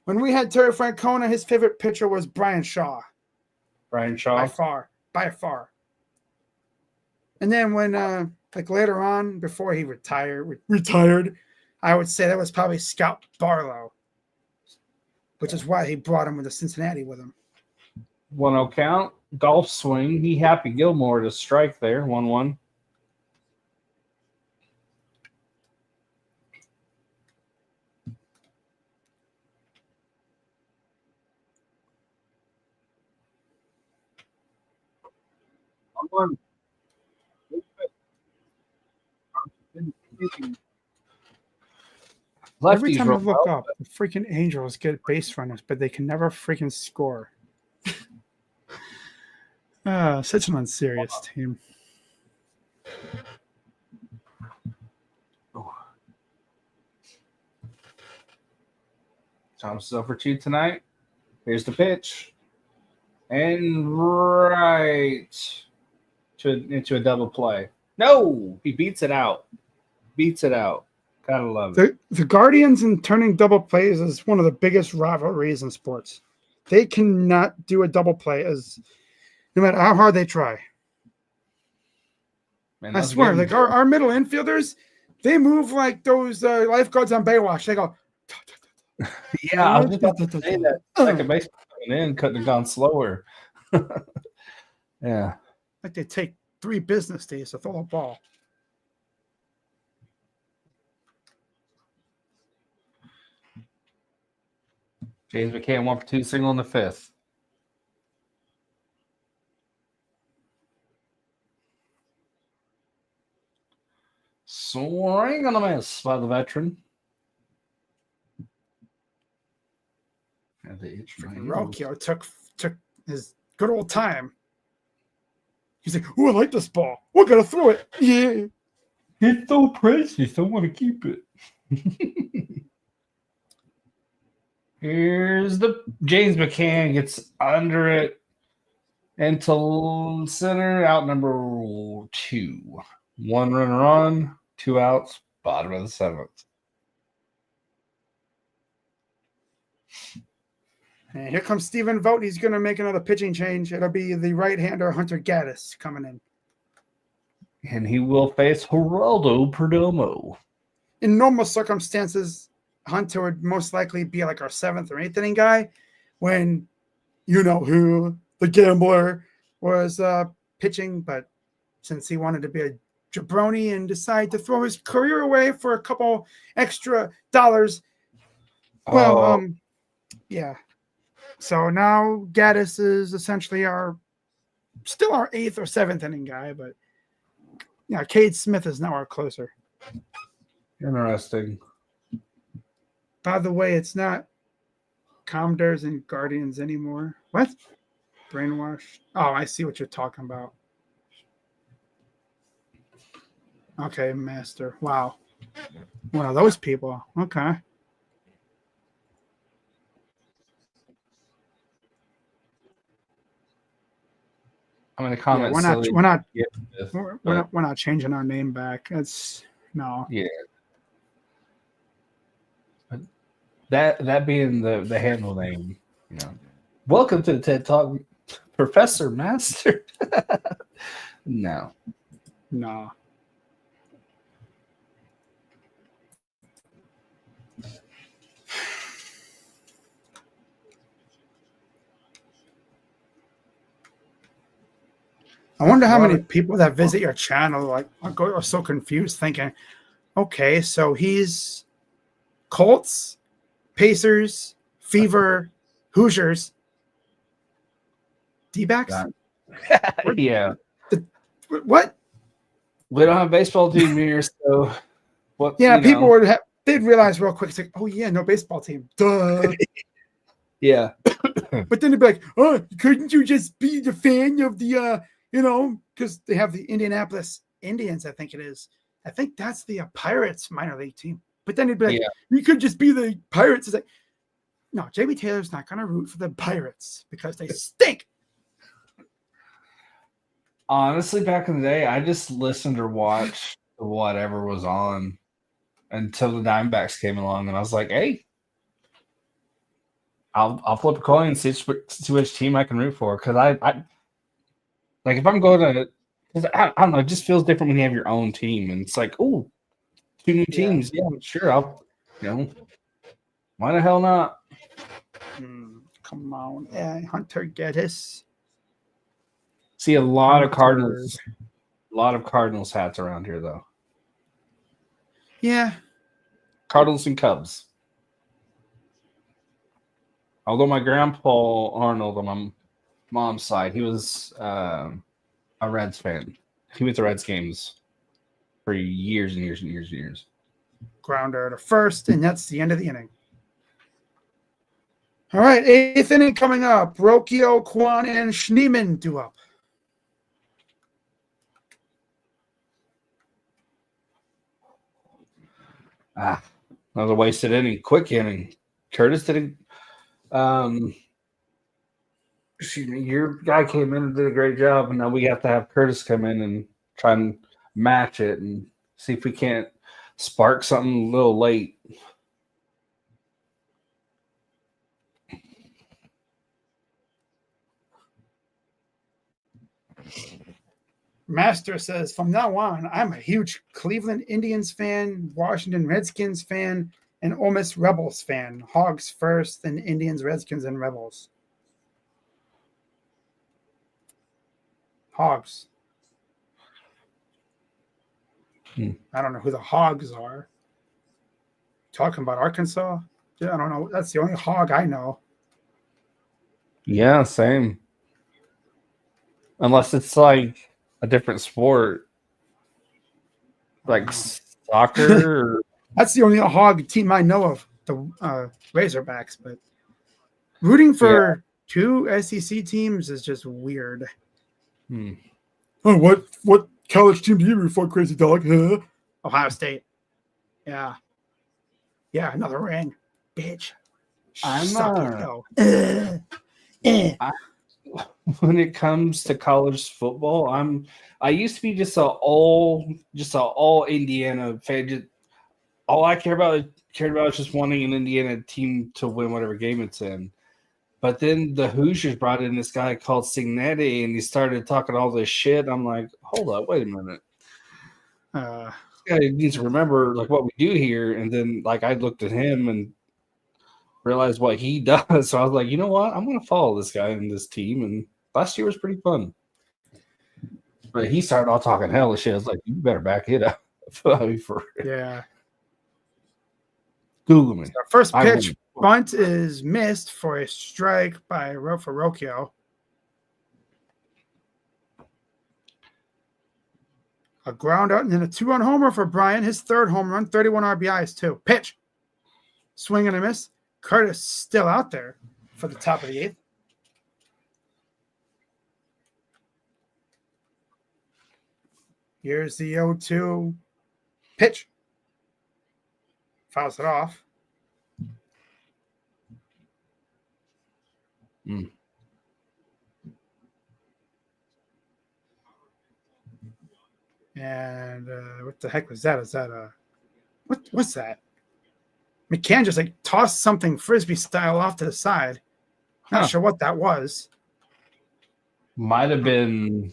Speaker 2: When we had Terry Francona, his favorite pitcher was Brian Shaw.
Speaker 1: Brian Shaw?
Speaker 2: By far. And then when, like later on, before he retired, I would say that was probably Scott Barlow, which is why he brought him to Cincinnati with him.
Speaker 1: 1-0 count. Golf swing. He Happy Gilmore to strike there. 1-1.
Speaker 2: Every time I look up, the freaking Angels get base runners, but they can never freaking score. Such an unserious team.
Speaker 1: Thomas is over 2 tonight. Here's the pitch. And right into a double play. No, he beats it out. Gotta love it.
Speaker 2: The Guardians and turning double plays is one of the biggest rivalries in sports. They cannot do a double play no matter how hard they try.
Speaker 1: Man,
Speaker 2: I swear, like our middle infielders, they move like those lifeguards on Baywatch. They go.
Speaker 1: Yeah, I was just about to say that. Second base coming in couldn't have gone slower. Yeah.
Speaker 2: Like they take 3 business days to throw a ball.
Speaker 1: James McCann 1 for 2 single in the 5th. Swing on a miss by the veteran.
Speaker 2: Rocha took his good old time. He's like, "Oh, I like this ball. We're gonna throw it." Yeah,
Speaker 1: it's so precious. I want to keep it. Here's the James McCann gets under it into center, out number 2. 1 runner on, 2 outs, bottom of the 7th.
Speaker 2: And here comes Stephen Vogt. He's going to make another pitching change. It'll be the right-hander Hunter Gaddis coming in.
Speaker 1: And he will face Geraldo Perdomo.
Speaker 2: In normal circumstances, Hunter would most likely be like our 7th or 8th inning guy when you know who, the gambler, was pitching. But since he wanted to be a jabroni and decided to throw his career away for a couple extra dollars, yeah. So now Gaddis is essentially still our 8th or 7th inning guy, but yeah, Cade Smith is now our closer.
Speaker 1: Interesting.
Speaker 2: By the way, it's not Commodores and Guardians anymore. What? Brainwashed? Oh, I see what you're talking about. Okay, Master. Wow. One of those people. Okay.
Speaker 1: I'm in the comments.
Speaker 2: Yeah, we're not changing our name back. That's no.
Speaker 1: Yeah. That being the handle name, you know. Welcome to the TED Talk, Professor Master. No.
Speaker 2: I wonder how many people that visit your channel are so confused, thinking, okay, so he's Colts, Pacers, Fever, Hoosiers, D-backs.
Speaker 1: Yeah.
Speaker 2: What?
Speaker 1: We don't have a baseball team here, so what?
Speaker 2: Yeah,
Speaker 1: you
Speaker 2: people
Speaker 1: know.
Speaker 2: they'd realize real quick. It's like, oh yeah, no baseball team. Duh.
Speaker 1: Yeah.
Speaker 2: But then they'd be like, oh, couldn't you just be the fan of the, because they have the Indianapolis Indians, I think it is. I think that's the Pirates minor league team. But then he'd be like, you could just be the Pirates. It's like, no, JB Taylor's not going to root for the Pirates because they stink.
Speaker 1: Honestly, back in the day, I just listened or watched whatever was on until the Diamondbacks came along, and I was like, "Hey, I'll flip a coin and see which team I can root for." Because I like if I'm going to, because I don't know, it just feels different when you have your own team, and it's like, oh, two new teams, yeah, sure, why the hell not?
Speaker 2: Come on, Hunter Geddes.
Speaker 1: See a lot of Cardinals hats around here, though.
Speaker 2: Yeah.
Speaker 1: Cardinals and Cubs. Although my grandpa Arnold on my mom's side, he was a Reds fan. He went to Reds games for years and years and years and years.
Speaker 2: Grounder to first, and that's the end of the inning. All right, 8th inning coming up. Rocchio, Kwan, and Schneemann due up.
Speaker 1: That was a wasted inning. Quick inning. Curtis did your guy came in and did a great job, and now we have to have Curtis come in and try and match it and see if we can't spark something a little late.
Speaker 2: Master says, from now on, I'm a huge Cleveland Indians fan, Washington Redskins fan, and Ole Miss Rebels fan. Hogs first, then Indians, Redskins, and Rebels. Hogs. I don't know who the Hogs are. Talking about Arkansas? Yeah, I don't know. That's the only hog I know.
Speaker 1: Yeah, same. Unless it's like a different sport, like soccer.
Speaker 2: That's the only hog team I know of, the Razorbacks. But rooting for two SEC teams is just weird. Oh, what college team do you root for, Krazy Dawg? Huh? Ohio State. Yeah. Yeah, another ring. Bitch. Suck it, though.
Speaker 1: When it comes to college football, I used to be just a all Indiana fan. Just, all I cared about is just wanting an Indiana team to win whatever game it's in. But then the Hoosiers brought in this guy called Signetti, and he started talking all this shit. I'm like, hold up, wait a minute. This guy needs to remember like what we do here. And then like I looked at him and realized what he does. So I was like, you know what? I'm going to follow this guy in this team. And last year was pretty fun. But he started all talking hell of shit. I was like, you better back it up.
Speaker 2: Yeah.
Speaker 1: Google me.
Speaker 2: So first pitch bunt is missed for a strike for Rocchio. A ground out and then a 2-run homer for Brian. His third home run, 31 RBIs too. Pitch. Swing and a miss. Curtis still out there for the top of the 8th. Here's the 0-2 pitch. Fouls it off. And what the heck was that? Is that what's that? McCann just like tossed something frisbee style off to the side. Not sure what that was.
Speaker 1: Might have been.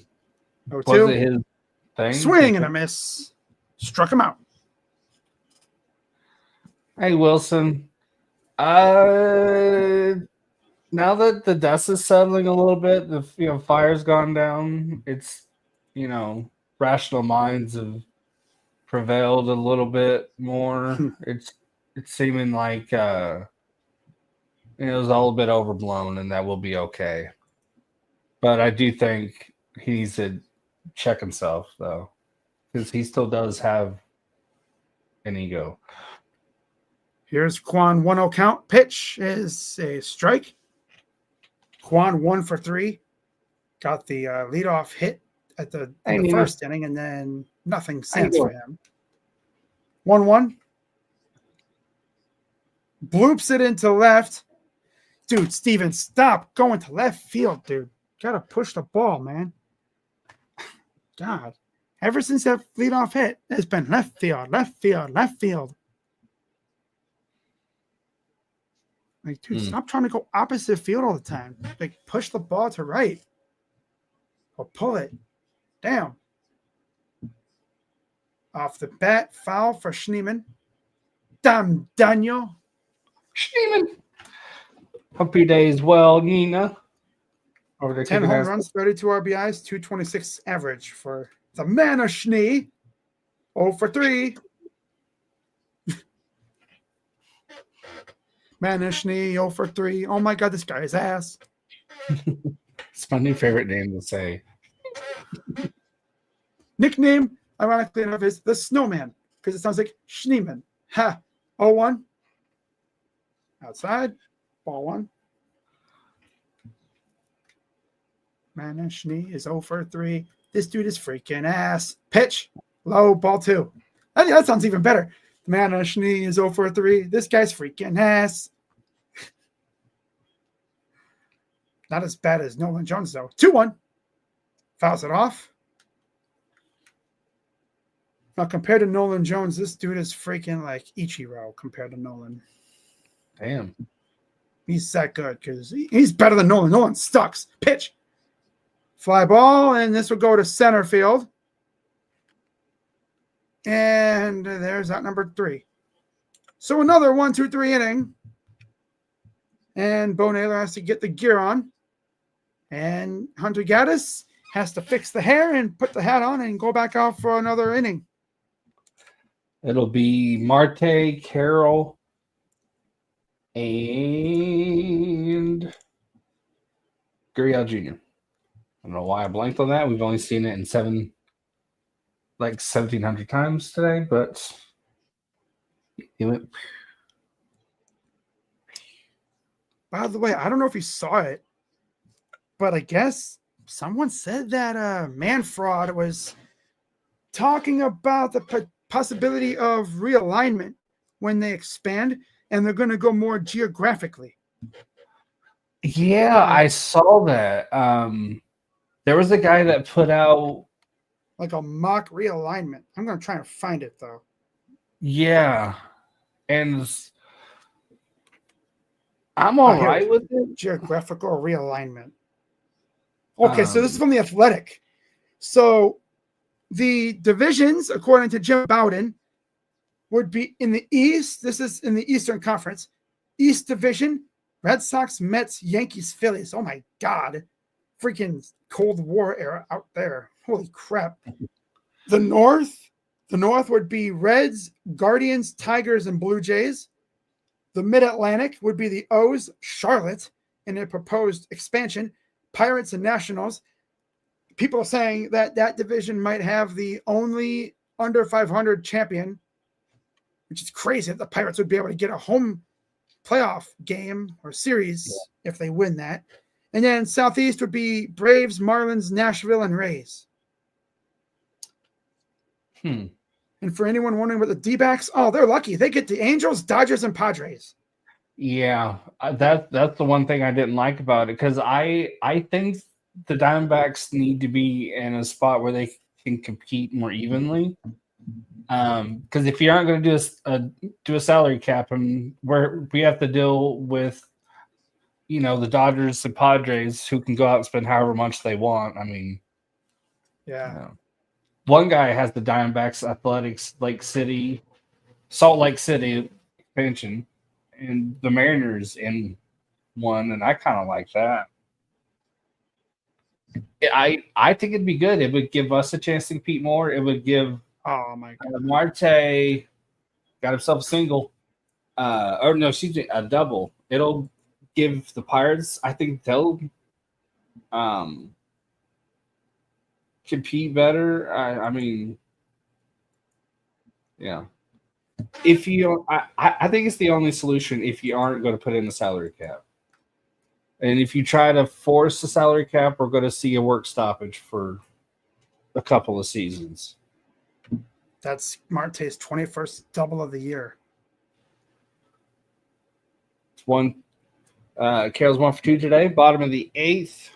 Speaker 2: Was
Speaker 1: it his thing?
Speaker 2: Swing and a miss. Struck him out.
Speaker 1: Hey Wilson. Now that the dust is settling a little bit, the fire's gone down. It's rational minds have prevailed a little bit more. It's seeming like It was all a bit overblown, and that will be okay. But I do think he needs to check himself, though, because he still does have an ego.
Speaker 2: Here's Quan 1-0 count. Pitch is a strike. Quan 1 for 3. Got the leadoff hit at the first inning, and then nothing since for him. 1-1. Bloops it into left. Dude, Steven, stop going to left field, dude. Gotta push the ball, man. God. Ever since that leadoff hit, it's been left field, left field, left field. Like, dude, stop trying to go opposite field all the time. Like, push the ball to right. Or pull it. Damn. Off the bat, foul for Schneemann. Damn, Daniel.
Speaker 1: Schneemann. Hope your day is well, Nina. Over there
Speaker 2: 10 home runs, 32 RBIs, 226 average for the man of Schnee. 0 for 3. Man of Schnee, 0 for 3. Oh my God, this guy is ass.
Speaker 1: It's my new favorite name to say.
Speaker 2: Nickname, ironically enough, is the Snowman because it sounds like Schneemann. Ha. 0-1. Outside. Ball 1. Man of Schnee is 0 for 3. This dude is freaking ass. Pitch. Low. Ball 2. That sounds even better. Man of Schnee is 0 for 3. This guy's freaking ass. Not as bad as Nolan Jones, though. 2-1. Fouls it off. Now, compared to Nolan Jones, this dude is freaking like Ichiro compared to Nolan.
Speaker 1: Damn.
Speaker 2: He's that good because he's better than Nolan. Nolan sucks. Pitch. Fly ball, and this will go to center field. And there's out number 3. So another 1-2-3 inning. And Bo Naylor has to get the gear on. And Hunter Gaddis has to fix the hair and put the hat on and go back out for another inning.
Speaker 1: It'll be Marte, Carroll, and Gurriel Jr. I don't know why I blanked on that. We've only seen it in 1,700 times today, but it went.
Speaker 2: By the way, I don't know if you saw it, but I guess someone said that Manfred was talking about the possibility of realignment when they expand, and they're going to go more geographically.
Speaker 1: Yeah, I saw that. There was a guy that put out
Speaker 2: like a mock realignment. I'm going to try and find it, though.
Speaker 1: Yeah, and I'm all right with it.
Speaker 2: Geographical realignment. Okay, so this is from The Athletic. So the divisions, according to Jim Bowden, would be in the East. This is in the Eastern Conference. East Division, Red Sox, Mets, Yankees, Phillies. Oh, my God. Freaking Cold War era out there. Holy crap. The North would be Reds, Guardians, Tigers, and Blue Jays. The Mid-Atlantic would be the O's, Charlotte, in a proposed expansion, Pirates and Nationals. People are saying that that division might have the only under 500 champion, which is crazy that the Pirates would be able to get a home playoff game or series if they win that. And then Southeast would be Braves, Marlins, Nashville, and Rays. And for anyone wondering about the D-backs, oh, they're lucky. They get the Angels, Dodgers, and Padres.
Speaker 1: Yeah, that's the one thing I didn't like about it, because I think the Diamondbacks need to be in a spot where they can compete more evenly. Because if you aren't going to do a salary cap, and where we have to deal with, the Dodgers and Padres who can go out and spend however much they want. I mean, one guy has the Diamondbacks Athletics Salt Lake City expansion, and the Mariners in one, and I kind of like that. I think it'd be good. It would give us a chance to compete more. It would give Marte got himself a single, a double. It'll give the Pirates. I think they'll compete better. I mean, yeah. If you, I think it's the only solution if you aren't going to put in the salary cap. And if you try to force the salary cap, we're going to see a work stoppage for a couple of seasons.
Speaker 2: That's Marte's 21st double of the year.
Speaker 1: It's one. Carroll's 1 for 2 today. Bottom of the 8th.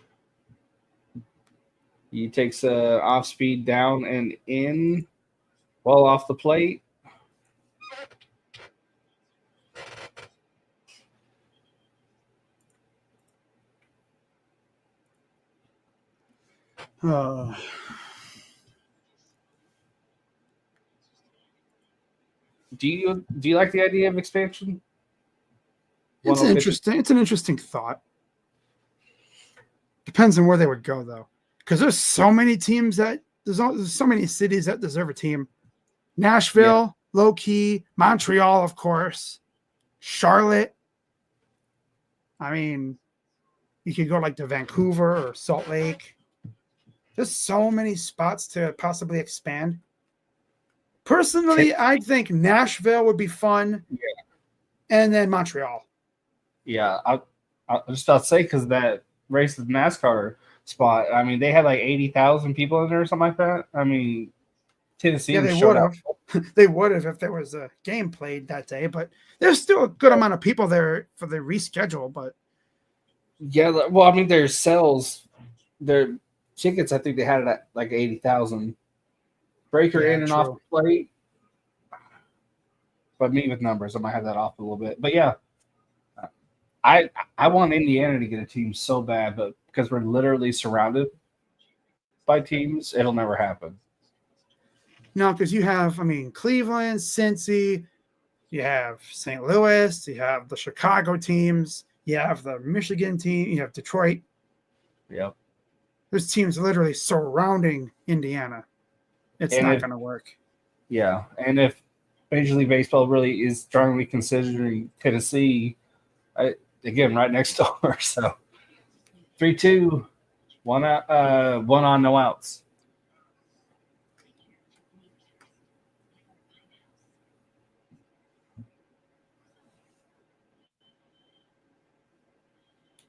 Speaker 1: He takes a off speed down and in. Well off the plate. Do you like the idea of expansion?
Speaker 2: It's interesting. It's an interesting thought. Depends on where they would go though, because there's so many teams there's so many cities that deserve a team. Nashville, low key, Montreal, of course, Charlotte. I mean, you could go like to Vancouver or Salt Lake. There's so many spots to possibly expand. Personally, I think Nashville would be fun.
Speaker 1: Yeah.
Speaker 2: And then Montreal.
Speaker 1: Yeah, I just about to say because that race the NASCAR spot. I mean, they had like 80,000 people in there or something like that. I mean, Tennessee.
Speaker 2: Yeah, they would have. They would have if there was a game played that day. But there's still a good amount of people there for the reschedule. But
Speaker 1: yeah, well, I mean, their sales, their tickets. I think they had it at like 80,000. Breaker in and off the plate. But me with numbers, I might have that off a little bit. But yeah, I want Indiana to get a team so bad, but because we're literally surrounded by teams, it'll never happen.
Speaker 2: No, because you have, I mean, Cleveland, Cincy, you have St. Louis, you have the Chicago teams, you have the Michigan team, you have Detroit.
Speaker 1: Yep.
Speaker 2: There's teams literally surrounding Indiana. It's not going to work.
Speaker 1: Yeah, and if Major League Baseball really is strongly considering Tennessee, again, right next door. So 3-2, one out, one on, no outs.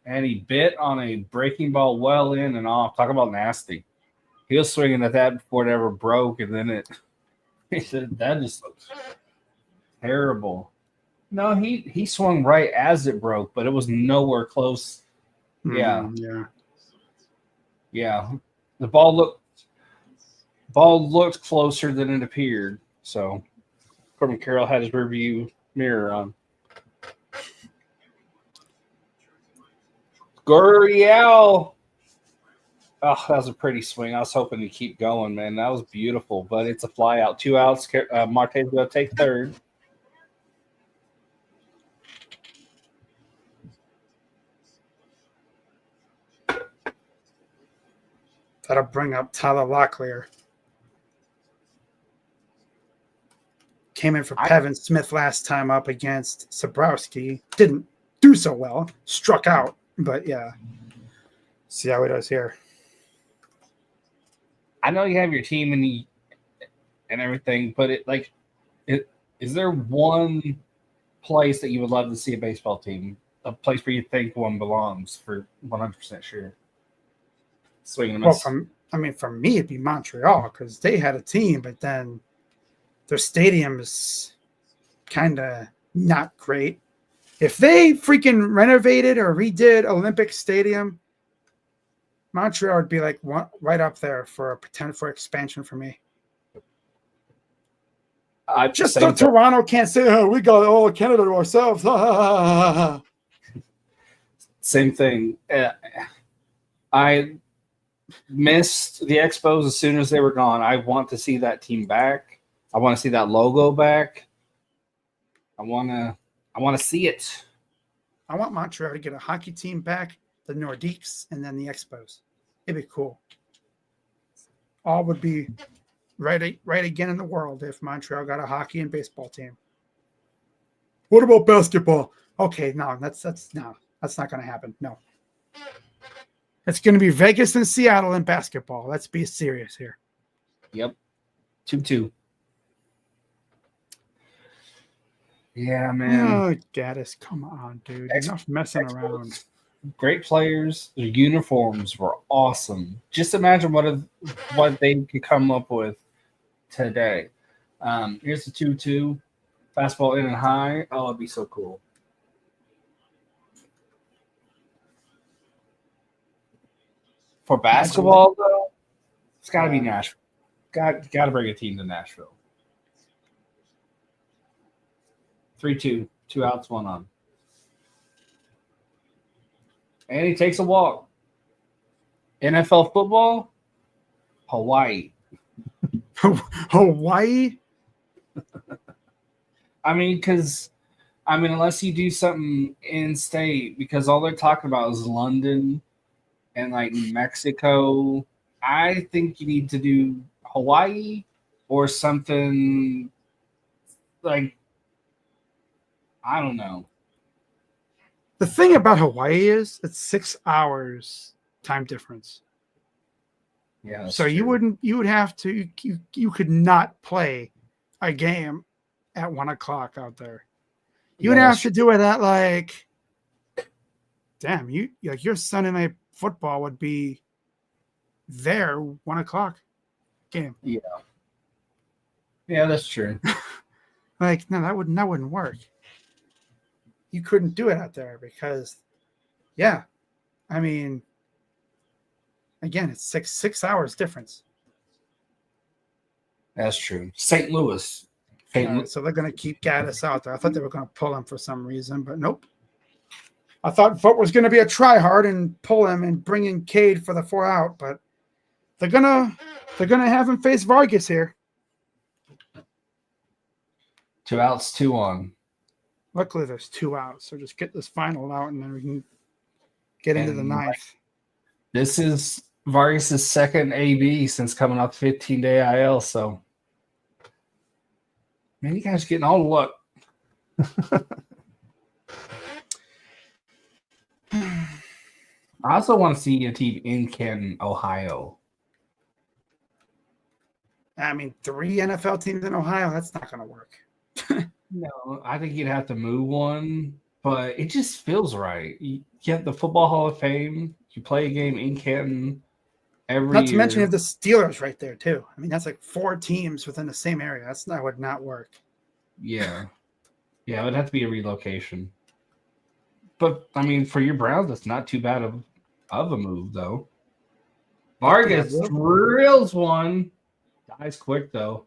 Speaker 1: And he bit on a breaking ball well in and off. Talk about nasty. He was swinging at that before it ever broke, and then he said, that just looks terrible. No, he swung right as it broke, but it was nowhere close. Yeah. The ball looked closer than it appeared. So Corbin Carroll had his rearview mirror on. Gurriel. Oh, that was a pretty swing. I was hoping to keep going, man. That was beautiful, but it's a fly out. 2 outs. Marte's going to take third.
Speaker 2: That'll bring up Tyler Locklear. Came in for Pevin Smith last time up against Sabrowski. Didn't do so well. Struck out, but yeah. See how he does here.
Speaker 1: I know you have your team and everything, but is there one place that you would love to see a baseball team, a place where you think one belongs for 100% sure? Swinging
Speaker 2: well, for me, it'd be Montreal because they had a team, but then their stadium is kind of not great. If they freaking renovated or redid Olympic Stadium, Montreal would be like right up there for a potential for expansion for me. Just so Toronto can't say, "Oh, we got all of Canada to ourselves."
Speaker 1: Same thing. I missed the Expos as soon as they were gone. I want to see that team back. I want to see that logo back. I want to see it.
Speaker 2: I want Montreal to get a hockey team back, the Nordiques, and then the Expos. It'd be cool. All would be right again in the world if Montreal got a hockey and baseball team. What about basketball? Okay, no, that's no. That's not going to happen. No. It's going to be Vegas and Seattle in basketball. Let's be serious here.
Speaker 1: Yep. 2-2. Yeah, man.
Speaker 2: Oh, Gaddis, come on, dude. Enough messing around.
Speaker 1: Great players. Their uniforms were awesome. Just imagine what they could come up with today. Here's the 2-2. Fastball in and high. Oh, it'd be so cool. For basketball, though, it's got to be Nashville. Got to bring a team to Nashville. 3-2. 2 outs, 1 on. And he takes a walk. NFL football, Hawaii.
Speaker 2: Hawaii?
Speaker 1: Unless you do something in state, because all they're talking about is London and like Mexico. I think you need to do Hawaii or something like, I don't know.
Speaker 2: The thing about Hawaii is it's 6 hours time difference.
Speaker 1: Yeah.
Speaker 2: So you would have to, you could not play a game at 1 o'clock out there. You would have to do it at like, damn, your Sunday night football would be there 1 o'clock game.
Speaker 1: Yeah. Yeah, that's true.
Speaker 2: Like, no, that wouldn't work. You couldn't do it out there because, yeah, I mean, again, it's six hours difference.
Speaker 1: That's true. St. Louis.
Speaker 2: So they're going to keep Gaddis out there. I thought they were going to pull him for some reason, but nope. I thought Vogt was going to be a try hard and pull him and bring in Cade for the 4 out, but they're gonna have him face Vargas here.
Speaker 1: 2 outs, 2 on.
Speaker 2: Luckily, there's 2 outs, so just get this final out, and then we can get into the 9th.
Speaker 1: This is Vargas' second AB since coming off 15-day IL, so man, you guys are getting all the luck. I also want to see a team in Canton, Ohio.
Speaker 2: I mean, 3 NFL teams in Ohio, that's not going to work.
Speaker 1: No, I think you'd have to move one, but it just feels right. You get the Football Hall of Fame. You play a game in Canton every
Speaker 2: Not to
Speaker 1: year.
Speaker 2: mention you have the Steelers right there, too. I mean, that's like 4 teams within the same area. That would not work.
Speaker 1: Yeah. Yeah, it would have to be a relocation. But, I mean, for your Browns, that's not too bad of a move, though. Vargas drills one. Dies quick, though.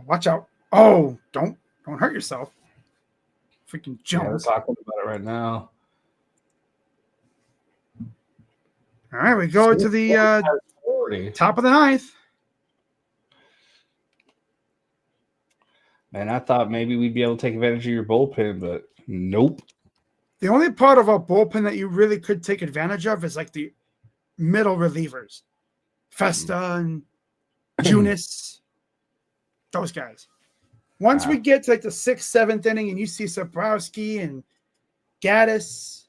Speaker 2: Watch out. Oh, don't hurt yourself. Freaking Jones.
Speaker 1: Yeah, we're talking about it right now.
Speaker 2: All right, we go to the top of the 9th.
Speaker 1: Man, I thought maybe we'd be able to take advantage of your bullpen, but nope.
Speaker 2: The only part of our bullpen that you really could take advantage of is like the middle relievers. Festa and Junis. Those guys. Once we get to like the 6th, 7th inning and you see Sabrowski and Gaddis,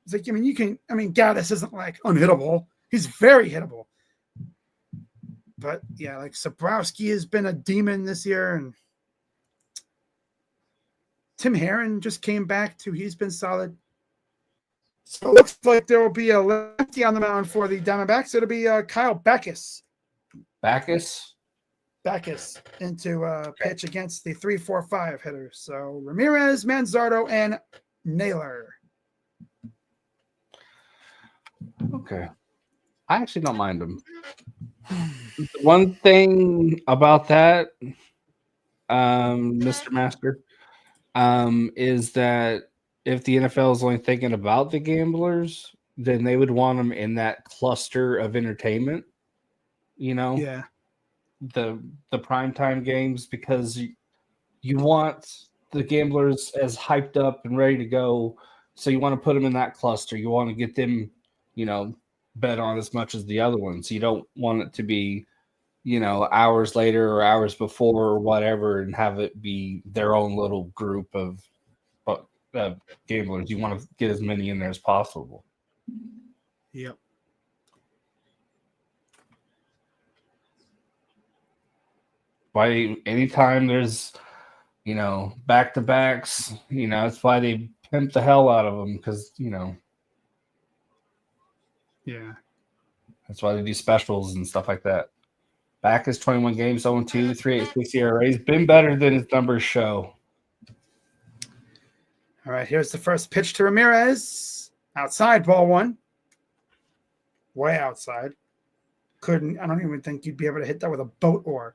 Speaker 2: it's like, Gaddis isn't like unhittable. He's very hittable. But yeah, like Sabrowski has been a demon this year, and Tim Herron just came back too. He's been solid. So it looks like there will be a lefty on the mound for the Diamondbacks. It'll be Kyle Backus.
Speaker 1: Backus
Speaker 2: into pitch against the 3-4-5 hitters. So Ramirez, Manzardo, and Naylor.
Speaker 1: Okay. I actually don't mind him. One thing about that, Mr. Master, is that if the NFL is only thinking about the gamblers, then they would want them in that cluster of entertainment,
Speaker 2: Yeah.
Speaker 1: the primetime games, because you want the gamblers as hyped up and ready to go. So you want to put them in that cluster. You want to get them, bet on as much as the other ones. You don't want it to be hours later or hours before or whatever, and have it be their own little group of gamblers. You want to get as many in there as possible.
Speaker 2: Yep.
Speaker 1: Why anytime there's back-to-backs, that's why they pimp the hell out of them, because
Speaker 2: Yeah.
Speaker 1: that's why they do specials and stuff like that. Back is 21 games, 0-2, 3.86 ERA. He's been better than his numbers show.
Speaker 2: All right, here's the first pitch to Ramirez. Outside, ball one. Way outside. I don't even think you'd be able to hit that with a boat oar.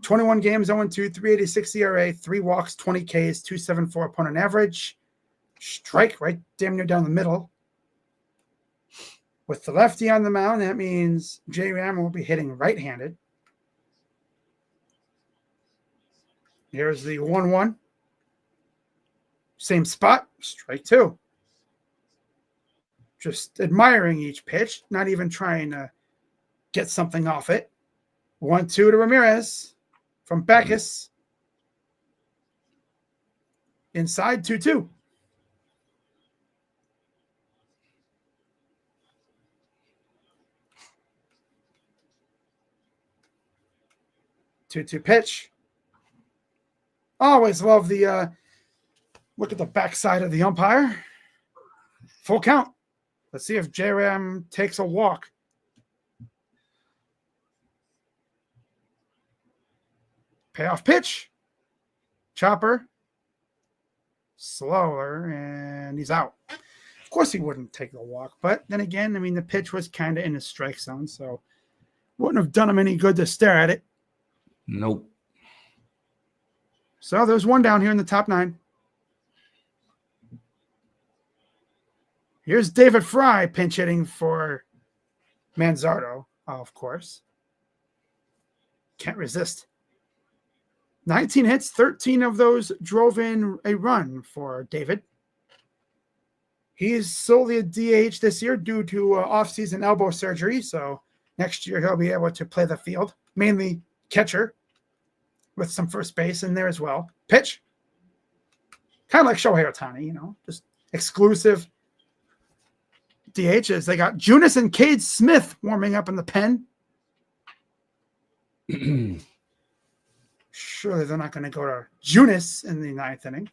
Speaker 2: 21 games, 0-2, 3.86 ERA, 3 walks, 20 Ks, 2.74 opponent average. Strike right damn near down the middle. With the lefty on the mound, that means J-Ram will be hitting right-handed. Here's the 1-1. Same spot, strike 2. Just admiring each pitch, not even trying to get something off it. 1-2 to Ramirez from Backus. Inside, 2-2. Two pitch. Always love the look at the backside of the umpire. Full count. Let's see if J-Ram takes a walk. Payoff pitch. Chopper. Slower, and he's out. Of course he wouldn't take the walk, but then again, the pitch was kind of in his strike zone, so wouldn't have done him any good to stare at it.
Speaker 1: Nope.
Speaker 2: So there's one down here in the top 9. Here's David Fry pinch hitting for Manzardo, of course. Can't resist. 19 hits, 13 of those drove in a run for David. He's solely a DH this year due to off-season elbow surgery, so next year he'll be able to play the field, mainly catcher, with some first base in there as well. Pitch. Kind of like Shohei Ohtani, just exclusive DHs. They got Junis and Cade Smith warming up in the pen. Surely they're not going to go to Junis in the 9th inning.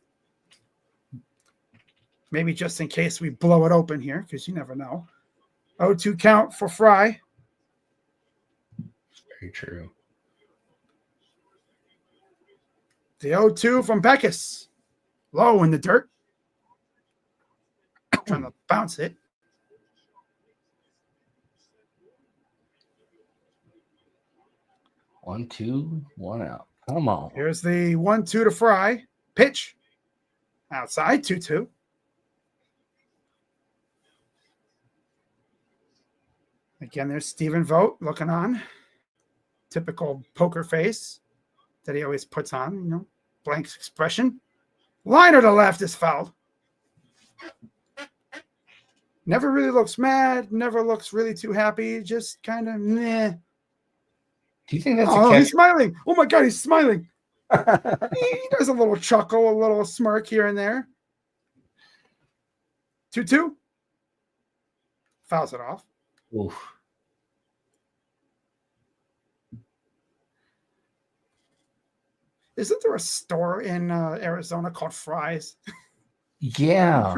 Speaker 2: Maybe just in case we blow it open here, because you never know. 0-2 count for Fry.
Speaker 1: Very true.
Speaker 2: The 0-2 from Backus. Low in the dirt. Trying to bounce it.
Speaker 1: One, two, one out. Come on.
Speaker 2: Here's the 1-2 to Fry. Pitch. Outside, 2-2. Again, there's Stephen Vogt looking on. Typical poker face that he always puts on, blank expression. Liner to left is fouled. Never really looks mad, never looks really too happy, just kind of meh.
Speaker 1: Do you think that's
Speaker 2: he's smiling. Oh my God, he's smiling. He does a little chuckle, a little smirk here and there. 2-2. Fouls it off.
Speaker 1: Oof.
Speaker 2: Isn't there a store in Arizona called Fry's?
Speaker 1: Yeah.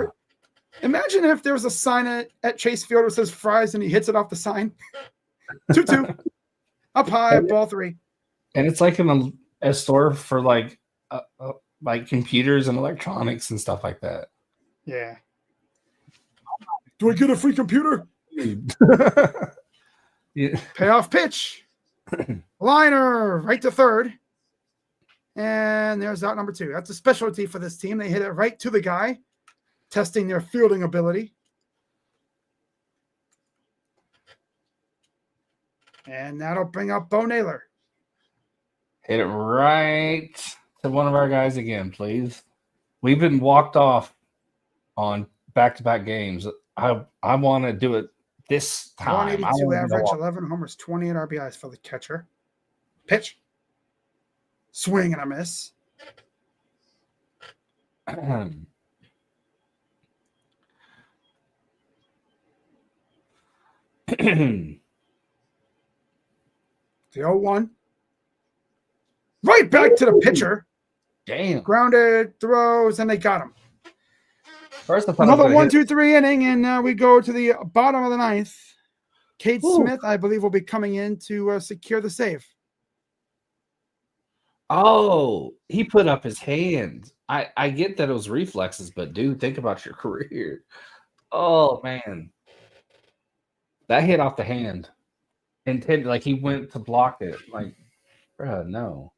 Speaker 2: Imagine if there was a sign at Chase Field that says Fry's and he hits it off the sign. 2-2. Up high, ball 3.
Speaker 1: And it's like a store for like computers and electronics and stuff like that.
Speaker 2: Yeah. Do I get a free computer?
Speaker 1: Yeah.
Speaker 2: Payoff pitch. Liner right to third. And there's out number 2. That's a specialty for this team. They hit it right to the guy, testing their fielding ability. And that'll bring up Bo Naylor.
Speaker 1: Hit it right to one of our guys again, please. We've been walked off on back-to-back games. I want to do it this time.
Speaker 2: 182 average, 11 homers, 28 RBIs for the catcher. Pitch. Swing and a miss. The 0-1. Right back to the pitcher.
Speaker 1: Damn.
Speaker 2: Grounded, throws, and they got him.
Speaker 1: First, I thought
Speaker 2: Another
Speaker 1: I was
Speaker 2: 1-2-3 inning, and now we go to the bottom of the ninth. Cade
Speaker 1: Ooh.
Speaker 2: Smith, I believe, will be coming in to secure the save.
Speaker 1: Oh, he put up his hand. I get that it was reflexes, but dude, think about your career. Oh man, that hit off the hand. Intended, like he went to block it. Like, bruh, no.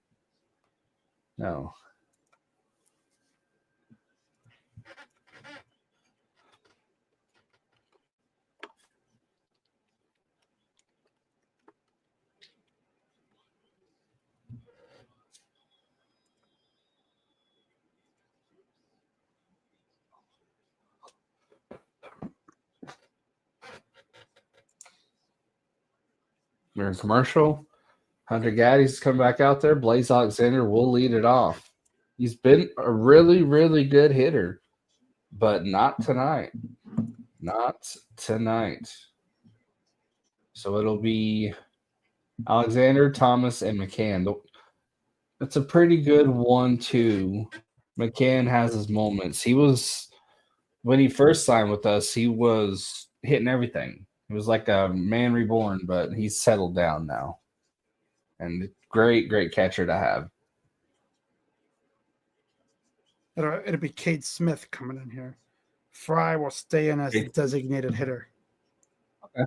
Speaker 1: We're in commercial. Hunter Gaddy's come back out there. Blaze Alexander will lead it off. He's been a really, really good hitter, but not tonight. Not tonight. So it'll be Alexander, Thomas, and McCann. It's a pretty good 1-2. McCann has his moments. When he first signed with us, he was hitting everything. He was like a man reborn, but he's settled down now. And great, great catcher to have.
Speaker 2: It'll be Cade Smith coming in here. Fry will stay in as the designated hitter.
Speaker 1: Okay.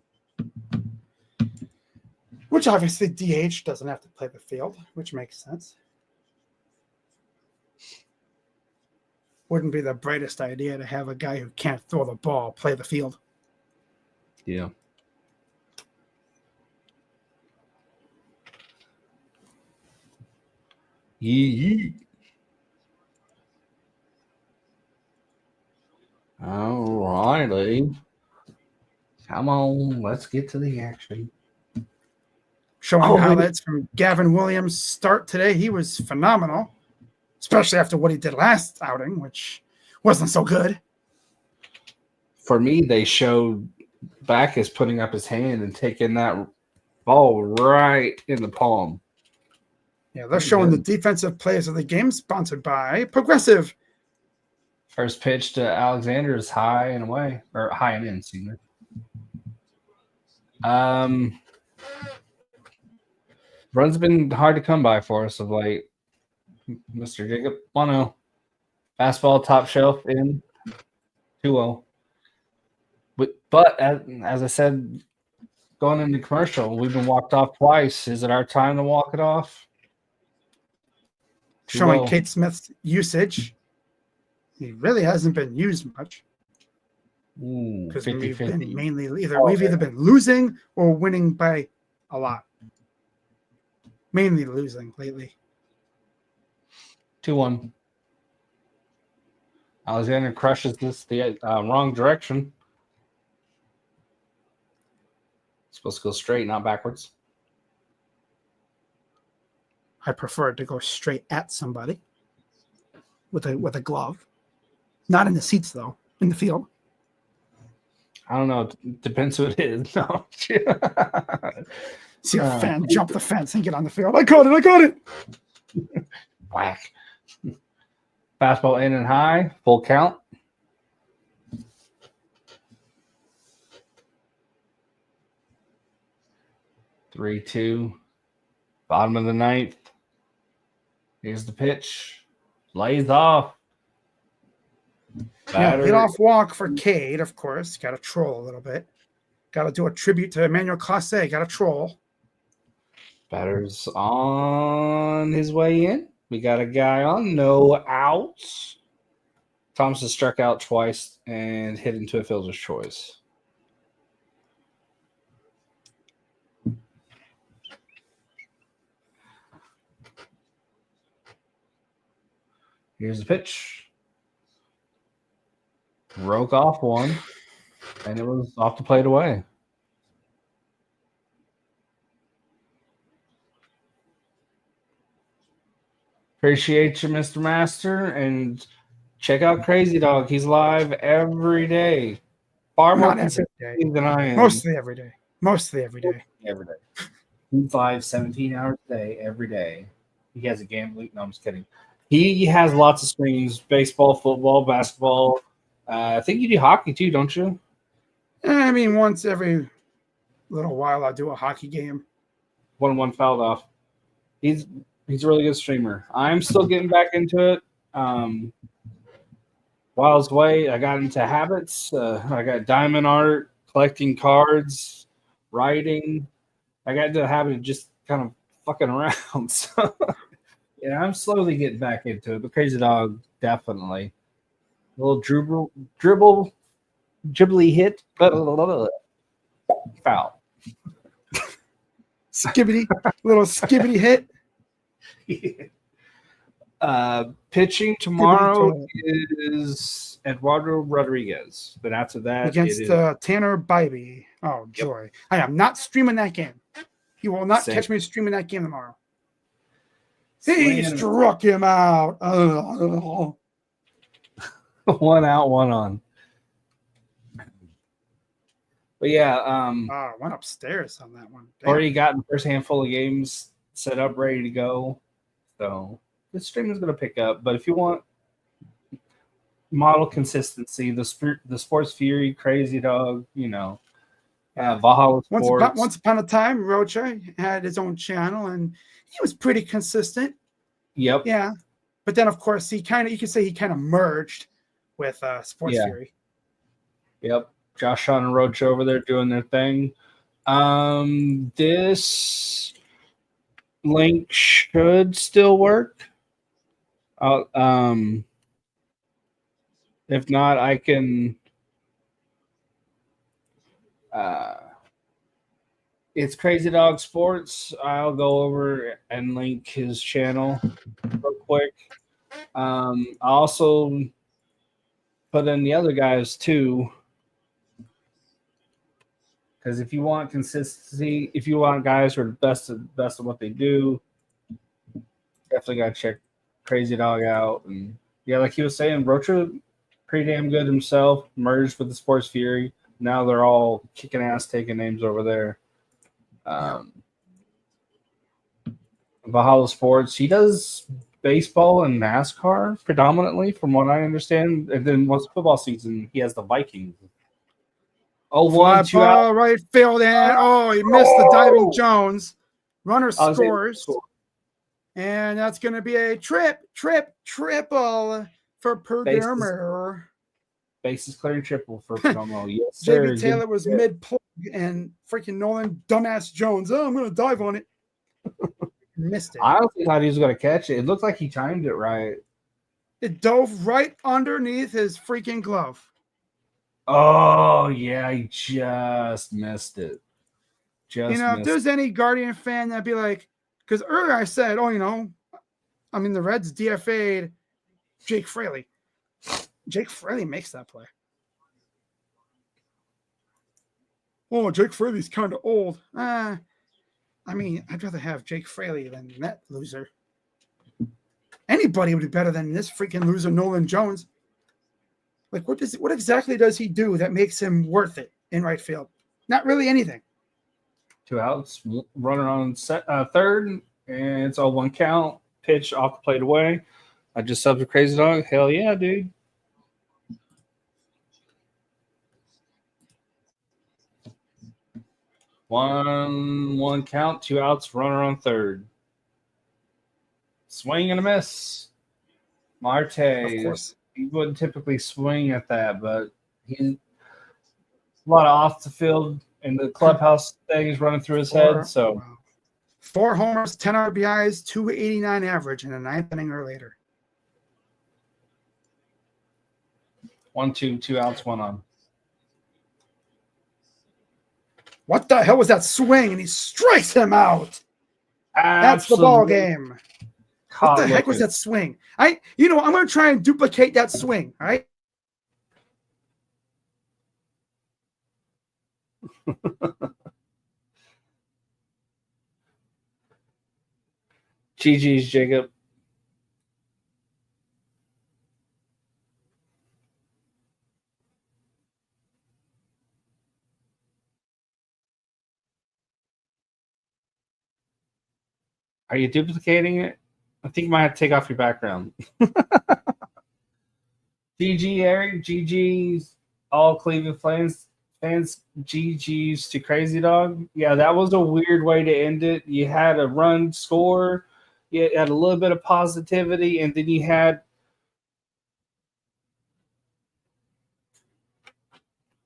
Speaker 2: Which obviously DH doesn't have to play the field, which makes sense. Wouldn't be the brightest idea to have a guy who can't throw the ball play the field.
Speaker 1: Yeah. Yee. All righty. Come on, let's get to the action.
Speaker 2: Showing highlights from Gavin Williams' start today. He was phenomenal, especially after what he did last outing, which wasn't so good.
Speaker 1: For me, they showed Backus putting up his hand and taking that ball right in the palm.
Speaker 2: Yeah, they're showing the defensive plays of the game, sponsored by Progressive.
Speaker 1: First pitch to Alexander is high and away, or high and in, excuse me. Run's been hard to come by for us of late. Mr. Jacob, 1-0. Fastball, top shelf, in 2-0. But as I said, going into commercial, we've been walked off twice. Is it our time to walk it off?
Speaker 2: Showing Cade Smith's usage. He really hasn't been used much. Because we've been mainly we've either been losing or winning by a lot. Mainly losing lately.
Speaker 1: 2-1. Alexander crushes this the wrong direction. Supposed to go straight, not backwards.
Speaker 2: I prefer to go straight at somebody with a glove. Not in the seats, though. In the field.
Speaker 1: I don't know. It depends who it is. No.
Speaker 2: See a fan jump the fence and get on the field. I caught it.
Speaker 1: Whack. Fastball in and high. Full count. Three, 2. Bottom of the ninth. Here's the pitch. Lays off.
Speaker 2: Lead off walk for Cade, of course. Got to troll a little bit. Got to do a tribute to Emmanuel Classe. Got to troll.
Speaker 1: Batter's on his way in. We got a guy on. No outs. Thomas has struck out twice and hit into a fielder's choice. Here's the pitch. Broke off one, and it was off the plate away. Appreciate you, Mr. Master, and check out Krazy Dawg. He's live every day, far more
Speaker 2: Not every day.
Speaker 1: consistently than I am.
Speaker 2: Mostly every day.
Speaker 1: Every day. He's live 17 hours a day, every day. He has a gambling. No, I'm just kidding. He has lots of streams: baseball, football, basketball. I think you do hockey too, don't you?
Speaker 2: I mean, once every little while, I'll do a hockey game.
Speaker 1: 1-1 fouled off. He's a really good streamer. I'm still getting back into it. Wild's Way, I got into habits. I got diamond art, collecting cards, writing. I got into the habit of just kind of fucking around. So, yeah, I'm slowly getting back into it. But Krazy Dawg, definitely. A little dribble, dribbly hit, foul.
Speaker 2: Little skibbity hit.
Speaker 1: Pitching tomorrow is Eduardo Rodriguez, but after that,
Speaker 2: against Tanner Bybee. Oh, joy. Yep. I am not streaming that game. You will not catch me streaming that game tomorrow. He struck him out.
Speaker 1: 1 out, 1 on. But yeah,
Speaker 2: went upstairs on that one.
Speaker 1: Damn. Already gotten the first handful of games set up, ready to go. So this stream is going to pick up. But if you want model consistency, the Sports Fury, Krazy Dawg, Valhalla Sports.
Speaker 2: Once upon a time, Rocha had his own channel, and he was pretty consistent.
Speaker 1: Yep.
Speaker 2: Yeah. But then, of course, you could say he kind of merged with Sports Fury.
Speaker 1: Yep. Josh, Sean, and Roach over there doing their thing. This link should still work. If not, I can. It's Krazy Dawg Sports. I'll go over and link his channel real quick. I'll also put in the other guys too. Because if you want consistency, if you want guys who are the best of what they do, definitely got to check Krazy Dawg out. And yeah, like he was saying, Rocha pretty damn good himself, merged with the Sports Fury. Now they're all kicking ass, taking names over there. Valhalla Sports, he does baseball and NASCAR predominantly, from what I understand. And then once football season, he has the Vikings. Oh,
Speaker 2: fly ball, right field, and he missed the diving Jones. Runner scores, and that's going to be a triple for Perdomo.
Speaker 1: Bases clearing triple for Perdomo. Yes, sir.
Speaker 2: JB Taylor was mid-plug, and freaking Nolan, dumbass Jones. Oh, I'm going to dive on it. Missed it.
Speaker 1: I don't think he was going to catch it. It looked like he timed it right.
Speaker 2: It dove right underneath his freaking glove.
Speaker 1: Oh, yeah, he just missed it.
Speaker 2: If there's any Guardian fan that'd be like, because earlier I said, the Reds DFA'd Jake Fraley. Jake Fraley makes that play. Oh, Jake Fraley's kind of old. I'd rather have Jake Fraley than that loser. Anybody would be better than this freaking loser, Nolan Jones. Like, what exactly does he do that makes him worth it in right field? Not really anything.
Speaker 1: 2 outs, runner on third, and it's all 1 count. Pitch off the plate away. I just subbed to Krazy Dawg. Hell yeah, dude. One count, 2 outs, runner on third. Swing and a miss. Marte.
Speaker 2: Of course.
Speaker 1: He wouldn't typically swing at that, but he's a lot of off the field and the clubhouse things running through his head. So
Speaker 2: 4 homers, 10 RBIs, 289 average in the 9th inning or later.
Speaker 1: 1-2, 2 outs, 1 on.
Speaker 2: What the hell was that swing? And he strikes him out. That's the ball game. What the heck was that swing? I'm going to try and duplicate that swing. All right.
Speaker 1: GG's, Jacob. Are you duplicating it? I think you might have to take off your background. GG, Eric. GG's all Cleveland fans. GG's to Krazy Dawg. Yeah, that was a weird way to end it. You had a run score, you had a little bit of positivity, and then you had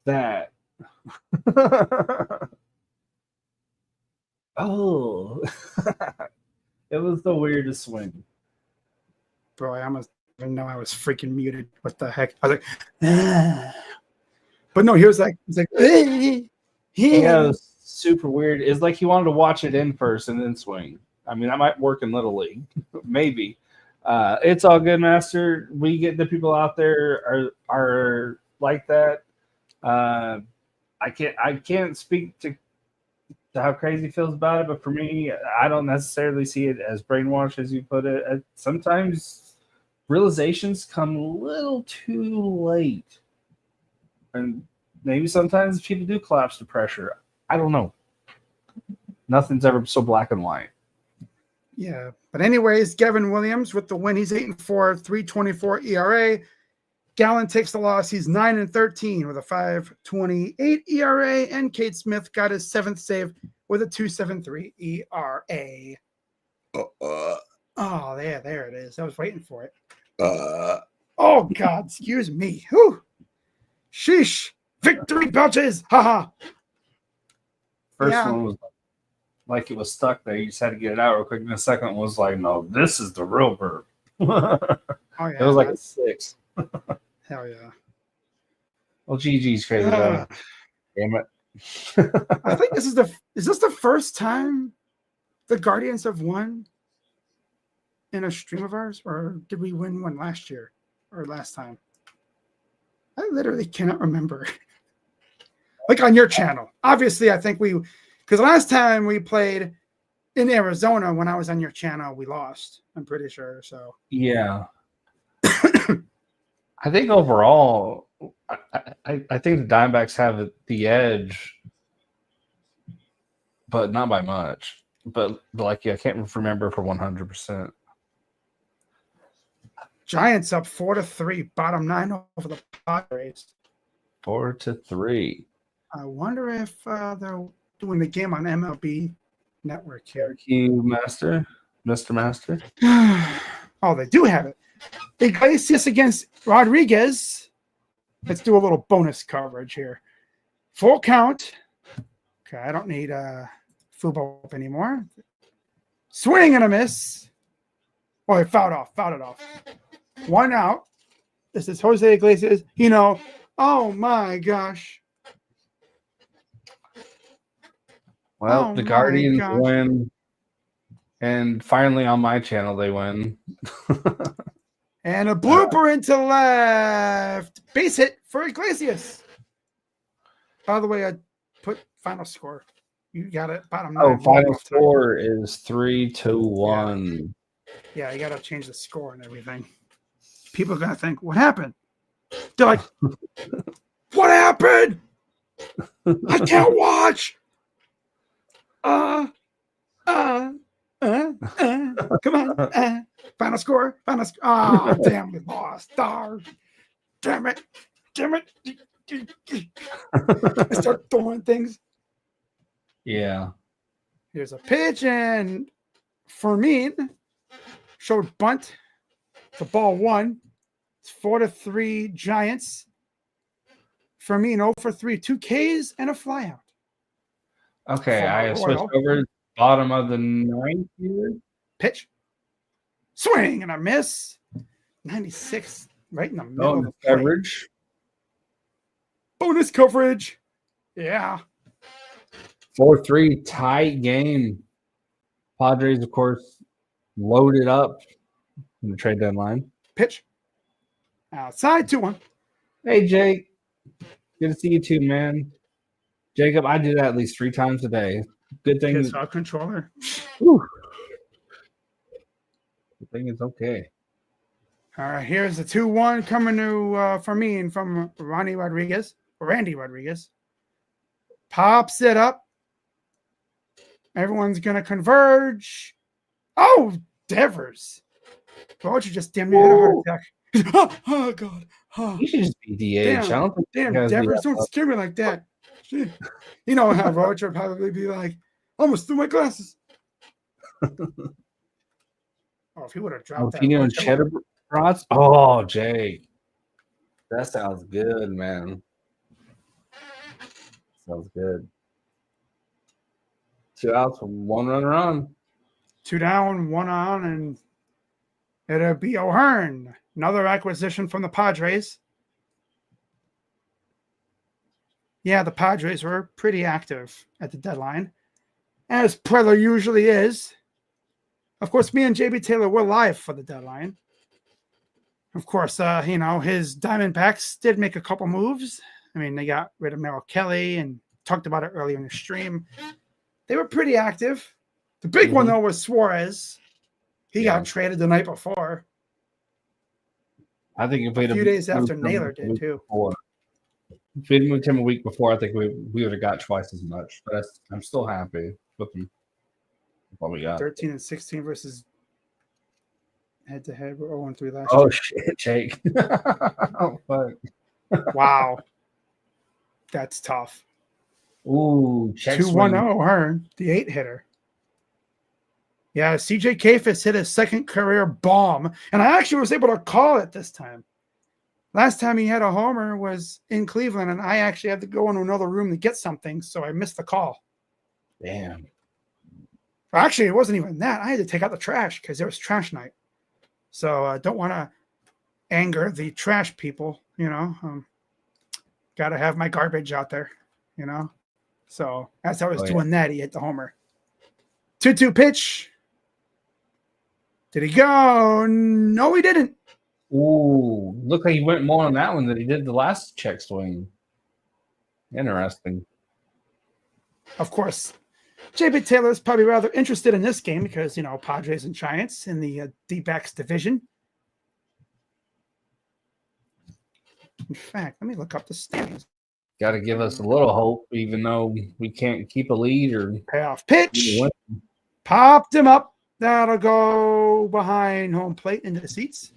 Speaker 1: that. Oh, it was the weirdest swing.
Speaker 2: Bro, I almost didn't know I was freaking muted. What the heck? I was like, ah. But no, he was like,
Speaker 1: Yeah, it was super weird. It's like he wanted to watch it in first and then swing. I mean, that might work in Little League, maybe. It's all good, Master. We get the people out there are like that. I can't speak to how Krazy feels about it, but for me, I don't necessarily see it as brainwash, as you put it. Sometimes realizations come a little too late, and maybe sometimes people do collapse to pressure. I don't know. Nothing's ever so black and white.
Speaker 2: yeah. But anyways, Gavin Williams with the win. He's 8-4, 3.24 ERA. Gallen takes the loss. He's 9-13 with a 5.28 ERA, and Cade Smith got his 7th save with a 2.73 ERA. Oh, there it is. I was waiting for it. Oh God, excuse me. Whew. Sheesh. Victory belches. Haha.
Speaker 1: First one was like it was stuck there. You just had to get it out real quick. And the second one was like, no, this is the real burp.
Speaker 2: Oh yeah.
Speaker 1: It was like a 6.
Speaker 2: Hell yeah.
Speaker 1: Well, GG's Krazy Dawg. Damn it.
Speaker 2: I think is this the first time the Guardians have won in a stream of ours, or did we win one last year or last time? I literally cannot remember. Like on your channel. Obviously, I think because last time we played in Arizona when I was on your channel, we lost. I'm pretty sure. So
Speaker 1: yeah. I think overall, I think the Diamondbacks have the edge, but not by much. But like, yeah, I can't remember for 100%.
Speaker 2: Giants up 4-3, bottom 9 over the Padres.
Speaker 1: 4-3.
Speaker 2: I wonder if they're doing the game on MLB Network here.
Speaker 1: Mr. Master.
Speaker 2: Oh, they do have it. Iglesias against Rodriguez. Let's do a little bonus coverage here. Full count. Okay, I don't need Fubo anymore. Swing and a miss. Oh, they fouled it off. 1 out. This is Jose Iglesias. Oh my gosh.
Speaker 1: Well, the Guardians win. And finally on my channel, they win.
Speaker 2: And a blooper into left. Base hit for Iglesias. By the way, I put final score. You got it. Bottom 9.
Speaker 1: Oh, final score is 3-1.
Speaker 2: Yeah, you got to change the score and everything. People are going to think, what happened? They're like, what happened? I can't watch. Come on. Final score. Oh, damn, we lost. Damn it. I start throwing things.
Speaker 1: Yeah.
Speaker 2: Here's a pitch, and Fermin showed bunt. The ball 1. It's 4-3 Giants. Fermin 0 for 3, 2 Ks and a flyout.
Speaker 1: Okay, I switched over bottom of the 9th here.
Speaker 2: Pitch. Swing and a miss. 96 right in the middle of the
Speaker 1: coverage.
Speaker 2: Bonus coverage. Yeah.
Speaker 1: 4-3 tight game. Padres, of course, loaded up in the trade deadline.
Speaker 2: Pitch. Outside 2-1.
Speaker 1: Hey, Jake. Good to see you too, man. Jacob, I do that at least 3 times a day. Good thing.
Speaker 2: It's our controller.
Speaker 1: Whew. Good thing it's okay.
Speaker 2: All right, here's the 2-1 coming to Fermin from Randy Rodriguez. Pops it up. Everyone's going to converge. Oh, Devers. Rocha just damn near had a heart attack. Oh, God. Oh,
Speaker 1: He should just be DH. I don't think he
Speaker 2: damn,
Speaker 1: has the
Speaker 2: Devers, don't scare me like that. Shit. You know how Rocha would probably be like, almost threw my glasses. Oh, if he would have dropped that.
Speaker 1: jalapeno and cheddar brats. Oh, Jay. That sounds good, man. Sounds good. 2 outs, 1 runner on.
Speaker 2: 2 down, 1 on, and it'll be O'Hearn. Another acquisition from the Padres. Yeah, the Padres were pretty active at the deadline, as Preller usually is. Of course, me and JB Taylor were live for the deadline. Of course, his Diamondbacks did make a couple moves. I mean, they got rid of Merrill Kelly and talked about it earlier in the stream. They were pretty active. The big one, though, was Suarez. He got traded the night before.
Speaker 1: I think if we'd
Speaker 2: a few days after Naylor did, too.
Speaker 1: If we'd moved him a week before, I think we would have got twice as much. But I'm still happy with what we got.
Speaker 2: 13 and 16 versus head-to-head. We're 0-3 last year.
Speaker 1: Oh, shit, Jake. Oh, fuck.
Speaker 2: Wow. That's tough.
Speaker 1: Ooh, check
Speaker 2: 2-1-0, Hearn, the 8-hitter. Yeah, CJ Kafis hit his second career bomb, and I actually was able to call it this time. Last time he had a homer was in Cleveland, and I actually had to go into another room to get something, so I missed the call.
Speaker 1: Damn.
Speaker 2: Actually, it wasn't even that. I had to take out the trash because it was trash night. So I don't want to anger the trash people, got to have my garbage out there, So as I was doing that, he hit the homer. 2-2 pitch. Did he go? No, he didn't.
Speaker 1: Ooh, look like he went more on that one than he did the last check swing. Interesting.
Speaker 2: Of course, JB Taylor is probably rather interested in this game because, Padres and Giants in the D-backs division. In fact, let me look up the standings.
Speaker 1: Got to give us a little hope, even though we can't keep a lead or
Speaker 2: payoff pitch. Popped him up. That'll go behind home plate into the seats.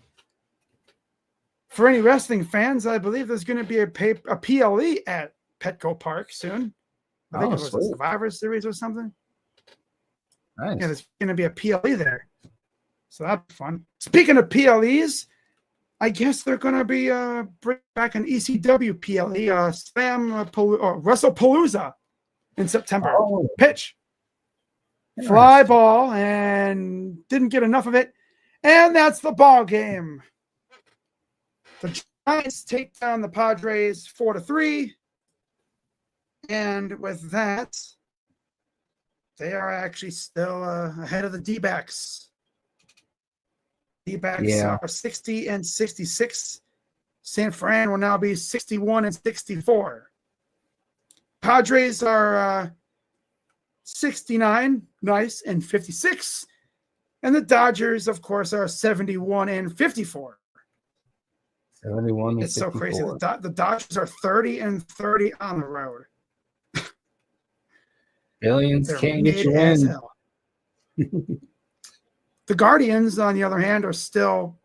Speaker 2: For any wrestling fans, I believe there's going to be a PLE at Petco Park soon. I think it was a Survivor Series or something.
Speaker 1: Nice.
Speaker 2: Yeah, there's going to be a PLE there. So that'd be fun. Speaking of PLEs, I guess they're going to be bring back an ECW PLE, WrestlePalooza in September.
Speaker 1: Oh.
Speaker 2: Pitch. Nice. Fly ball, and didn't get enough of it. And that's the ball game. The Giants take down the Padres 4-3. And with that, they are actually still ahead of the D-backs. D-backs are 60 and 66. San Fran will now be 61 and 64. Padres are 69, nice, and 56. And the Dodgers, of course, are 71 and 54.
Speaker 1: 71 and
Speaker 2: it's
Speaker 1: 54.
Speaker 2: So crazy. The Dodgers are 30 and 30 on the road.
Speaker 1: Billions can't get you in.
Speaker 2: The Guardians, on the other hand, are still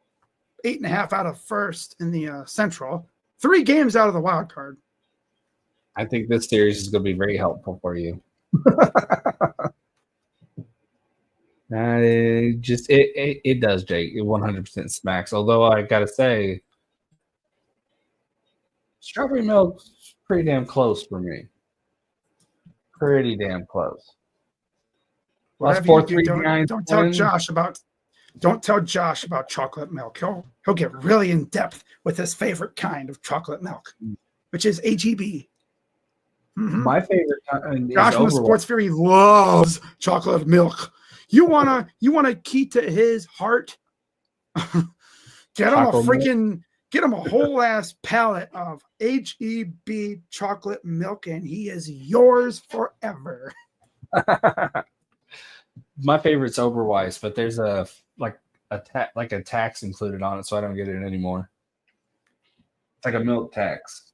Speaker 2: 8.5 out of first in the Central. 3 games out of the wild card.
Speaker 1: I think this series is going to be very helpful for you. It does, Jake. It 100% smacks. Although I got to say, strawberry milk's pretty damn close for me. Pretty damn close.
Speaker 2: Don't tell Josh about chocolate milk. He'll get really in depth with his favorite kind of chocolate milk, which is AGB. Mm-hmm.
Speaker 1: My favorite kind is
Speaker 2: Josh from the Sports Fury loves chocolate milk. You wanna key to his heart? Get him a whole ass pallet of HEB chocolate milk, and he is yours forever.
Speaker 1: My favorite's Oberweis, but there's a tax included on it, so I don't get it anymore. It's like a milk tax,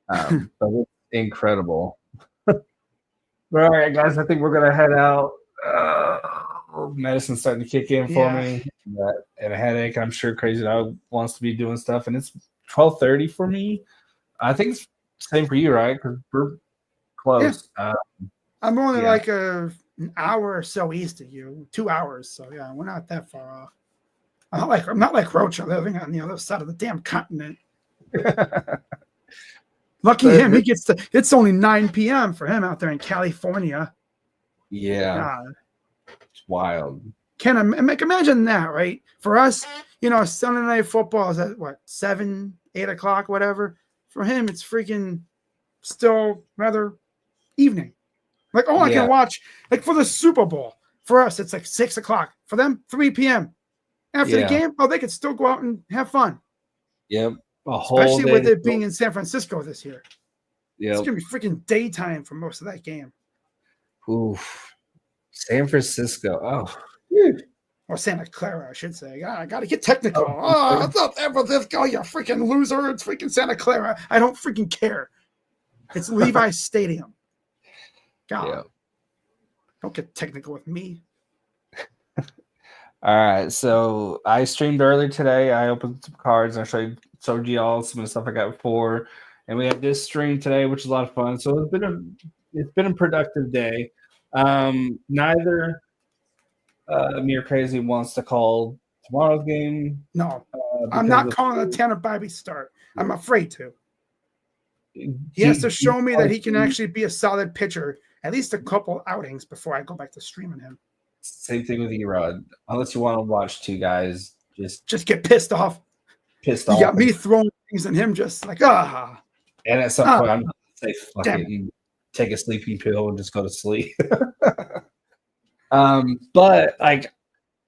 Speaker 1: but it's incredible. All right, guys, I think we're gonna head out. medicine's starting to kick in for me, and a headache. I'm sure Krazy Dawg wants to be doing stuff, and it's 12:30 for me. I think it's same for you, right? Because we're close.
Speaker 2: I'm only like an hour or so east of you, 2 hours. So yeah, we're not that far off. I'm not like Rocha living on the other side of the damn continent. Lucky him, he gets to. It's only 9 p.m. for him out there in California.
Speaker 1: Yeah,
Speaker 2: God.
Speaker 1: it's wild.
Speaker 2: Can I imagine that, right? For us, Sunday night football is at what 7, 8 o'clock, whatever. For him, it's freaking still rather evening. Like, I can watch, like for the Super Bowl, for us, it's like 6 o'clock. For them, 3 p.m. After the game, they could still go out and have fun.
Speaker 1: Yep.
Speaker 2: Especially with it being in San Francisco this year.
Speaker 1: Yep.
Speaker 2: It's going to be freaking daytime for most of that game.
Speaker 1: Oof. San Francisco. Oh.
Speaker 2: Or Santa Clara, I should say. I got to get technical. I thought ever this guy, you freaking loser. It's freaking Santa Clara. I don't freaking care. It's Levi's Stadium. God. Yeah. Don't get technical with me.
Speaker 1: All right. So I streamed earlier today. I opened some cards. I showed you all some of the stuff I got before. And we had this stream today, which is a lot of fun. So it's been a productive day. Neither me or Krazy wants to call tomorrow's game.
Speaker 2: No. I'm not calling a Tanner Bibby start. I'm afraid to. He has to show me that he can actually be a solid pitcher at least a couple outings before I go back to streaming him.
Speaker 1: Same thing with Erod. Unless you want to watch two guys
Speaker 2: just get pissed off. You got me throwing things and him just like, And
Speaker 1: at some point, I'm going to say, fuck it. You take a sleeping pill and just go to sleep. But like,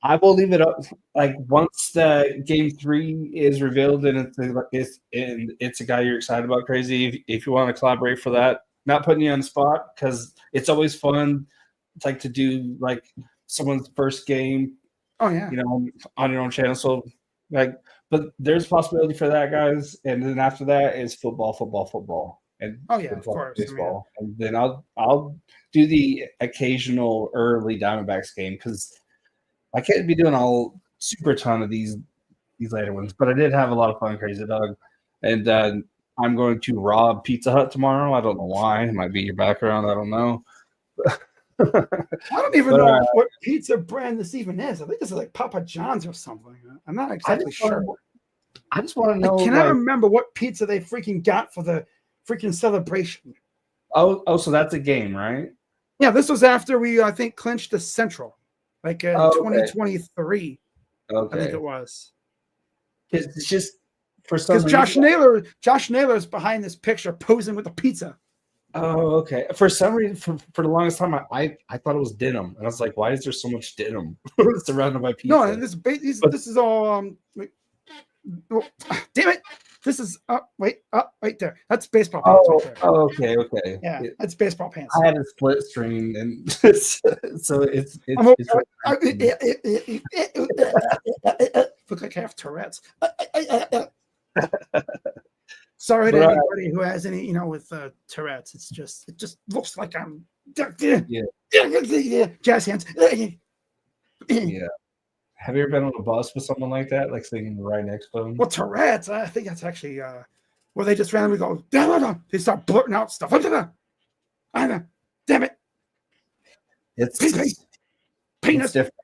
Speaker 1: I will leave it up. Like once the game 3 is revealed and it's a guy you're excited about, Krazy. If you want to collaborate for that, not putting you on the spot because it's always fun. It's like to do like someone's first game.
Speaker 2: Oh yeah,
Speaker 1: on your own channel. So like, but there's a possibility for that, guys. And then after that is football, and
Speaker 2: of course,
Speaker 1: baseball. And then I'll do the occasional early Diamondbacks game because I can't be doing a super ton of these later ones. But I did have a lot of fun, Krazy Dawg, and I'm going to rob Pizza Hut tomorrow. I don't know why. It might be your background. I don't know.
Speaker 2: I don't even know what pizza brand this even is. I think this is like Papa John's or something. I'm not exactly sure.
Speaker 1: I just want to know.
Speaker 2: I remember what pizza they freaking got for the freaking celebration.
Speaker 1: Oh, so that's a game, right?
Speaker 2: Yeah, this was after we, I think, clinched the Central, like 2023.
Speaker 1: Okay.
Speaker 2: I think it was.
Speaker 1: It's just for some reason.
Speaker 2: Because Josh Naylor is behind this picture posing with a pizza.
Speaker 1: Oh, okay. For some reason, for the longest time, I thought it was denim, and I was like, "Why is there so much denim surrounded by pizza?"
Speaker 2: No, this is all. Damn it! This is right there. That's baseball pants right there.
Speaker 1: Oh, okay.
Speaker 2: Yeah, that's baseball pants.
Speaker 1: I had a split screen, and so it's
Speaker 2: look like I have Tourette's. Sorry to anybody who has any, with Tourette's. It just looks like I'm jazz hands.
Speaker 1: Yeah. Have you ever been on a bus with someone like that, like sitting right next to them?
Speaker 2: Well, Tourette's, I think that's actually where they just randomly go, they start blurting out stuff. Damn it.
Speaker 1: It's
Speaker 2: penis.
Speaker 1: Different.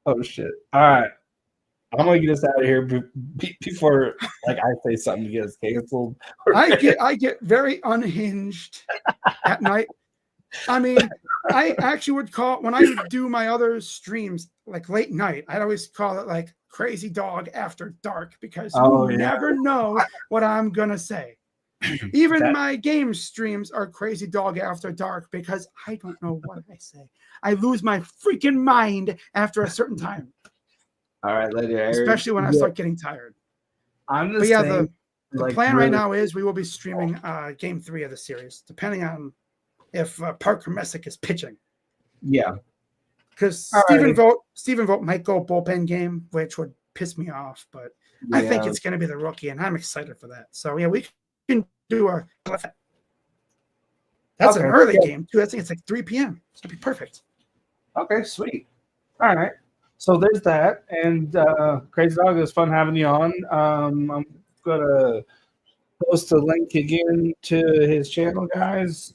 Speaker 1: Oh shit! All right. I'm gonna get us out of here before I say something gets canceled.
Speaker 2: I get very unhinged at night. I mean, I actually would call when I would do my other streams like late night. I'd always call it like Krazy Dawg After Dark because you never know what I'm gonna say. Even my game streams are Krazy Dawg After Dark because I don't know what I say. I lose my freaking mind after a certain time.
Speaker 1: All right, later.
Speaker 2: Especially when I start getting tired. The plan right now is we will be streaming game 3 of the series, depending on if Parker Messick is pitching.
Speaker 1: Yeah.
Speaker 2: Because Stephen Vogt might go bullpen game, which would piss me off, but I think it's going to be the rookie, and I'm excited for that. So, yeah, we can do that's an early game, too. I think it's like 3 p.m. So it'd be perfect.
Speaker 1: Okay, sweet. All right. So there's that. And Krazy Dawg, it was fun having you on. I'm going to post a link again to his channel, guys.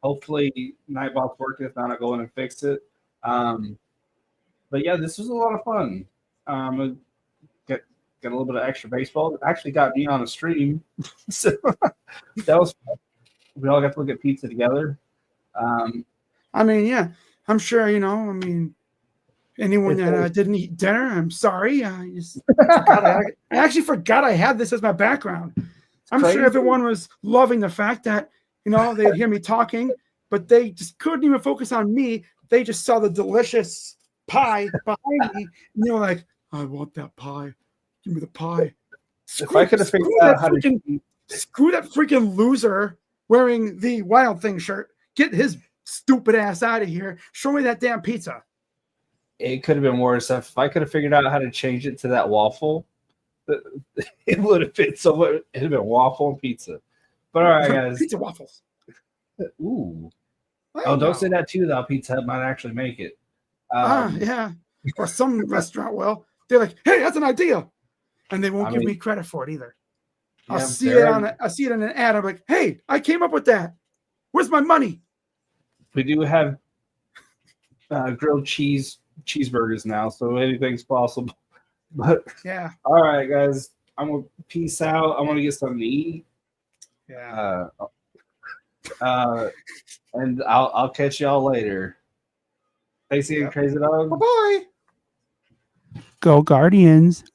Speaker 1: Hopefully, Nightbot's working. If not, I'll go in and fix it. But yeah, this was a lot of fun. Get a little bit of extra baseball. It actually got me on a stream. So that was fun. We all got to look at pizza together.
Speaker 2: I mean, yeah, I'm sure, I mean, anyone that didn't eat dinner, I'm sorry. I actually forgot I had this as my background. I'm sure everyone was loving the fact that, they'd hear me talking, but they just couldn't even focus on me. They just saw the delicious pie behind me, and they were like, I want that pie. Give me the pie.
Speaker 1: If I could have figured out how to
Speaker 2: screw that freaking loser wearing the Wild Thing shirt. Get his stupid ass out of here. Show me that damn pizza.
Speaker 1: It could have been worse. If I could have figured out how to change it to that waffle, it would have been so much. It'd have been waffle and pizza. But all right, guys.
Speaker 2: Pizza waffles.
Speaker 1: Ooh. Oh, don't say that too, though. Pizza Hut might actually make it.
Speaker 2: Yeah. Or some restaurant will. They're like, hey, that's an idea. And they won't give me credit for it either. I'll see it in an ad. I'm like, hey, I came up with that. Where's my money?
Speaker 1: We do have grilled cheeseburgers now, so anything's possible. But
Speaker 2: yeah.
Speaker 1: All right, guys. I'm gonna peace out. I'm gonna get something to eat.
Speaker 2: Yeah.
Speaker 1: And I'll catch y'all later. Thanks again, Krazy Dawg.
Speaker 2: Bye-bye.
Speaker 3: Go Guardians.